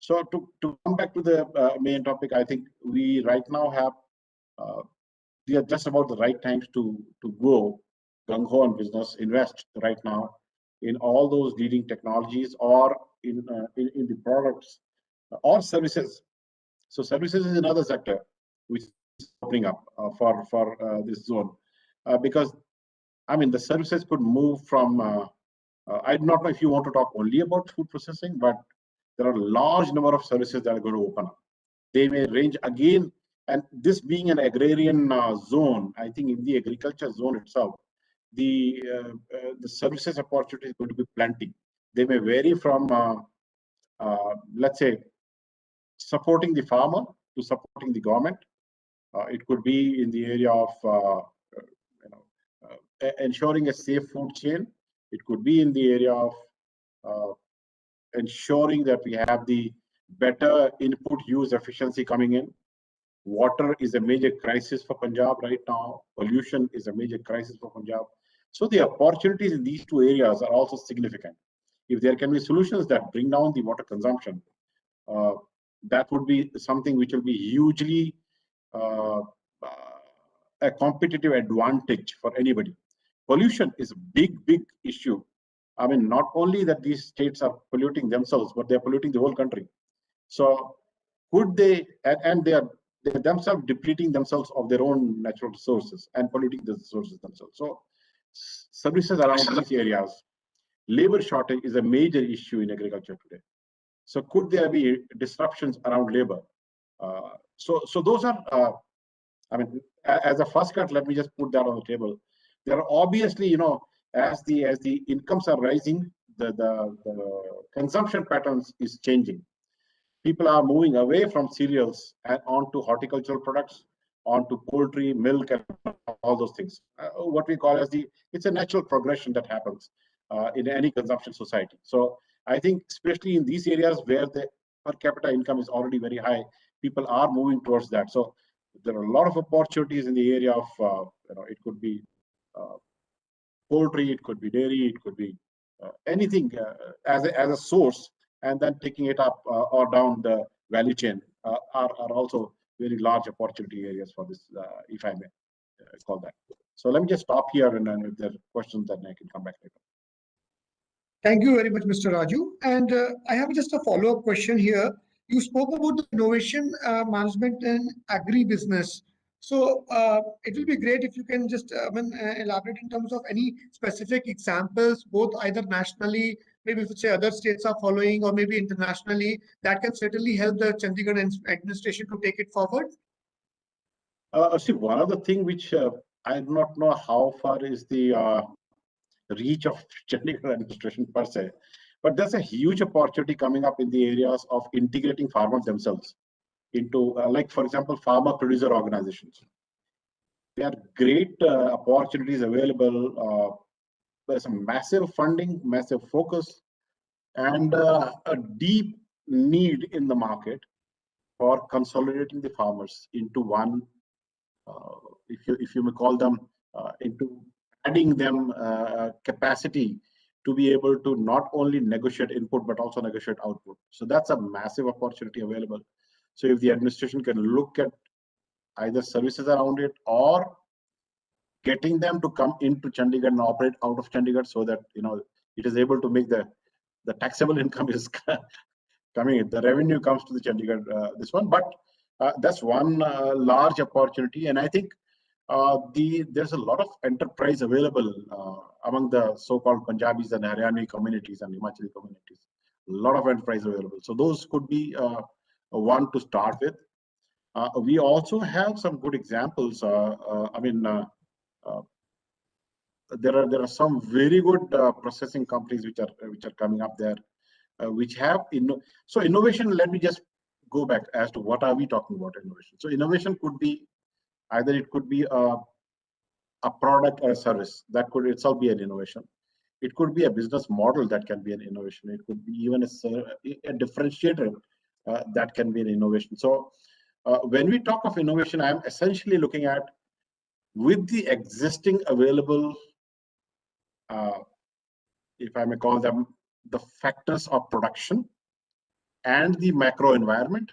to come back to the main topic, I think we right now have we are just about the right times to go gung-ho on business, invest right now in all those leading technologies, or in the products or services. So services is another sector which is opening up for this zone, because I mean the services could move from. I do not know if you want to talk only about food processing, but there are a large number of services that are going to open up. They may range again, and this being an agrarian zone, I think in the agriculture zone itself, the services opportunity is going to be plenty. They may vary from, let's say, supporting the farmer to supporting the government. It could be in the area of ensuring a safe food chain. It could be in the area of ensuring that we have the better input use efficiency coming in. Water is a major crisis for Punjab right now. Pollution is a major crisis for Punjab. So the opportunities in these two areas are also significant. If there can be solutions that bring down the water consumption, that would be something which will be hugely a competitive advantage for anybody. Pollution is a big issue. I mean, not only that these states are polluting themselves, but they're polluting the whole country. So could they, and they're themselves depleting themselves of their own natural resources and polluting the resources themselves. So services around these areas, labor shortage is a major issue in agriculture today. So could there be disruptions around labor? So those are, I mean, as a first cut, let me just put that on the table. There are obviously, as the incomes are rising, the consumption patterns is changing. People are moving away from cereals and onto horticultural products, onto poultry, milk, and all those things. What we call as it's a natural progression that happens in any consumption society. So I think especially in these areas where the per capita income is already very high, people are moving towards that. So there are a lot of opportunities in the area of, it could be poultry, it could be dairy, it could be anything as a source, and then taking it up or down the value chain are also very large opportunity areas for this, if I may call that. So let me just stop here, and then if there are questions, then I can come back later. Thank you very much, Mr. Raju. And I have just a follow-up question here. You spoke about the innovation management in agribusiness. So it will be great if you can just elaborate in terms of any specific examples, both either nationally, maybe if say other states are following, or maybe internationally, that can certainly help the Chandigarh administration to take it forward. See, one of the things which I do not know how far is the reach of Chandigarh administration per se, but there's a huge opportunity coming up in the areas of integrating farmers themselves into, like for example, farmer producer organizations. There are great opportunities available. There's a massive funding, massive focus, and a deep need in the market for consolidating the farmers into one, if you may call them, into adding them capacity to be able to not only negotiate input but also negotiate output. So that's a massive opportunity available. So if the administration can look at either services around it or getting them to come into Chandigarh and operate out of Chandigarh, so that it is able to make the taxable income is coming in, the revenue comes to the Chandigarh, this one. But that's one large opportunity, and I think there's a lot of enterprise available among the so-called Punjabis and Haryani communities and Himachali communities. A lot of enterprise available. So those could be one to start with. We also have some good examples. There are some very good processing companies which are coming up there, which have so innovation. Let me just go back as to what are we talking about innovation. So innovation could be either it could be a product or a service that could itself be an innovation. It could be a business model that can be an innovation. It could be even a differentiator that can be an innovation. So when we talk of innovation, I'm essentially looking at, with the existing available, if I may call them, the factors of production and the macro environment,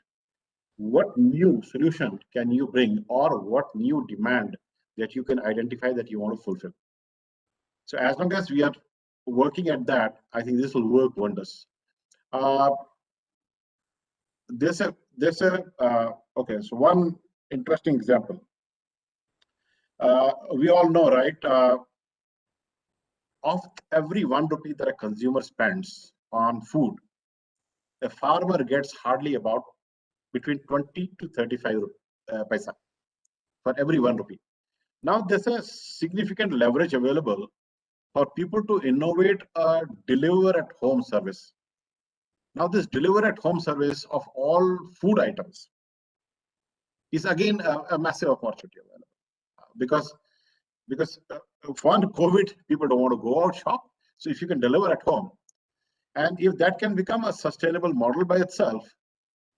what new solution can you bring, or what new demand that you can identify that you want to fulfill. So as long as we are working at that, I think this will work wonders. Okay, so one interesting example. We all know, right? Of every 1 rupee that a consumer spends on food, a farmer gets hardly about between 20 to 35 paisa for every 1 rupee. Now there's a significant leverage available for people to innovate a deliver at home service. Now this deliver at home service of all food items is again a massive opportunity available, because for COVID, people don't want to go out shop. So if you can deliver at home, and if that can become a sustainable model by itself,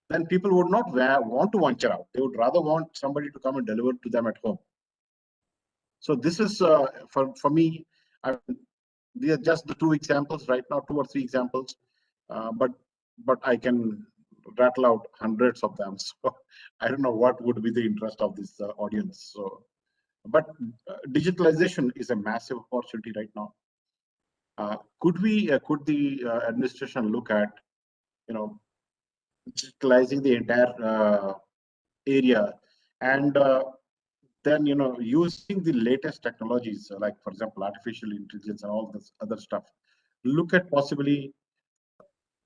then people would not want to venture out. They would rather want somebody to come and deliver to them at home. So this is for me. These are just the 2 examples right now, 2 or 3 examples, but I can rattle out hundreds of them. So I don't know what would be the interest of this audience. So, but digitalization is a massive opportunity right now. Could the administration look at, digitalizing the entire area, and then using the latest technologies, like for example artificial intelligence and all this other stuff. Look at possibly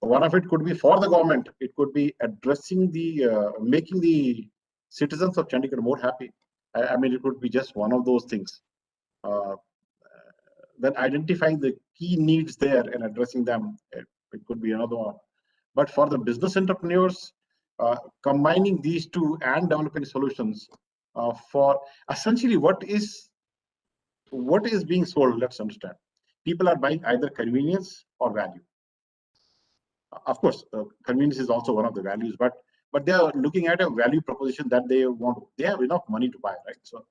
one of it could be for the government. It could be addressing the making the citizens of Chandigarh more happy. I mean, it could be just one of those things. Then identifying the key needs there and addressing them, it could be another one. But for the business entrepreneurs, combining these two and developing solutions for essentially what is being sold. Let's understand, people are buying either convenience or value. Of course, convenience is also one of the values, but they are looking at a value proposition that they want. They have enough money to buy, right? So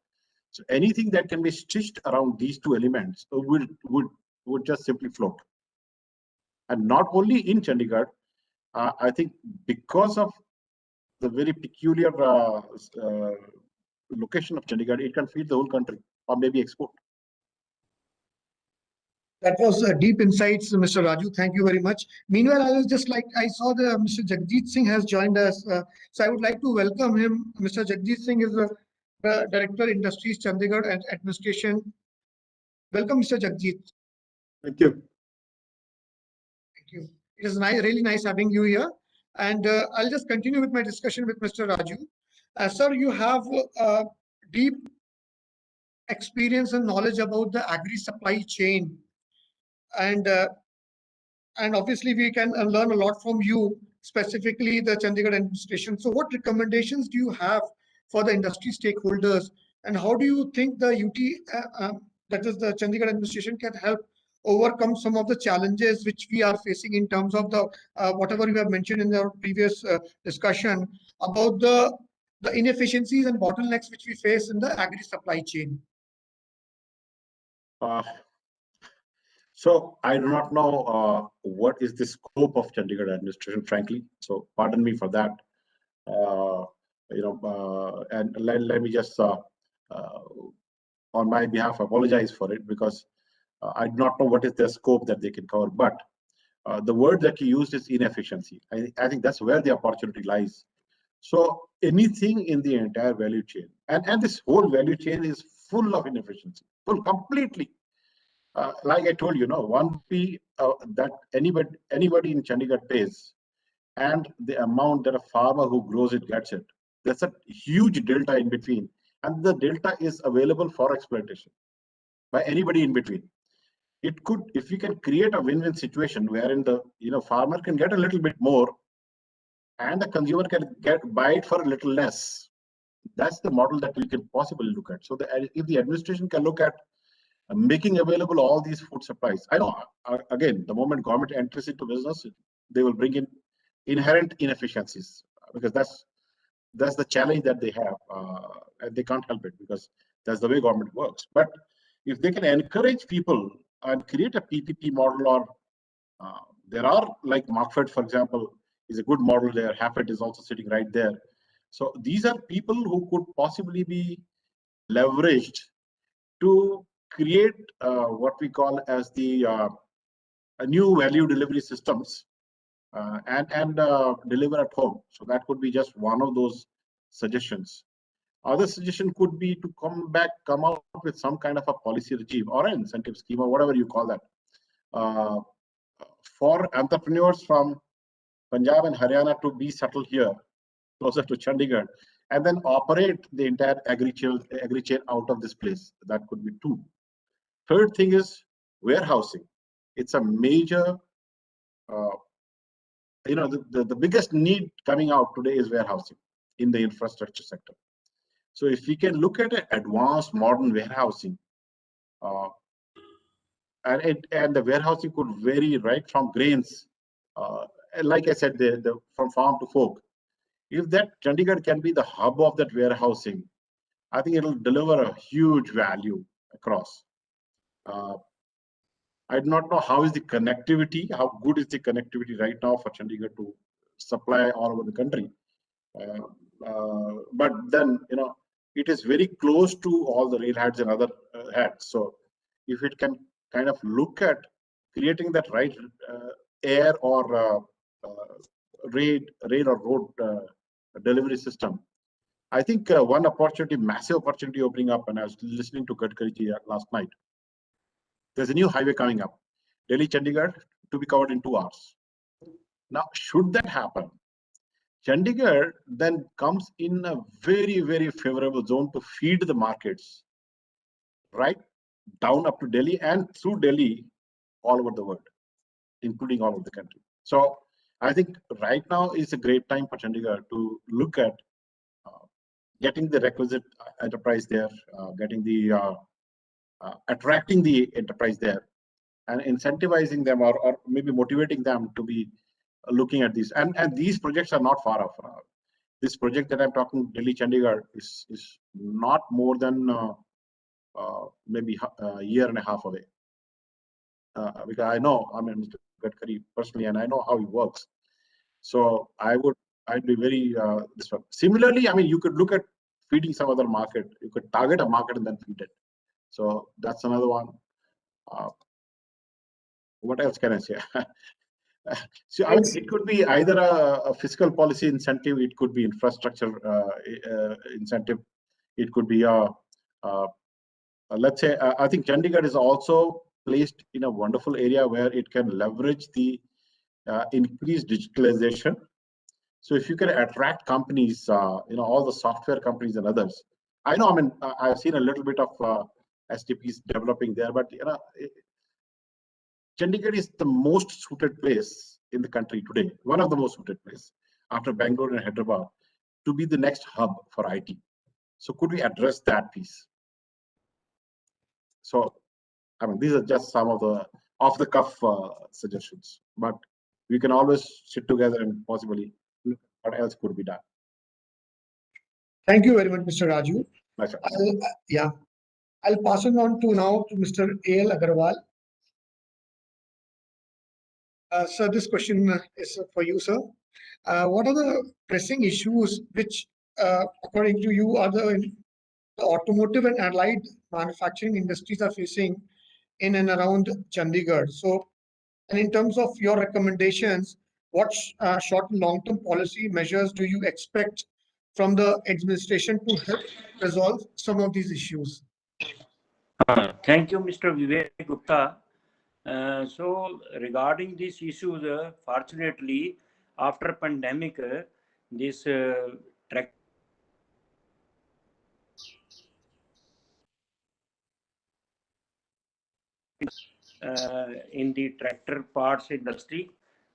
anything that can be stitched around these 2 elements would just simply float. And not only in Chandigarh, I think because of the very peculiar location of Chandigarh, it can feed the whole country or maybe export. That was deep insights, Mr. Raju. Thank you very much. Meanwhile, I was just like, I saw the Mr. Jagjit Singh has joined us. So I would like to welcome him. Mr. Jagjit Singh is the Director Industries Chandigarh and Administration. Welcome, Mr. Jagjit. Thank you. Thank you. It is nice, really nice having you here. And I'll just continue with my discussion with Mr. Raju. Sir, you have deep experience and knowledge about the agri supply chain. And obviously we can learn a lot from you, specifically the Chandigarh administration. So what recommendations do you have for the industry stakeholders, and how do you think the that is the Chandigarh administration, can help overcome some of the challenges which we are facing in terms of the whatever you have mentioned in our previous discussion about the inefficiencies and bottlenecks which we face in the agri supply chain? So I do not know what is the scope of Chandigarh administration, frankly. So pardon me for that. And let me just, on my behalf, apologize for it, because I do not know what is the scope that they can cover. But the word that you used is inefficiency. I think that's where the opportunity lies. So anything in the entire value chain, and this whole value chain is full of inefficiency, completely. Like I told you, 1p that anybody in Chandigarh pays, and the amount that a farmer who grows it gets it. There's a huge delta in between, and the delta is available for exploitation by anybody in between. It could, if we can create a win-win situation wherein the farmer can get a little bit more, and the consumer can buy it for a little less. That's the model that we can possibly look at. So if the administration can look at making available all these food supplies. I know, again, the moment government enters into business, they will bring in inherent inefficiencies, because that's the challenge that they have, and they can't help it, because that's the way government works. But if they can encourage people and create a PPP model, or there are, like Markfed, for example, is a good model there. Hapit is also sitting right there. So these are people who could possibly be leveraged to create what we call as the a new value delivery systems, and deliver at home. So that could be just one of those suggestions. Other suggestion could be to come out with some kind of a policy regime or an incentive scheme, or whatever you call that, for entrepreneurs from Punjab and Haryana to be settled here, closer to Chandigarh, and then operate the entire agri chain out of this place. That could be two. Third thing is warehousing. It's a major, the biggest need coming out today is warehousing in the infrastructure sector. So if we can look at an advanced modern warehousing, and the warehousing could vary right from grains, like I said, from farm to fork. If that Chandigarh can be the hub of that warehousing, I think it'll deliver a huge value across. I do not know how is the connectivity, how good is the connectivity right now for Chandigarh to supply all over the country. But then, it is very close to all the railheads and other heads. So if it can kind of look at creating that right air or rail or road delivery system, I think one opportunity, massive opportunity opening up, and I was listening to Gadkari last night. There's a new highway coming up, Delhi-Chandigarh, to be covered in 2 hours. Now, should that happen, Chandigarh then comes in a very, very favorable zone to feed the markets, right down up to Delhi and through Delhi all over the world, including all over the country. So I think right now is a great time for Chandigarh to look at getting the requisite enterprise there, getting the attracting the enterprise there, and incentivizing them, or maybe motivating them to be looking at these. And these projects are not far off. This project that I'm talking, Delhi Chandigarh, is not more than maybe a year and a half away. Because I know, Mr. Gadkari personally, and I know how he works. So I would I'd be very this one. Similarly, I mean, you could look at feeding some other market. You could target a market and then feed it. So that's another one. What else can I say? So I mean, it could be either a fiscal policy incentive, it could be infrastructure incentive, it could be let's say, I think Chandigarh is also placed in a wonderful area where it can leverage the increased digitalization. So if you can attract companies, all the software companies and others. I know, I mean, I've seen a little bit of STPs developing there, but Chandigarh is the most suited place in the country today, one of the most suited places after Bangalore and Hyderabad to be the next hub for IT. So could we address that piece? So, I mean, these are just some of the off-the-cuff suggestions, but we can always sit together and possibly look at what else could be done. Thank you very much, Mr. Raju. Nice. I'll pass it on now to Mr. A.L. Agarwal. Sir, this question is for you, sir. What are the pressing issues which, according to you, are the automotive and allied manufacturing industries are facing in and around Chandigarh? So, and in terms of your recommendations, what short and long-term policy measures do you expect from the administration to help resolve some of these issues? Thank you, Mr. Vivek Gupta. So regarding these issues, fortunately, after pandemic, this track in the tractor parts industry,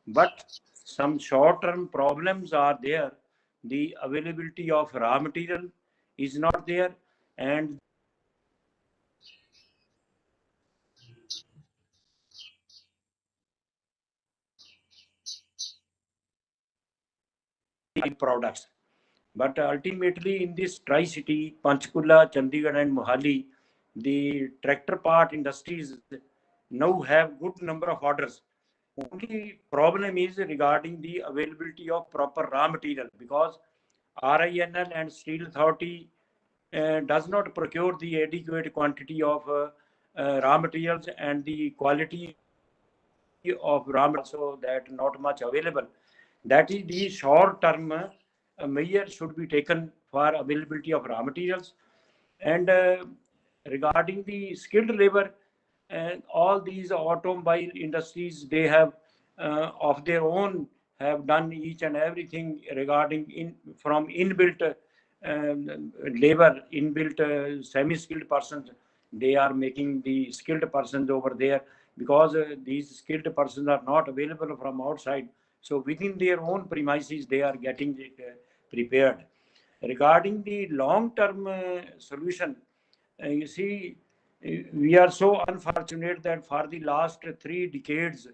but some short-term problems are there. The availability of raw material is not there, and products. But ultimately, in this Tri-City, Panchkula, Chandigarh, and Mohali, the tractor part industries now have good number of orders. Only problem is regarding the availability of proper raw material, because RINL and Steel Authority does not procure the adequate quantity of raw materials, and the quality of raw materials so that not much available. That is the short-term measure should be taken for availability of raw materials. And regarding the skilled labor, all these automobile industries, they have of their own have done each and everything regarding from inbuilt labor, inbuilt semi-skilled persons. They are making the skilled persons over there, because these skilled persons are not available from outside. So within their own premises, they are getting it prepared. Regarding the long-term solution, you see, we are so unfortunate that for the last 3 decades,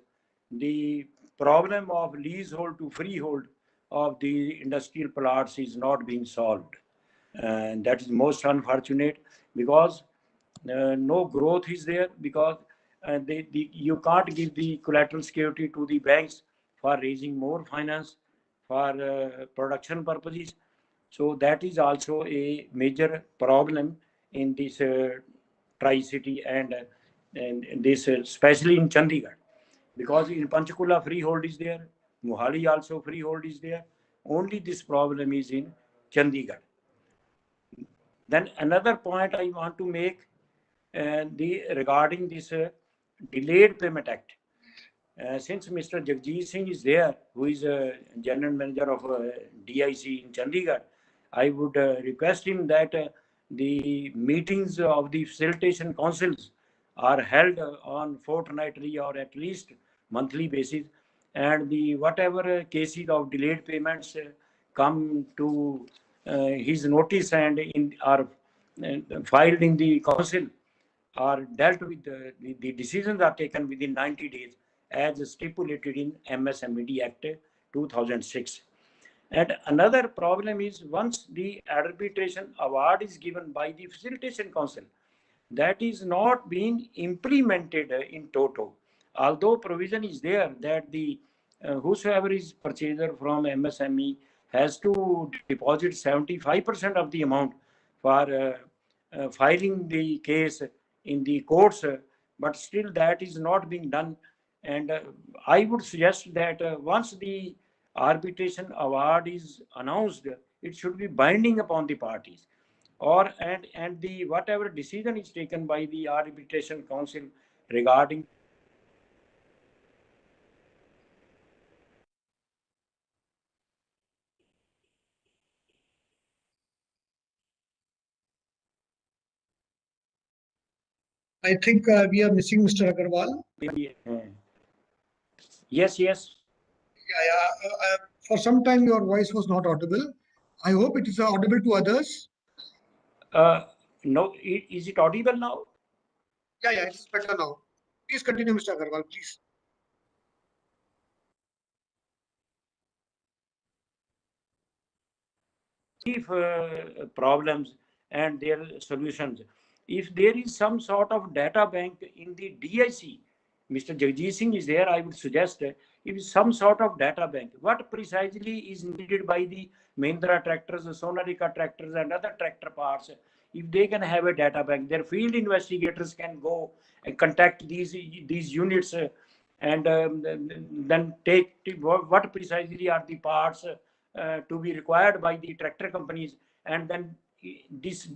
the problem of leasehold to freehold of the industrial plots is not being solved. And that is most unfortunate, because no growth is there, because you can't give the collateral security to the banks for raising more finance for production purposes. So that is also a major problem in this Tri-City and this especially in Chandigarh, because in Panchkula freehold is there, Mohali also freehold is there. Only this problem is in Chandigarh. Then another point I want to make regarding this delayed payment act. Since Mr. Jagjit Singh is there, who is a general manager of DIC in Chandigarh, I would request him that the meetings of the facilitation councils are held on fortnightly or at least monthly basis, and the whatever cases of delayed payments come to his notice and are filed in the council are dealt with, the decisions are taken within 90 days as stipulated in MSMED Act 2006. And another problem is, once the arbitration award is given by the facilitation council, that is not being implemented in toto. Although provision is there that the whosoever is purchaser from MSME has to deposit 75% of the amount for filing the case in the courts, but still that is not being done. And I would suggest that once the arbitration award is announced, it should be binding upon the parties, or and the whatever decision is taken by the arbitration council regarding I think we are missing Mr. Agarwal. Yes. For some time, your voice was not audible. I hope it is audible to others. No, is it audible now? Yeah, it's better now. Please continue, Mr. Agarwal, please. Problems and their solutions. If there is some sort of data bank in the DIC, Mr. Jagjeet Singh is there, I would suggest if some sort of data bank, what precisely is needed by the Mahindra tractors, Sonalika tractors and other tractor parts, if they can have a data bank, their field investigators can go and contact these units and then take what precisely are the parts to be required by the tractor companies, and then this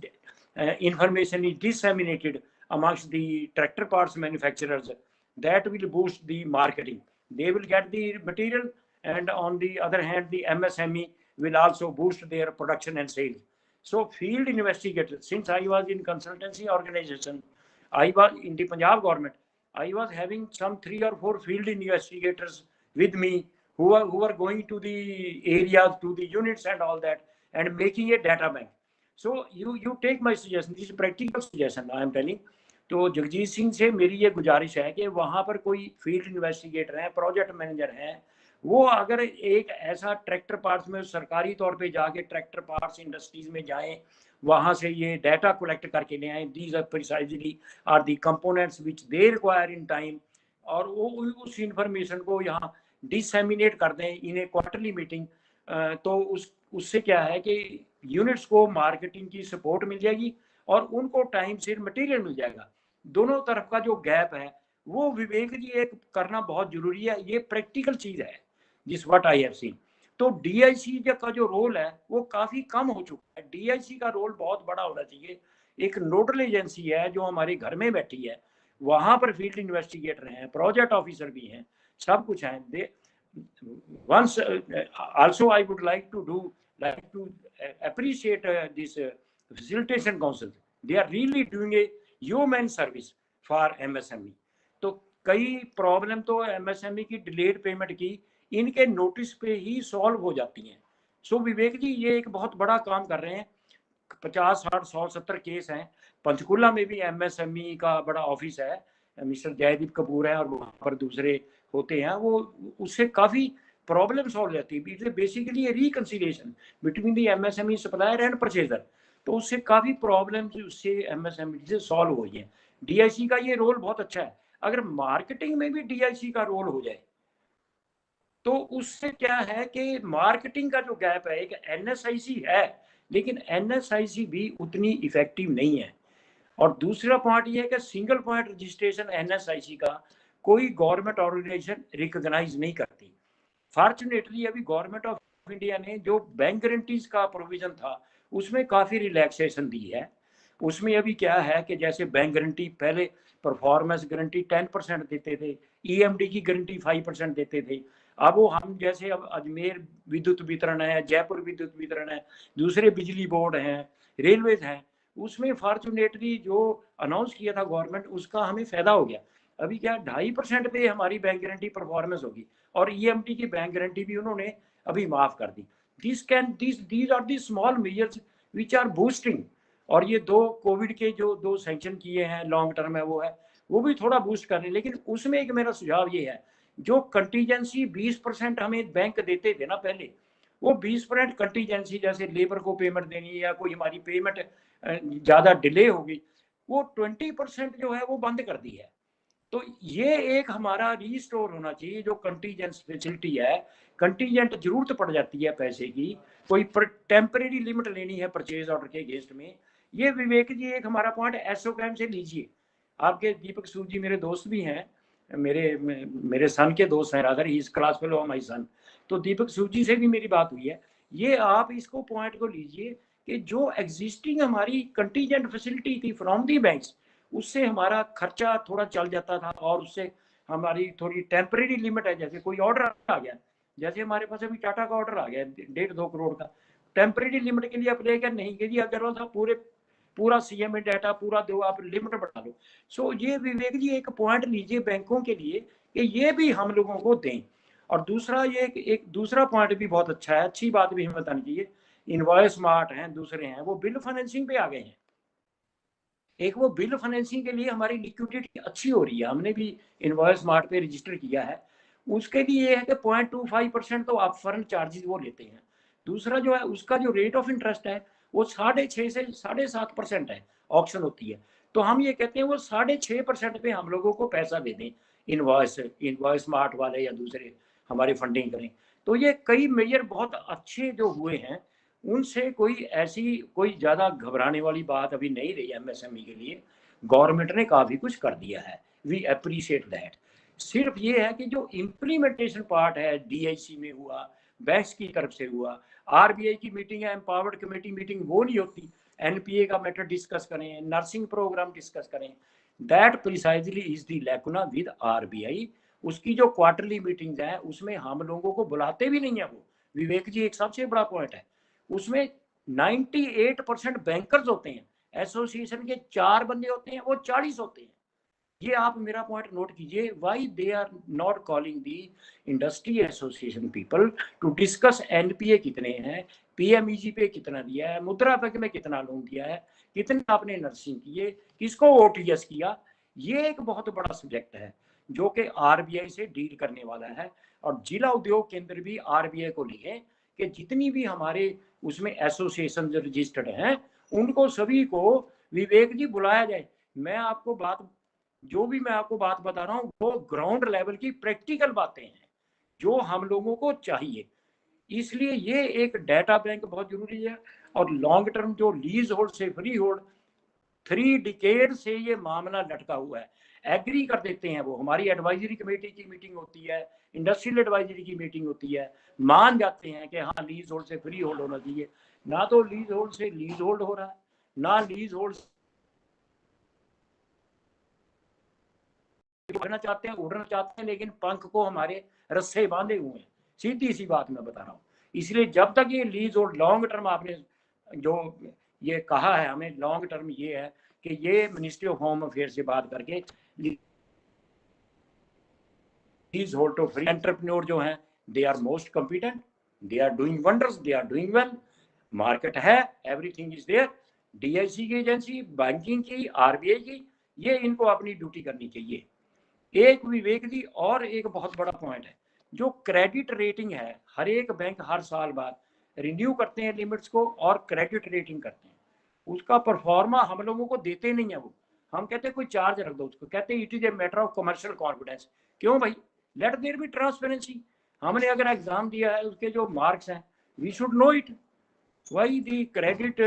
information is disseminated amongst the tractor parts manufacturers. That will boost the marketing. They will get the material, and on the other hand, the MSME will also boost their production and sales. So field investigators, since I was in consultancy organization, I was in the Punjab government, I was having some 3 or 4 field investigators with me who are going to the areas, to the units and all that, and making a data bank. So you take my suggestion, this is practical suggestion I am telling. तो जगजीत सिंह से मेरी ये गुजारिश है कि वहाँ पर कोई फील्ड इन्वेस्टिगेटर है, प्रोजेक्ट मैनेजर है, वो अगर एक ऐसा ट्रैक्टर पार्ट्स में सरकारी तौर पे जाके ट्रैक्टर पार्ट्स इंडस्ट्रीज में जाएं, वहाँ से ये डाटा कलेक्ट करके ले आए, these are precisely are the components which they require in time, और वो उस इंफॉर्मेशन को यहाँ डिसेमिनेट कर दें इन ए क्वार्टरली मीटिंग, तो उससे क्या है कि यूनिट्स को मार्केटिंग की सपोर्ट मिल जाएगी और उनको टाइम से मटेरियल मिल जाएगा। दोनों तरफ का जो गैप है वो विवेक जी एक करना बहुत जरूरी है, ये प्रैक्टिकल चीज है जिस व्हाट आई हैव सीन। तो डीआईसी का जो रोल है वो काफी कम हो चुका है, डीआईसी का रोल बहुत बड़ा होना चाहिए। एक नोडल एजेंसी है जो हमारे घर में बैठी है, वहां पर फील्ड इन्वेस्टिगेटर हैं, प्रोजेक्ट ऑफिसर भी हैं, सब कुछ हैं। दे once also I would like to appreciate this facilitation council. They are really doing a human service for MSME. तो कई प्रॉब्लम तो MSME की डिलेड पेमेंट की इनके नोटिस पे ही सॉल्व हो जाती हैं। सो विवेक जी ये एक बहुत बड़ा काम कर रहे हैं। 50, 60, 100, 70 केस हैं। पंचकुला में भी MSME का बड़ा ऑफिस है, मिस्टर जयदीप कपूर है और वहाँ पर दूसरे होते हैं, वो उससे काफी प्रॉब्लम सॉल्व जाती है। It's basically reconciliation between the MSME supplier and purchaser, तो उससे काफी प्रॉब्लम उससे MSME से सॉल्व हो गई। डीआईसी का ये रोल बहुत अच्छा है। अगर मार्केटिंग में भी डीआईसी का रोल हो जाए तो उससे क्या है कि मार्केटिंग का जो गैप है, एक एनएसआईसी है लेकिन एनएसआईसी भी उतनी इफेक्टिव नहीं है। और दूसरा पॉइंट ये है कि सिंगल पॉइंट रजिस्ट्रेशन एनएसआईसी का कोई गवर्नमेंट ऑर्गेनाइजेशन रिकॉग्नाइज नहीं करती। फॉर्चुनेटली अभी गवर्नमेंट ऑफ इंडिया ने जो बैंक गारंटीज का प्रोविजन था उसमें काफी रिलैक्सेशन दी है। उसमें अभी क्या है कि जैसे बैंक गारंटी पहले परफॉर्मेंस गारंटी 10% देते थे, ईएमडी की गारंटी 5% देते थे। अब वो हम जैसे अब अजमेर विद्युत वितरण है, जयपुर विद्युत वितरण है, दूसरे बिजली बोर्ड हैं, रेलवेज हैं, उसमें फॉर्चुनेटली जो अनाउंस किया था गवर्नमेंट उसका हमें फायदा हो गया। अभी क्या 2.5% पे हमारी बैंक गारंटी परफॉर्मेंस होगी और ईएमडी की बैंक गारंटी भी उन्होंने अभी माफ कर दी। These are the small measures which are boosting. और ये कोविड के जो 2 सैंक्शन किए हैं लॉन्ग टर्म है वो भी थोड़ा बूस्ट कर रहे हैं। लेकिन उसमें एक मेरा सुझाव ये है, जो कंटीजेंसी 20% हमें बैंक देते थे ना पहले, वो 20% कंटीजेंसी जैसे लेबर को पेमेंट देनी या कोई हमारी पेमेंट ज़्यादा डिले होगी, वो 20% जो है वो बंद कर दी है। तो ये एक हमारा रीस्टोर होना चाहिए। जो कंटीजेंट फैसिलिटी है, कंटीजेंट जरूरत पड़ जाती है पैसे की, कोई टेम्परेरी लिमिट लेनी है परचेज ऑर्डर के अगेंस्ट में, ये विवेक जी एक हमारा पॉइंट एसओकैम से लीजिए। आपके दीपक सूद जी मेरे दोस्त भी हैं, मेरे सन के दोस्त हैं, rather he is class fellow of my son. तो दीपक सूद जी से भी मेरी बात हुई है। ये आप इसको पॉइंट को लीजिए कि जो एग्जिस्टिंग हमारी कंटीजेंट फैसिलिटी थी फ्रॉम दी बैंक्स, उससे हमारा खर्चा थोड़ा चल जाता था और उससे हमारी थोड़ी टेम्परेरी लिमिट है। जैसे कोई ऑर्डर आ गया, जैसे हमारे पास अभी टाटा का ऑर्डर आ गया 1.5-2 करोड़ का, टेम्परेरी लिमिट के लिए अप्लाई कर नहीं कीजिए, अग्रवाल साहब पूरा सीएमए डाटा पूरा दो, आप लिमिट बढ़ा लो। सो ये विवेक जी एक पॉइंट लीजिए बैंकों के लिए कि ये भी हम लोगों को दें। और दूसरा ये एक दूसरा पॉइंट भी बहुत अच्छा है, अच्छी बात भी हमें बतानी चाहिए। इनवॉइस स्मार्ट हैं, दूसरे हैं, वो बिल फाइनेंसिंग पे आ गए हैं। एक वो बिल फाइनेंसिंग के लिए हमारी लिक्विडिटी अच्छी हो रही है, हमने भी इनवॉइस स्मार्ट पे रजिस्टर किया है। उसके लिए ये है कि 0.25% तो आप फर्म चार्जेस वो लेते हैं। दूसरा जो है उसका जो रेट ऑफ इंटरेस्ट है वो 6.5 से 7.5% है, ऑप्शन होती है। तो हम ये कहते हैं वो 6.5% पे हम लोगों को पैसा दे दें, इनवॉइस स्मार्ट वाले या दूसरे हमारी फंडिंग करें। तो ये कई मेजर बहुत अच्छे जो हुए हैं, उनसे कोई ज़्यादा घबराने वाली बात अभी नहीं रही एमएसएमई के लिए। गवर्नमेंट ने काफ़ी कुछ कर दिया है, वी अप्रिशिएट दैट। सिर्फ ये है कि जो इम्प्लीमेंटेशन पार्ट है डीआईसी में हुआ, बैंक्स की तरफ से हुआ, आरबीआई की मीटिंग है, एम्पावर्ड कमेटी मीटिंग वो नहीं होती, एनपीए का मैटर डिस्कस करें, नर्सिंग प्रोग्राम डिस्कस करें, that precisely is the lacuna with RBI. उसकी जो क्वार्टरली मीटिंग्स हैं उसमें हम लोगों को बुलाते भी नहीं है वो, विवेक जी एक सबसे बड़ा पॉइंट है। उसमें 98% बैंकर्स होते हैं, एसोसिएशन के 4 बंदे होते हैं, वो 40 होते हैं। ये आप मेरा पॉइंट नोट कीजिए, why they are not calling the industry association people to discuss NPA कितने हैं, पीएमईजी पे कितना दिया है, मुद्रा बैंक में कितना लोन दिया है, कितने आपने नर्सिंग किए, किसको ओटीएस किया। ये एक बहुत बड़ा सब्जेक्ट है जो कि आरबीआई से डील करने वाला है। और जिला उद्योग केंद्र भी आरबीआई को लिखे कि जितनी भी हमारे उसमें एसोसिएशन रजिस्टर्ड हैं उनको सभी को विवेक जी बुलाया जाए। मैं आपको बात बता रहा हूँ वो ग्राउंड लेवल की प्रैक्टिकल बातें हैं जो हम लोगों को चाहिए। इसलिए ये एक डाटा बैंक बहुत जरूरी है। और लॉन्ग टर्म जो लीज होल्ड से फ्री होल्ड 3 डिकेड से ये मामला लटका हुआ है, एग्री कर देते हैं वो, हमारी एडवाइजरी कमेटी की मीटिंग होती है, इंडस्ट्रियल एडवाइजरी की मीटिंग होती है, मान जाते हैं कि हाँ लीज होल्ड से फ्री होल्ड होना चाहिए। ना तो लीज होल्ड से लीज होल्ड हो रहा है, ना लीज होल्ड उड़ना चाहते हैं, लेकिन पंख को हमारे रस्से बांधे हुए हैं। सीधी सी बात मैं बता रहा हूँ। इसलिए जब तक ये लीज होल्ड लॉन्ग टर्म, आपने जो ये कहा है हमें लॉन्ग टर्म, ये है कि ये मिनिस्ट्री ऑफ होम अफेयर से बात करके lease hold to free entrepreneur जो हैं they are most competent, they are doing wonders, they are doing well, market है, एवरीथिंग इज देयर। डीआईसी की एजेंसी, बैंकिंग की, आरबीआई की, ये इनको अपनी ड्यूटी करनी चाहिए। एक विवेक जी और एक बहुत बड़ा पॉइंट है, जो क्रेडिट रेटिंग है, हर एक बैंक हर साल बाद रिन्यू करते हैं लिमिट्स को और क्रेडिट रेटिंग करते हैं, उसका परफॉर्मा हम लोगों को देते नहीं है वो। हम कहते हैं कोई चार्ज रख दो उसको, कहते हैं it is a matter of commercial confidence. क्यों भाई, लेट देयर बी ट्रांसपेरेंसी। हमने अगर एग्जाम दिया है उसके जो मार्क्स हैं we should know it. Why the credit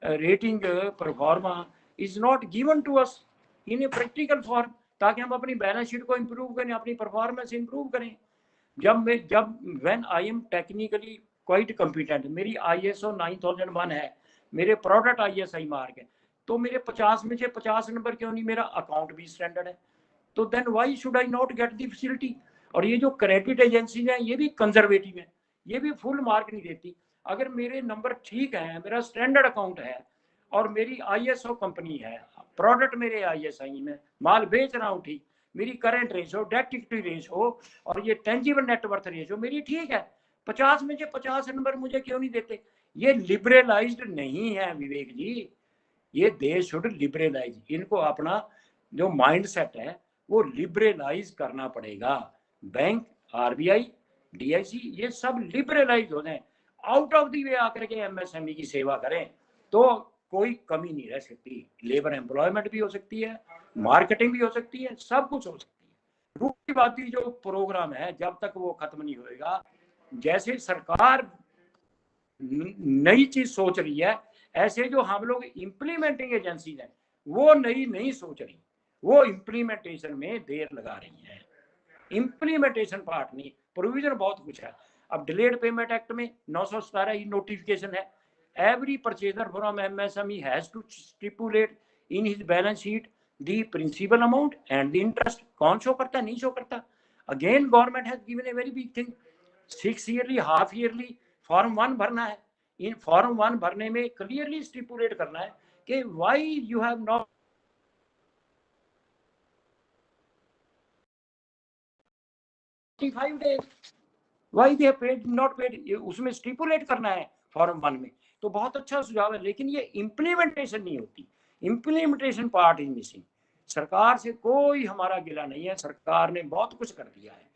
rating proforma is not given to us in a practical form, ताकि हम अपनी बैलेंस शीट को इंप्रूव करें, अपनी परफॉर्मेंस इंप्रूव करें। When I am technically quite competent, मेरी ISO 9001 है, मेरे प्रोडक्ट ISI मार्क है, तो मेरे 50 में से 50 नंबर क्यों नहीं, मेरा अकाउंट भी स्टैंडर्ड है, तो then why should I not get the facility. और ये जो क्रेडिट एजेंसीज हैं ये भी कंजर्वेटिव है, ये भी फुल मार्क नहीं देती। अगर मेरे नंबर ठीक है, मेरा स्टैंडर्ड अकाउंट है और मेरी ISO कंपनी है, प्रोडक्ट मेरे ISI में, माल बेच रहा हूँ ठीक, मेरी current ratio, debt equity ratio और ये टेंजिबल नेटवर्थ रेशो मेरी ठीक है, 50 में से 50 नंबर मुझे क्यों नहीं देते। ये लिबरलाइज्ड नहीं है विवेक जी, ये देश शुड लिबरलाइज। इनको अपना जो माइंड सेट है वो लिबरलाइज करना पड़ेगा। बैंक, आरबीआई, डीआईसी, ये सब लिबरलाइज हो जाए, आउट ऑफ दी वे आकर के एमएसएमई की सेवा करें, तो कोई कमी नहीं रह सकती। लेबर एम्प्लॉयमेंट भी हो सकती है, मार्केटिंग भी हो सकती है, सब कुछ हो सकती है। दूसरी बात की जो प्रोग्राम है जब तक वो खत्म नहीं होएगा, जैसे सरकार नई चीज सोच रही है, ऐसे जो हम लोग इम्प्लीमेंटिंग एजेंसीज हैं वो नई नहीं सोच रही, वो इम्प्लीमेंटेशन में देर लगा रही है। इम्प्लीमेंटेशन पार्ट नहीं, प्रोविजन बहुत कुछ है। अब डिलेड पेमेंट एक्ट में 917 नोटिफिकेशन है, every purchaser from MSME has to stipulate in his balance sheet the principal amount and the interest. कौन शो करता है, नहीं शो करता। Again government has given a very big thing, 6 yearly, half yearly form 1 भरना है। In form 1 भरने में clearly stipulate करना है कि why you have not 5 days, why they have paid not paid, उसमें स्टिपुलेट करना है फॉर्म 1 में। तो बहुत अच्छा सुझाव है, लेकिन ये इम्प्लीमेंटेशन नहीं होती, इम्प्लीमेंटेशन पार्ट इज मिसिंग। सरकार से कोई हमारा गिला नहीं है, सरकार ने बहुत कुछ कर दिया है।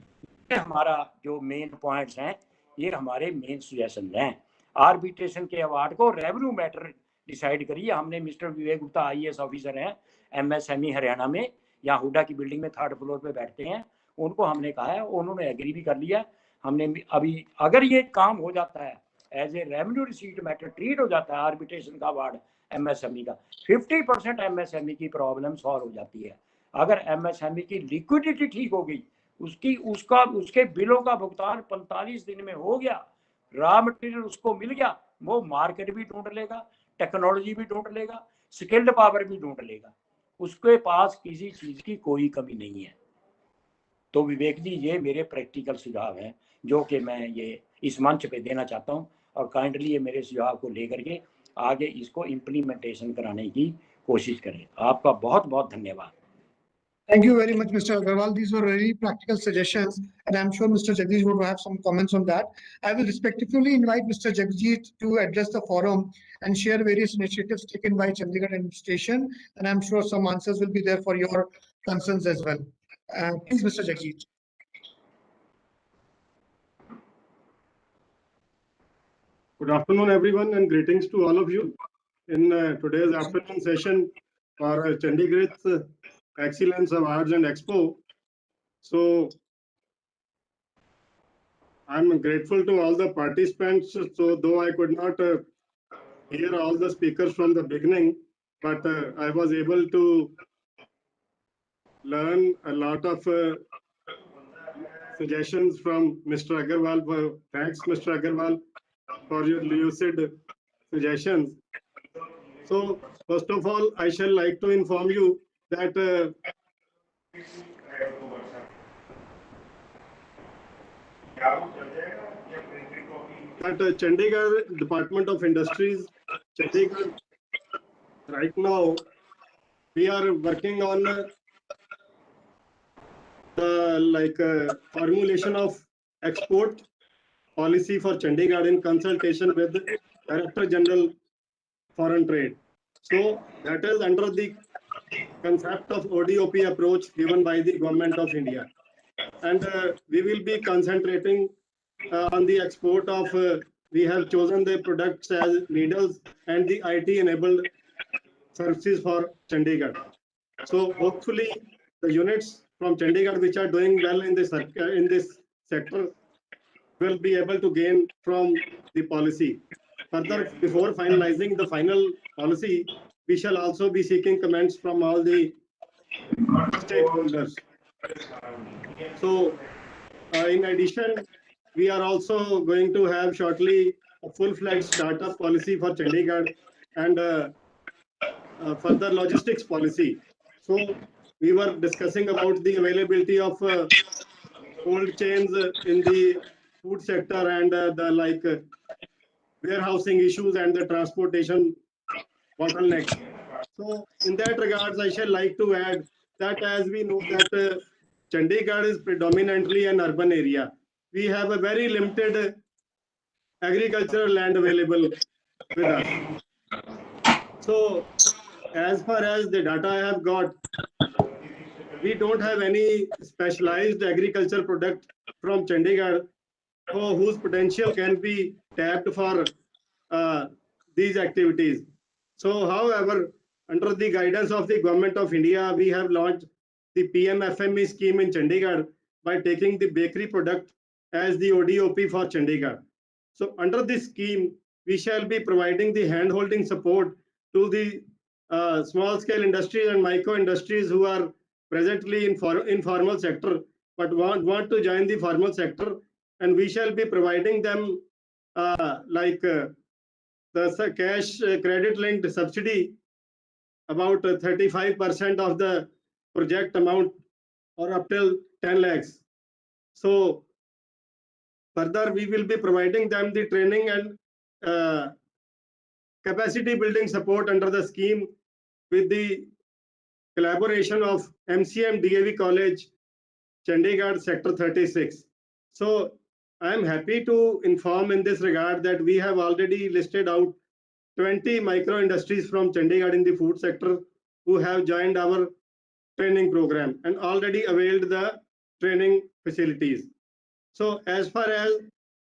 ये हमारा जो मेन पॉइंट्स हैं, ये हमारे मेन सजेशन हैं। आर्बिट्रेशन के अवार्ड को रेवेन्यू मैटर डिसाइड करिए। हमने मिस्टर विवेक गुप्ता IAS ऑफिसर हैं MSME हरियाणा में, यहाँ हुडा की बिल्डिंग में 3rd फ्लोर पे बैठते हैं, उनको हमने कहा है, उन्होंने एग्री भी कर लिया। हमने अभी अगर ये काम हो जाता है, as a revenue receipt matter treat हो जाता है आर्बिट्रेशन का अवार्ड MSME का, 50% MSME की प्रॉब्लम सॉल्व हो जाती है। अगर MSME की लिक्विडिटी ठीक हो गई, उसके बिलों का भुगतान 45 दिन में हो गया, रॉ मटेरियल उसको मिल गया, वो मार्केट भी ढूंढ लेगा, टेक्नोलॉजी भी ढूंढ लेगा, स्किल्ड पावर भी ढूंढ लेगा, उसके पास किसी चीज की कोई कमी नहीं है। तो विवेक जी, ये मेरे प्रैक्टिकल सुझाव हैं जो कि मैं ये इस मंच पे देना चाहता हूँ, और काइंडली ये मेरे सुझाव को लेकर के आगे इसको इम्प्लीमेंटेशन कराने की कोशिश करें। आपका बहुत बहुत धन्यवाद। Thank you very much, Mr. Agarwal. These were very practical suggestions, and I'm sure Mr. Jagdish would have some comments on that. I will respectfully invite Mr. Jagdish to address the forum and share various initiatives taken by Chandigarh administration, and I'm sure some answers will be there for your concerns as well. Please, Mr. Jagdish. Good afternoon, everyone, and greetings to all of you in today's afternoon session for ChandiKrit Excellence Awards and Expo. So I'm grateful to all the participants. So though I could not hear all the speakers from the beginning, but I was able to learn a lot of suggestions from Mr. Agarwal. Thanks, Mr. Agarwal, for your lucid suggestions. So first of all, I shall like to inform you that Chandigarh Department of Industries, Chandigarh, right now we are working on the formulation of export policy for Chandigarh in consultation with Director General Foreign Trade. So that is under the concept of ODOP approach given by the Government of India. And we will be concentrating on the export of, we have chosen the products as needles and the IT-enabled services for Chandigarh. So hopefully the units from Chandigarh which are doing well in this sector will be able to gain from the policy. Further, before finalizing the final policy, we shall also be seeking comments from all the stakeholders. So, in addition, we are also going to have shortly a full-fledged startup policy for Chandigarh and further logistics policy. So, we were discussing about the availability of cold chains in the food sector and the warehousing issues and the transportation bottlenecks. So in that regards, I shall like to add that as we know that Chandigarh is predominantly an urban area, we have a very limited agricultural land available with us. So as far as the data I have got, we don't have any specialized agricultural product from Chandigarh whose potential can be tapped for these activities. So, however, under the guidance of the Government of India, we have launched the PMFME scheme in Chandigarh by taking the bakery product as the ODOP for Chandigarh. So, under this scheme, we shall be providing the hand-holding support to the small-scale industries and micro-industries who are presently in informal sector but want to join the formal sector, and we shall be providing them the cash credit-linked subsidy about 35% of the project amount or up till 10 lakhs. So further, we will be providing them the training and capacity building support under the scheme with the collaboration of MCM DAV College, Chandigarh, Sector 36. So I am happy to inform in this regard that we have already listed out 20 micro industries from Chandigarh in the food sector who have joined our training program and already availed the training facilities. So as far as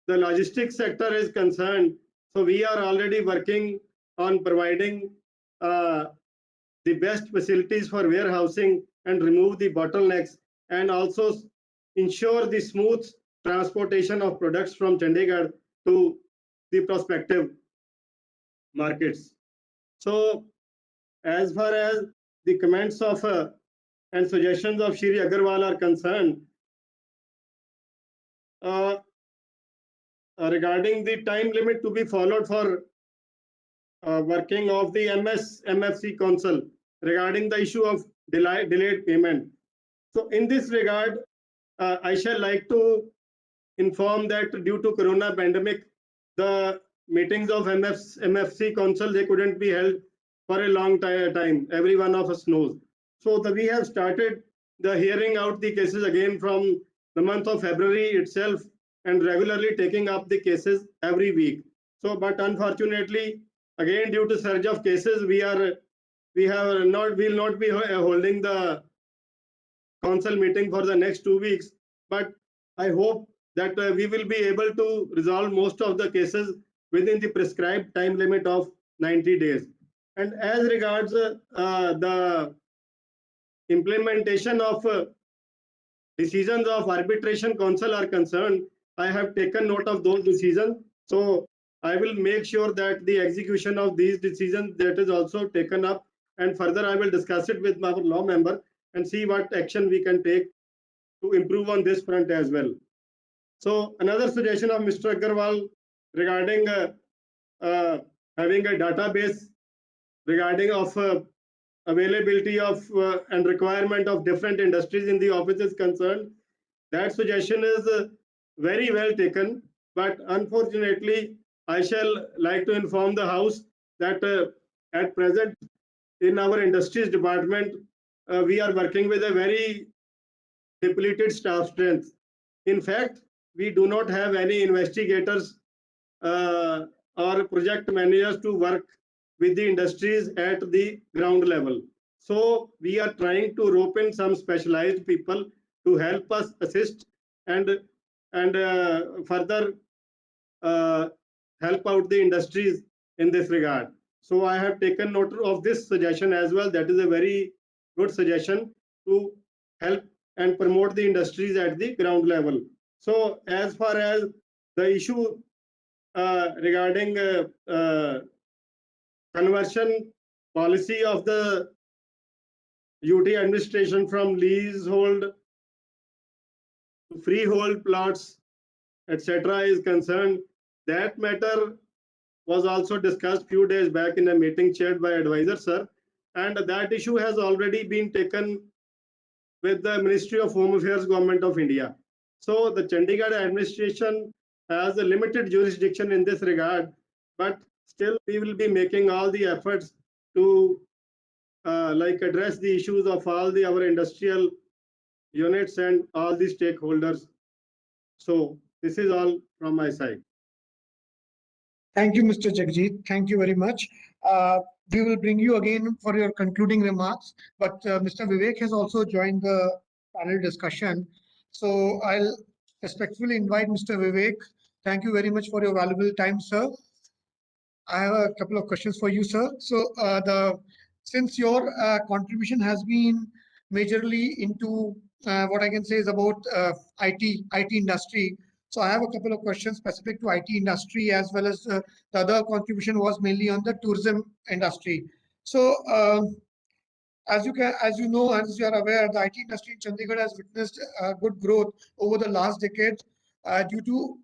the logistics sector is concerned, so we are already working on providing the best facilities for warehousing and remove the bottlenecks, and also ensure the smooth transportation of products from Chandigarh to the prospective markets. So as far as the comments of and suggestions of Shri Agarwal are concerned, regarding the time limit to be followed for working of the MFC Council regarding the issue of delayed payment. So in this regard, I shall like to inform that due to Corona pandemic, the meetings of MFC Council, they couldn't be held for a long time. Every one of us knows. So we have started the hearing out the cases again from the month of February itself, and regularly taking up the cases every week. So, but unfortunately, again due to surge of cases, will not be holding the council meeting for the next 2 weeks. But I hope that we will be able to resolve most of the cases within the prescribed time limit of 90 days. And as regards the implementation of decisions of arbitration council are concerned, I have taken note of those decisions. So I will make sure that the execution of these decisions that is also taken up, and further I will discuss it with our law member and see what action we can take to improve on this front as well. So another suggestion of Mr. Agarwal regarding having a database regarding of availability of and requirement of different industries in the office is concerned, that suggestion is very well taken. But unfortunately, I shall like to inform the House that at present in our industries department, we are working with a very depleted staff strength. In fact, we do not have any investigators or project managers to work with the industries at the ground level. So we are trying to rope in some specialized people to help us assist and further help out the industries in this regard. So I have taken note of this suggestion as well. That is a very good suggestion to help and promote the industries at the ground level. So as far as the issue regarding conversion policy of the UT administration from leasehold to freehold plots, etc. is concerned, that matter was also discussed few days back in a meeting chaired by advisor sir, and that issue has already been taken with the Ministry of Home Affairs, Government of India. So the Chandigarh administration has a limited jurisdiction in this regard, but still we will be making all the efforts to address the issues of all our industrial units and all the stakeholders. So this is all from my side. Thank you, Mr. Jagjit. Thank you very much. We will bring you again for your concluding remarks, but Mr. Vivek has also joined the panel discussion. So I'll respectfully invite Mr. Vivek. Thank you very much for your valuable time, sir. I have a couple of questions for you, sir. So since your contribution has been majorly into what I can say is about IT industry. So I have a couple of questions specific to IT industry, as well as the other contribution was mainly on the tourism industry. So as you know, as you are aware, the IT industry in Chandigarh has witnessed good growth over the last decade due to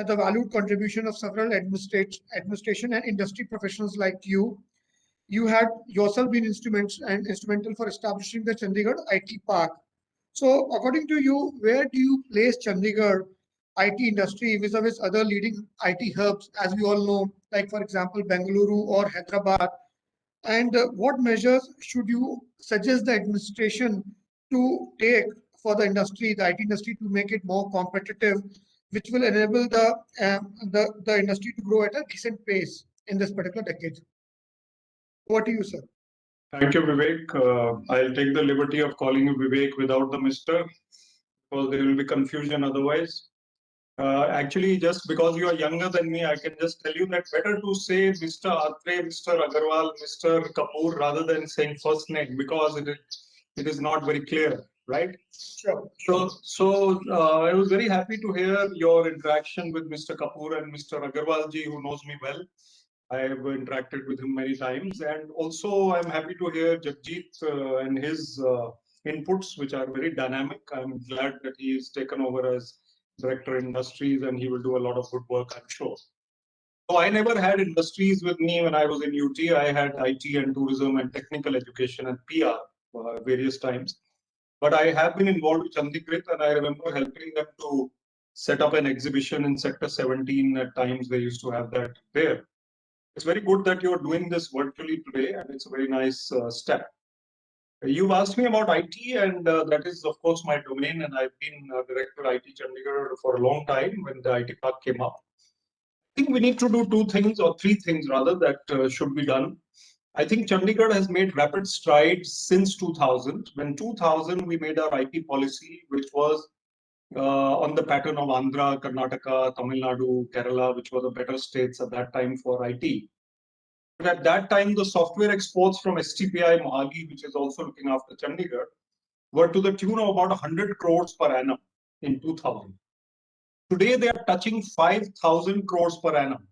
the valued contribution of several administration and industry professionals like you. You had yourself been instrumental for establishing the Chandigarh IT Park. So according to you, where do you place Chandigarh IT industry vis-a-vis other leading IT hubs, as we all know, like for example, Bengaluru or Hyderabad? And what measures should you suggest the administration to take for the industry, the IT industry, to make it more competitive, which will enable the industry to grow at a decent pace in this particular decade? Over to you, sir. Thank you, Vivek. I'll take the liberty of calling you Vivek without the Mr. because there will be confusion otherwise. Actually, just because you are younger than me, I can just tell you that better to say Mr. Atre, Mr. Agarwal, Mr. Kapoor rather than saying first name, because it is not very clear, right? Sure. So I was very happy to hear your interaction with Mr. Kapoor and Mr. Agarwal ji, who knows me well. I have interacted with him many times, and also I'm happy to hear Jagjit and his inputs, which are very dynamic. I'm glad that he is taken over as Director Industries, and he will do a lot of good work, I'm sure. So I never had industries with me when I was in UT. I had IT and tourism and technical education and PR various times. But I have been involved with ChandiKrit, and I remember helping them to set up an exhibition in Sector 17. At times they used to have that there. It's very good that you're doing this virtually today, and it's a very nice step. You've asked me about IT, and that is, of course, my domain. And I've been Director IT Chandigarh for a long time when the IT Park came up. I think we need to do two things, or three things rather, that should be done. I think Chandigarh has made rapid strides since 2000. When 2000, we made our IT policy, which was on the pattern of Andhra, Karnataka, Tamil Nadu, Kerala, which were the better states at that time for IT. But at that time, the software exports from STPI Mohali, which is also looking after Chandigarh, were to the tune of about 100 crores per annum in 2000. Today, they are touching 5,000 crores per annum.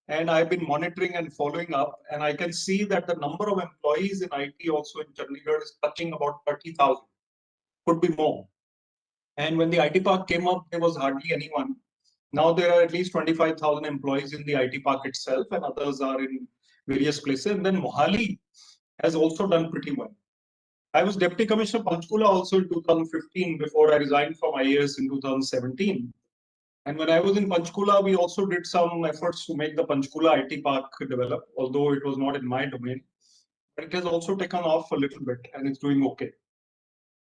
And I've been monitoring and following up, and I can see that the number of employees in IT also in Chandigarh is touching about 30,000, could be more. And when the IT Park came up, there was hardly anyone. Now there are at least 25,000 employees in the IT Park itself, and others are in various places. And then Mohali has also done pretty well. I was Deputy Commissioner Panchkula also in 2015 before I resigned from IAS in 2017. And when I was in Panchkula, we also did some efforts to make the Panchkula IT Park develop, although it was not in my domain. But it has also taken off a little bit, and it's doing okay.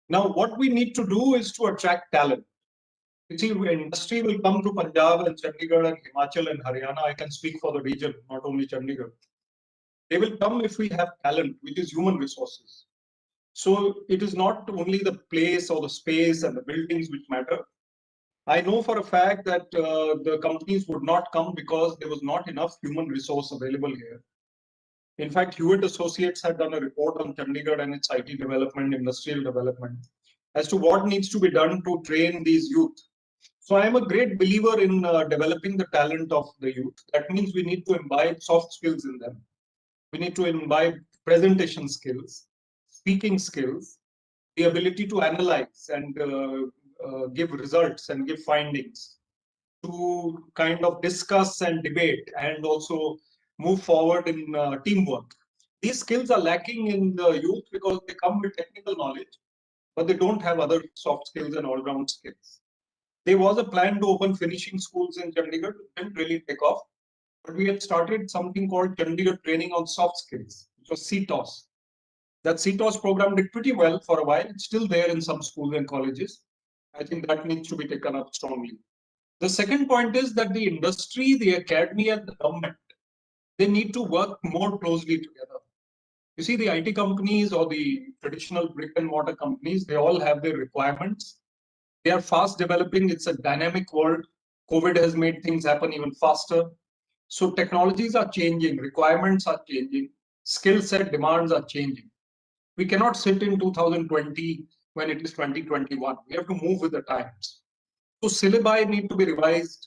Now, what we need to do is to attract talent. You see, industry will come to Punjab and Chandigarh and Himachal and Haryana. I can speak for the region, not only Chandigarh. They will come if we have talent, which is human resources. So it is not only the place or the space and the buildings which matter. I know for a fact that the companies would not come because there was not enough human resource available here. In fact, Hewitt Associates had done a report on Chandigarh and its IT development, industrial development, as to what needs to be done to train these youth. So I am a great believer in developing the talent of the youth. That means we need to imbibe soft skills in them. We need to imbibe presentation skills, speaking skills, the ability to analyze and give results and give findings, to kind of discuss and debate and also move forward in teamwork. These skills are lacking in the youth because they come with technical knowledge, but they don't have other soft skills and all-round skills. There was a plan to open finishing schools in Chandigarh. It didn't really take off, but we had started something called Chandigarh Training on Soft Skills, which was CTOS. That CTOS program did pretty well for a while. It's still there in some schools and colleges. I think that needs to be taken up strongly. The second point is that the industry, the academy, and the government, they need to work more closely together. You see, the IT companies or the traditional brick and mortar companies, they all have their requirements. They are fast developing. It's a dynamic world. COVID has made things happen even faster. So technologies are changing, requirements are changing, skill set demands are changing. We cannot sit in 2020 when it is 2021. We have to move with the times. So syllabi need to be revised.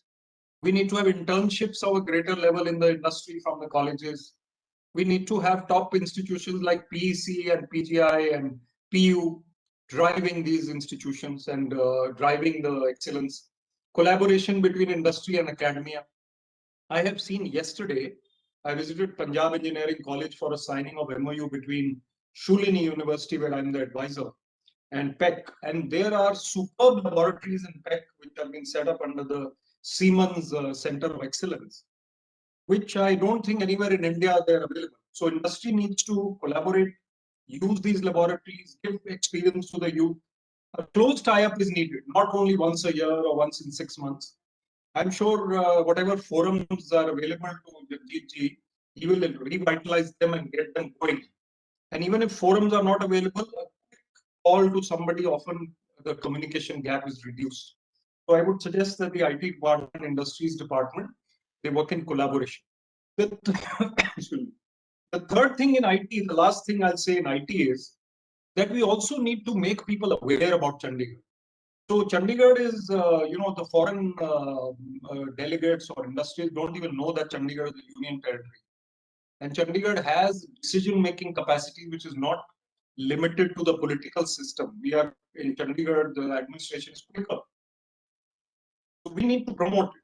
We need to have internships of a greater level in the industry from the colleges. We need to have top institutions like PEC and PGI and PU driving these institutions and driving the excellence. Collaboration between industry and academia. I have seen yesterday, I visited Punjab Engineering College for a signing of MOU between Shulini University, where I'm the advisor, and PEC. And there are superb laboratories in PEC which have been set up under the Siemens Center of Excellence, which I don't think anywhere in India they're available. So industry needs to collaborate, use these laboratories, give experience to the youth. A close tie-up is needed, not only once a year or once in 6 months. I'm sure whatever forums are available to Jagjit, he will revitalize them and get them going. And even if forums are not available, a quick call to somebody, often the communication gap is reduced. So I would suggest that the IT department, industries department, they work in collaboration. The third thing in IT, the last thing I'll say in IT is that we also need to make people aware about Chandigarh. So Chandigarh is, the foreign delegates or industries don't even know that Chandigarh is a union territory. And Chandigarh has decision-making capacity, which is not limited to the political system. We are in Chandigarh, the administration is quicker. So we need to promote it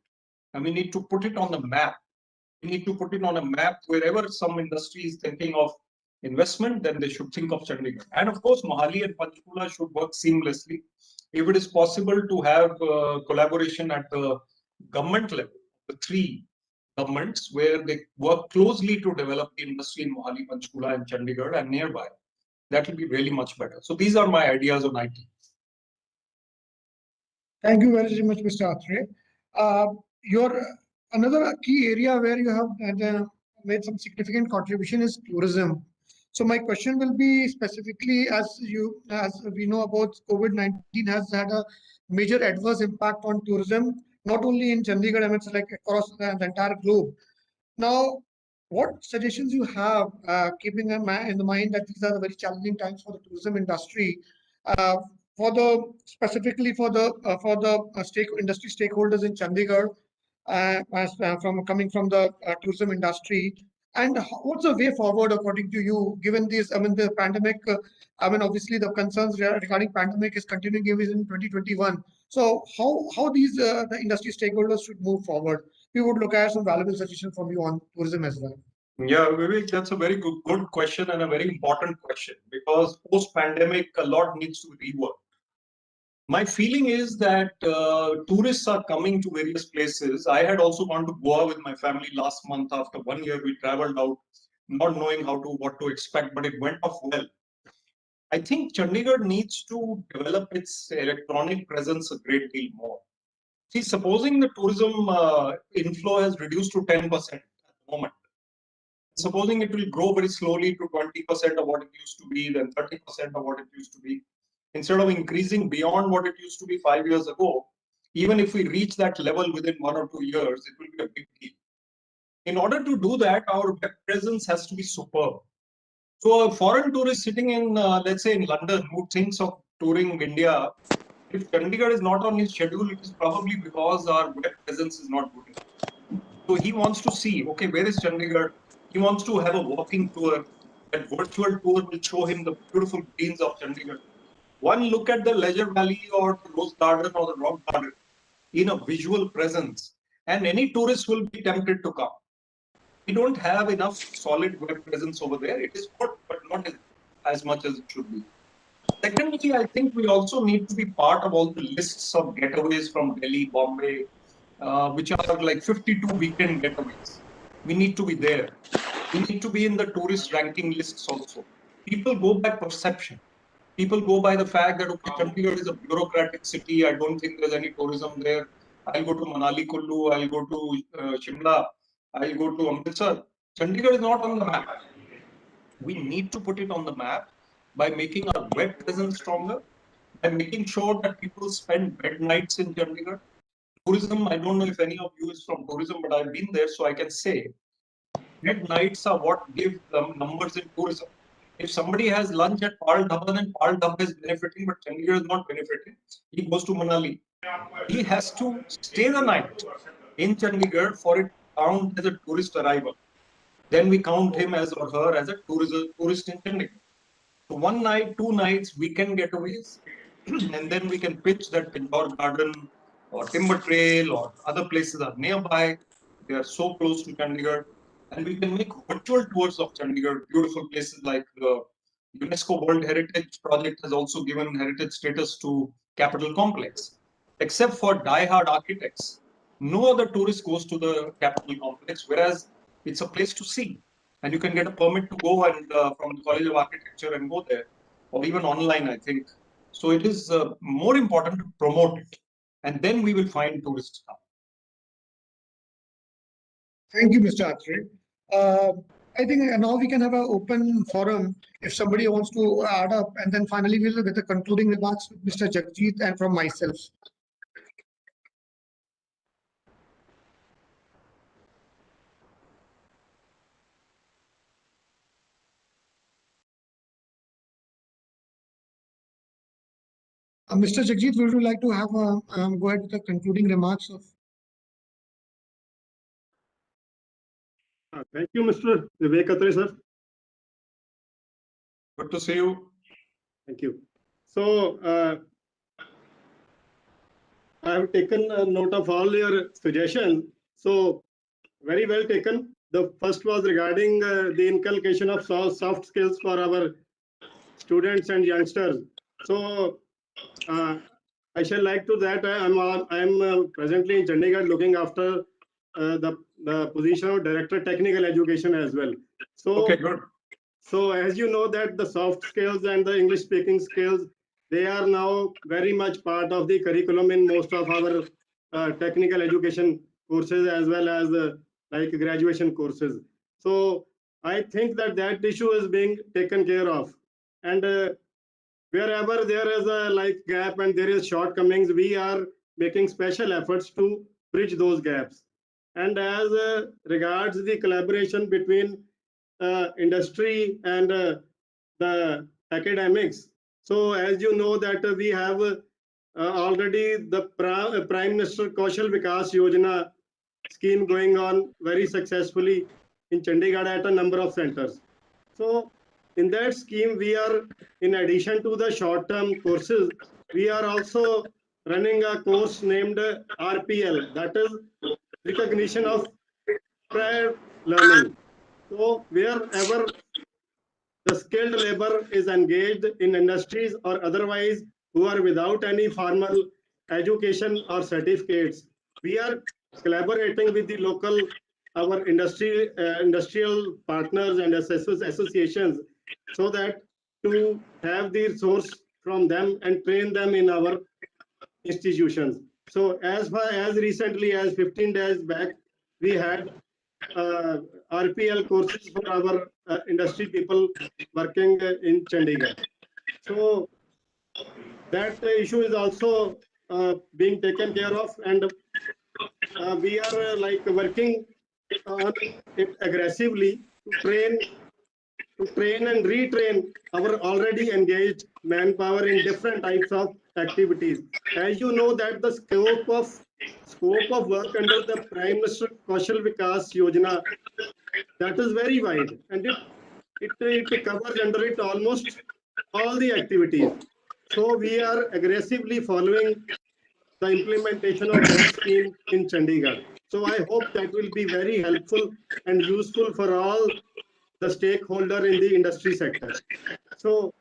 and we need to put it on the map. We need to put it on a map wherever some industry is thinking of investment, then they should think of Chandigarh. And of course, Mohali and Panchkula should work seamlessly. If it is possible to have collaboration at the government level, the three governments, where they work closely to develop the industry in Mohali, Panchkula, and Chandigarh and nearby, that will be really much better. So these are my ideas on IT. Thank you very much, Mr. Atre. Your another key area where you have made some significant contribution is tourism. So my question will be specifically, as we know about COVID-19 has had a major adverse impact on tourism, not only in Chandigarh, I mean, it's like across the entire globe. Now, what suggestions you have, keeping in the mind that these are the very challenging times for the tourism industry, specifically for the industry stakeholders in Chandigarh, coming from the tourism industry, and what's the way forward according to you, given this? I mean, the pandemic. Obviously, the concerns regarding pandemic is continuing even in 2021. So, how these the industry stakeholders should move forward? We would look at some valuable suggestions from you on tourism as well. Yeah, Vivek, that's a very good question and a very important question, because post-pandemic, a lot needs to be reworked. My feeling is that tourists are coming to various places. I had also gone to Goa with my family last month. After 1 year, we traveled out, not knowing what to expect, but it went off well. I think Chandigarh needs to develop its electronic presence a great deal more. See, supposing the tourism inflow has reduced to 10% at the moment, supposing it will grow very slowly to 20% of what it used to be, then 30% of what it used to be, instead of increasing beyond what it used to be 5 years ago, even if we reach that level within 1 or 2 years, it will be a big deal. In order to do that, our web presence has to be superb. So a foreign tourist sitting in, let's say in London, who thinks of touring India, if Chandigarh is not on his schedule, it is probably because our web presence is not good enough. So he wants to see, okay, where is Chandigarh? He wants to have a walking tour. That virtual tour will show him the beautiful greens of Chandigarh. One look at the Leisure Valley or the Rose Garden or the Rock Garden in a visual presence, and any tourist will be tempted to come. We don't have enough solid web presence over there. It is good, but not as much as it should be. Secondly, I think we also need to be part of all the lists of getaways from Delhi, Bombay, which are like 52 weekend getaways. We need to be there. We need to be in the tourist ranking lists also. People go by perception. People go by the fact that, okay, Chandigarh is a bureaucratic city. I don't think there's any tourism there. I'll go to Manali Kullu. I'll go to Shimla. I'll go to Amritsar. Chandigarh is not on the map. We need to put it on the map by making our web presence stronger, by making sure that people spend bed nights in Chandigarh. tourism, I don't know if any of you is from tourism, but I've been there, so I can say head nights are what give the numbers in tourism. If somebody has lunch at Pal Dhaba, then Pal Dhaba is benefiting, but Chandigarh is not benefiting. He goes to Manali. He has to stay the night in Chandigarh for it to count as a tourist arrival. Then we count him as or her as a tourist in Chandigarh. So 1 night, 2 nights, weekend getaways, and then we can pitch that Indore Garden or Timber Trail or other places are nearby. They are so close to Chandigarh, and we can make virtual tours of Chandigarh. Beautiful places like the UNESCO World Heritage Project has also given heritage status to Capitol Complex. Except for die-hard architects, no other tourist goes to the Capitol Complex, whereas it's a place to see. And you can get a permit to go and from the College of Architecture and go there, or even online, I think. So it is more important to promote it, and then we will find tourists come. Thank you, Mr. Atre. I think now we can have an open forum if somebody wants to add up, and then finally we'll get the concluding remarks with Mr. Jagjit and from myself. Mr. Jagjit, would you like to have go ahead with the concluding remarks of? Thank you, Mr. Vivek Atre, sir. Good to see you. Thank you. So I have taken a note of all your suggestions. So very well taken. The first was regarding the inculcation of soft skills for our students and youngsters. So I shall like to that. I'm presently in Chandigarh looking after the position of Director Technical Education as well. So okay, good. So as you know that the soft skills and the English speaking skills, they are now very much part of the curriculum in most of our technical education courses as well as like graduation courses. So I think that issue is being taken care of. And wherever there is a like gap and there is shortcomings, we are making special efforts to bridge those gaps. And as regards the collaboration between industry and the academics. So as you know that we have already the Prime Minister Kaushal Vikas Yojana scheme going on very successfully in Chandigarh at a number of centers. So in that scheme, we are, in addition to the short-term courses, we are also running a course named RPL, that is recognition of prior learning. So wherever the skilled labor is engaged in industries or otherwise who are without any formal education or certificates, we are collaborating with the local, our industrial partners and associations so that to have the resource from them and train them in our institutions. So as far as recently as 15 days back, we had RPL courses for our industry people working in Chandigarh. So that issue is also being taken care of, and we are like working on it aggressively to train and retrain our already engaged manpower in different types of activities. As you know that the scope of work under the Prime Minister Kaushal Vikas Yojana, that is very wide, and it covers under it almost all the activities. So we are aggressively following the implementation of that scheme in Chandigarh. So I hope that will be very helpful and useful for all the stakeholder in the industry sector. So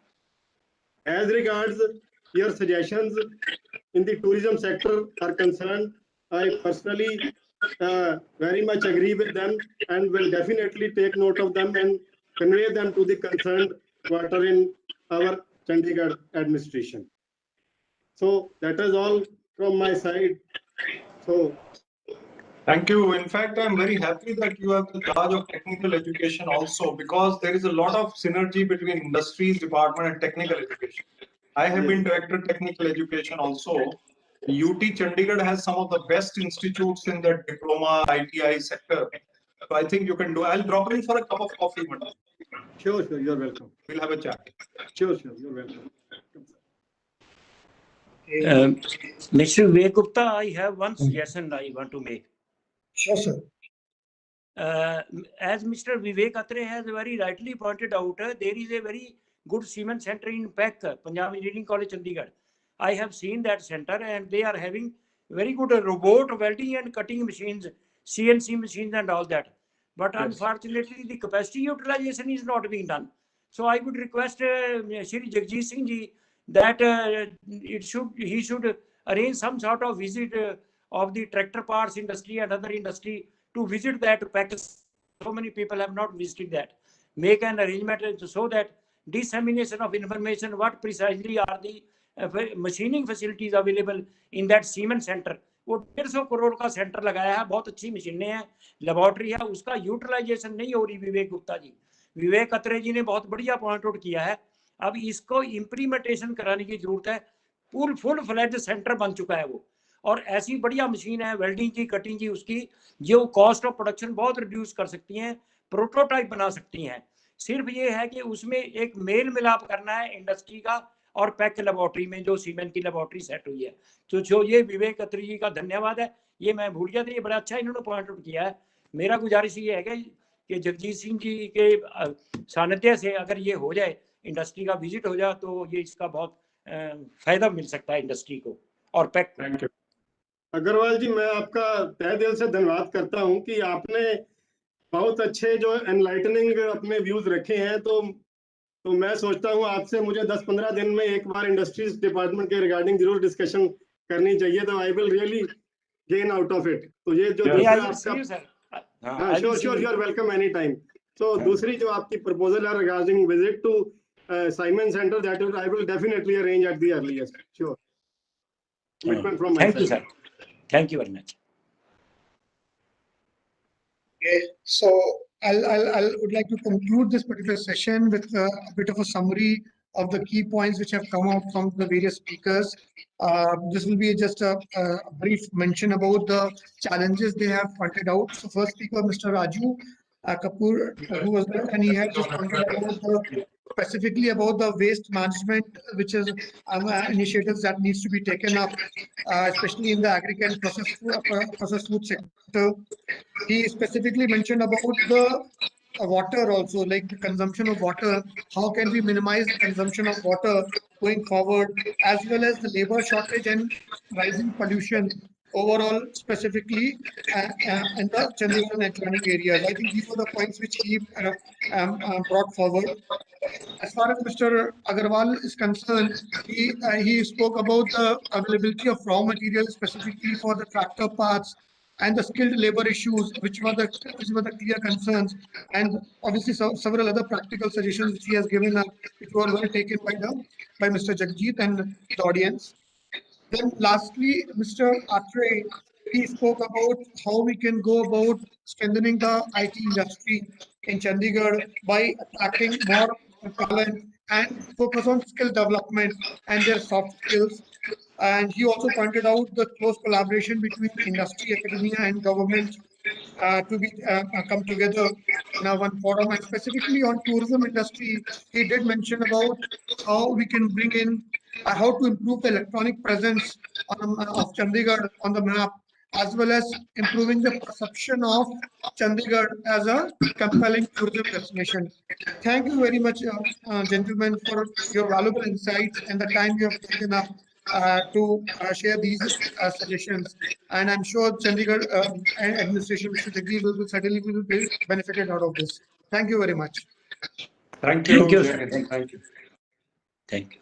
as regards your suggestions in the tourism sector are concerned, I personally very much agree with them and will definitely take note of them and convey them to the concerned quarter in our Chandigarh administration. So that is all from my side. So thank you. In fact, I'm very happy that you have the charge of technical education also, because there is a lot of synergy between industries department and technical education. I have been director of technical education also, UT Chandigarh has some of the best institutes in the diploma ITI sector. So I think you can do. I'll drop in for a cup of coffee one day. Sure, you're welcome. We'll have a chat. Sure, you're welcome. Mr. Vivek Gupta, I have one suggestion I want to make. Sure, sir. As Mr. Vivek Atre has very rightly pointed out, there is a very good cement center in Peck, Punjab Engineering College, Chandigarh. I have seen that center and they are having very good robot welding and cutting machines, CNC machines and all that. But yes, unfortunately, the capacity utilization is not being done. So I would request Shri Jagjit Singh ji that he should arrange some sort of visit of the tractor parts industry and other industry to visit that practice. So many people have not visited that. Make an arrangement so that dissemination of information, what precisely are the machining facilities available in that cement center. वो 150 करोड़ का centre लगाया है, बहुत अच्छी मशीनें हैं, laboratory है, उसका यूटिलाइजेशन नहीं हो रही। विवेक गुप्ता जी, विवेक अत्रे जी ने बहुत बढ़िया पॉइंट आउट किया है। अब इसको इम्प्लीमेंटेशन कराने की जरूरत है। फुल फ्लैज सेंटर बन चुका है वो, और ऐसी बढ़िया मशीन है वेल्डिंग की, कटिंग की, उसकी जो कॉस्ट ऑफ प्रोडक्शन बहुत रिड्यूस कर सकती हैं, प्रोटोटाइप बना सकती हैं। सिर्फ ये है कि उसमें एक मेल मिलाप करना है इंडस्ट्री का और पैक लेबोरेटरी में जो सीमेंट की लेबोरेटरी सेट हुई है। तो जो ये विवेक अत्री जी का धन्यवाद है, ये मैं भूल गया था, ये बड़ा अच्छा इन्होंने पॉइंट आउट किया है। मेरा गुजारिश ये है कि जगजीत सिंह जी के सानिध्य से अगर ये हो जाए, इंडस्ट्री का विजिट हो जाए, तो ये इसका बहुत फायदा मिल सकता है इंडस्ट्री को और पैक। थैंक यू अग्रवाल जी, मैं आपका तहे दिल से धन्यवाद करता हूं कि आपने बहुत अच्छे जो एनलाइटनिंग अपने व्यूज रखे हैं। तो मैं सोचता हूं आपसे मुझे 10-15 दिन में एक बार इंडस्ट्रीज डिपार्टमेंट के रिगार्डिंग जरूर डिस्कशन करनी चाहिए। तो I will really gain out of it. तो ये जो दूसरा आपका, sure you are welcome any time. तो दूसरी जो आपकी प्रपोजल है regarding visit to Simon centre, that I will definitely arrange at the earliest. Sure, thank you sir, thank you very much. Okay, so I would like to conclude this particular session with a bit of a summary of the key points which have come out from the various speakers. This will be just a brief mention about the challenges they have pointed out. So first speaker, Mr. Raju Kapoor, who was there, and he had just pointed out specifically about the waste management, which is initiatives that needs to be taken up, especially in the agricultural processed food sector. He specifically mentioned about the water also, like the consumption of water. How can we minimize the consumption of water going forward, as well as the labor shortage and rising pollution overall, specifically in the Chandigarh and surrounding areas. I think these were the points which he brought forward. As far as Mr. Agarwal is concerned, he spoke about the availability of raw materials specifically for the tractor parts and the skilled labor issues, which were the clear concerns, and obviously several other practical suggestions which he has given us, which were well taken by Mr. Jagjit and the audience. Then lastly, Mr. Atre, he spoke about how we can go about strengthening the IT industry in Chandigarh by attracting more talent and focus on skill development and their soft skills. And he also pointed out the close collaboration between industry, academia, and government to be come together in one forum. And specifically on tourism industry, he did mention about how we can bring in, how to improve the electronic presence of Chandigarh on the map, as well as improving the perception of Chandigarh as a compelling tourism destination. Thank you very much, gentlemen, for your valuable insights and the time you have taken up to share these suggestions. And I'm sure Chandigarh administration, Mr. Jagdeep, will certainly be benefited out of this. Thank you very much. Thank you. Thank you, sir. Thank you. Thank you.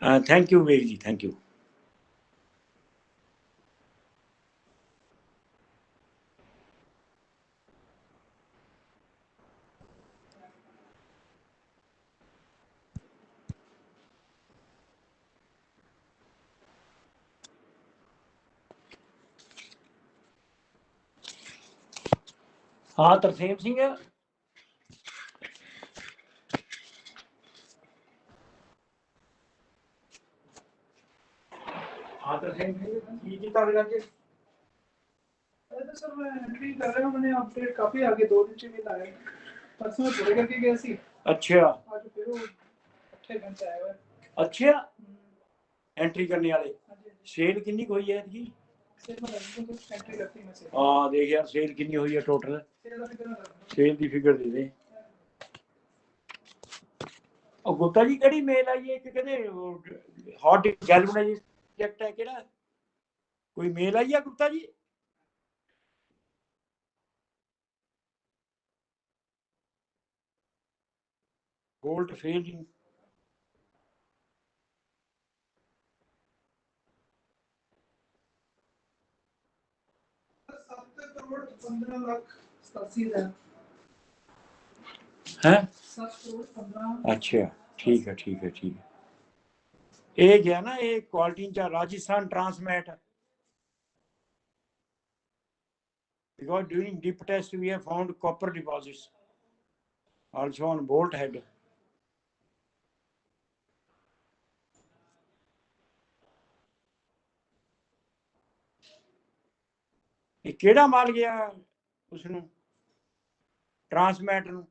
Thank you, Vivek. Thank you. हाँ, तरसेम सिंह है। ਬਾਦਲ ਸਿੰਘ ਕੀ ਕੀਤਾ ਹੋਇਆ ਅੱਜ? Sir मैं entry कर रहा हूँ, मैंने अपडेट काफी आगे 2 दिन से भी लाया परसों मैं पूरे करके गया सी अच्छा आज फिर वो 8 घंटे आया हुआ है। अच्छा एंट्री करने वाले सेल कितनी हुई है इसकी? सर मैं एंट्री करती मैं से हाँ देख यार सेल कितनी हुई है टोटल सेल की फिगर दे दे और गुप्ता जी केड़ी मेल आई है कि कहते हॉट गैल्वेनाइज प्रोजेक्ट है केड़ा कोई मेल आई है गुप्ता जी? गोल्ड फेलिंग करोड़ 15 लाख 87,000 है 7 करोड़ 15 अच्छा ठीक है ठीक है ठीक है एक है ना एक क्वालिटी चा Rajasthan ट्रांसमेट because during deep test we have found copper deposits also on bolt head ਇਹ ਕਿਹੜਾ ਮਾਲ ਗਿਆ ਉਸ ਨੂੰ ਟਰਾਂਸਮੈਟ ਨੂੰ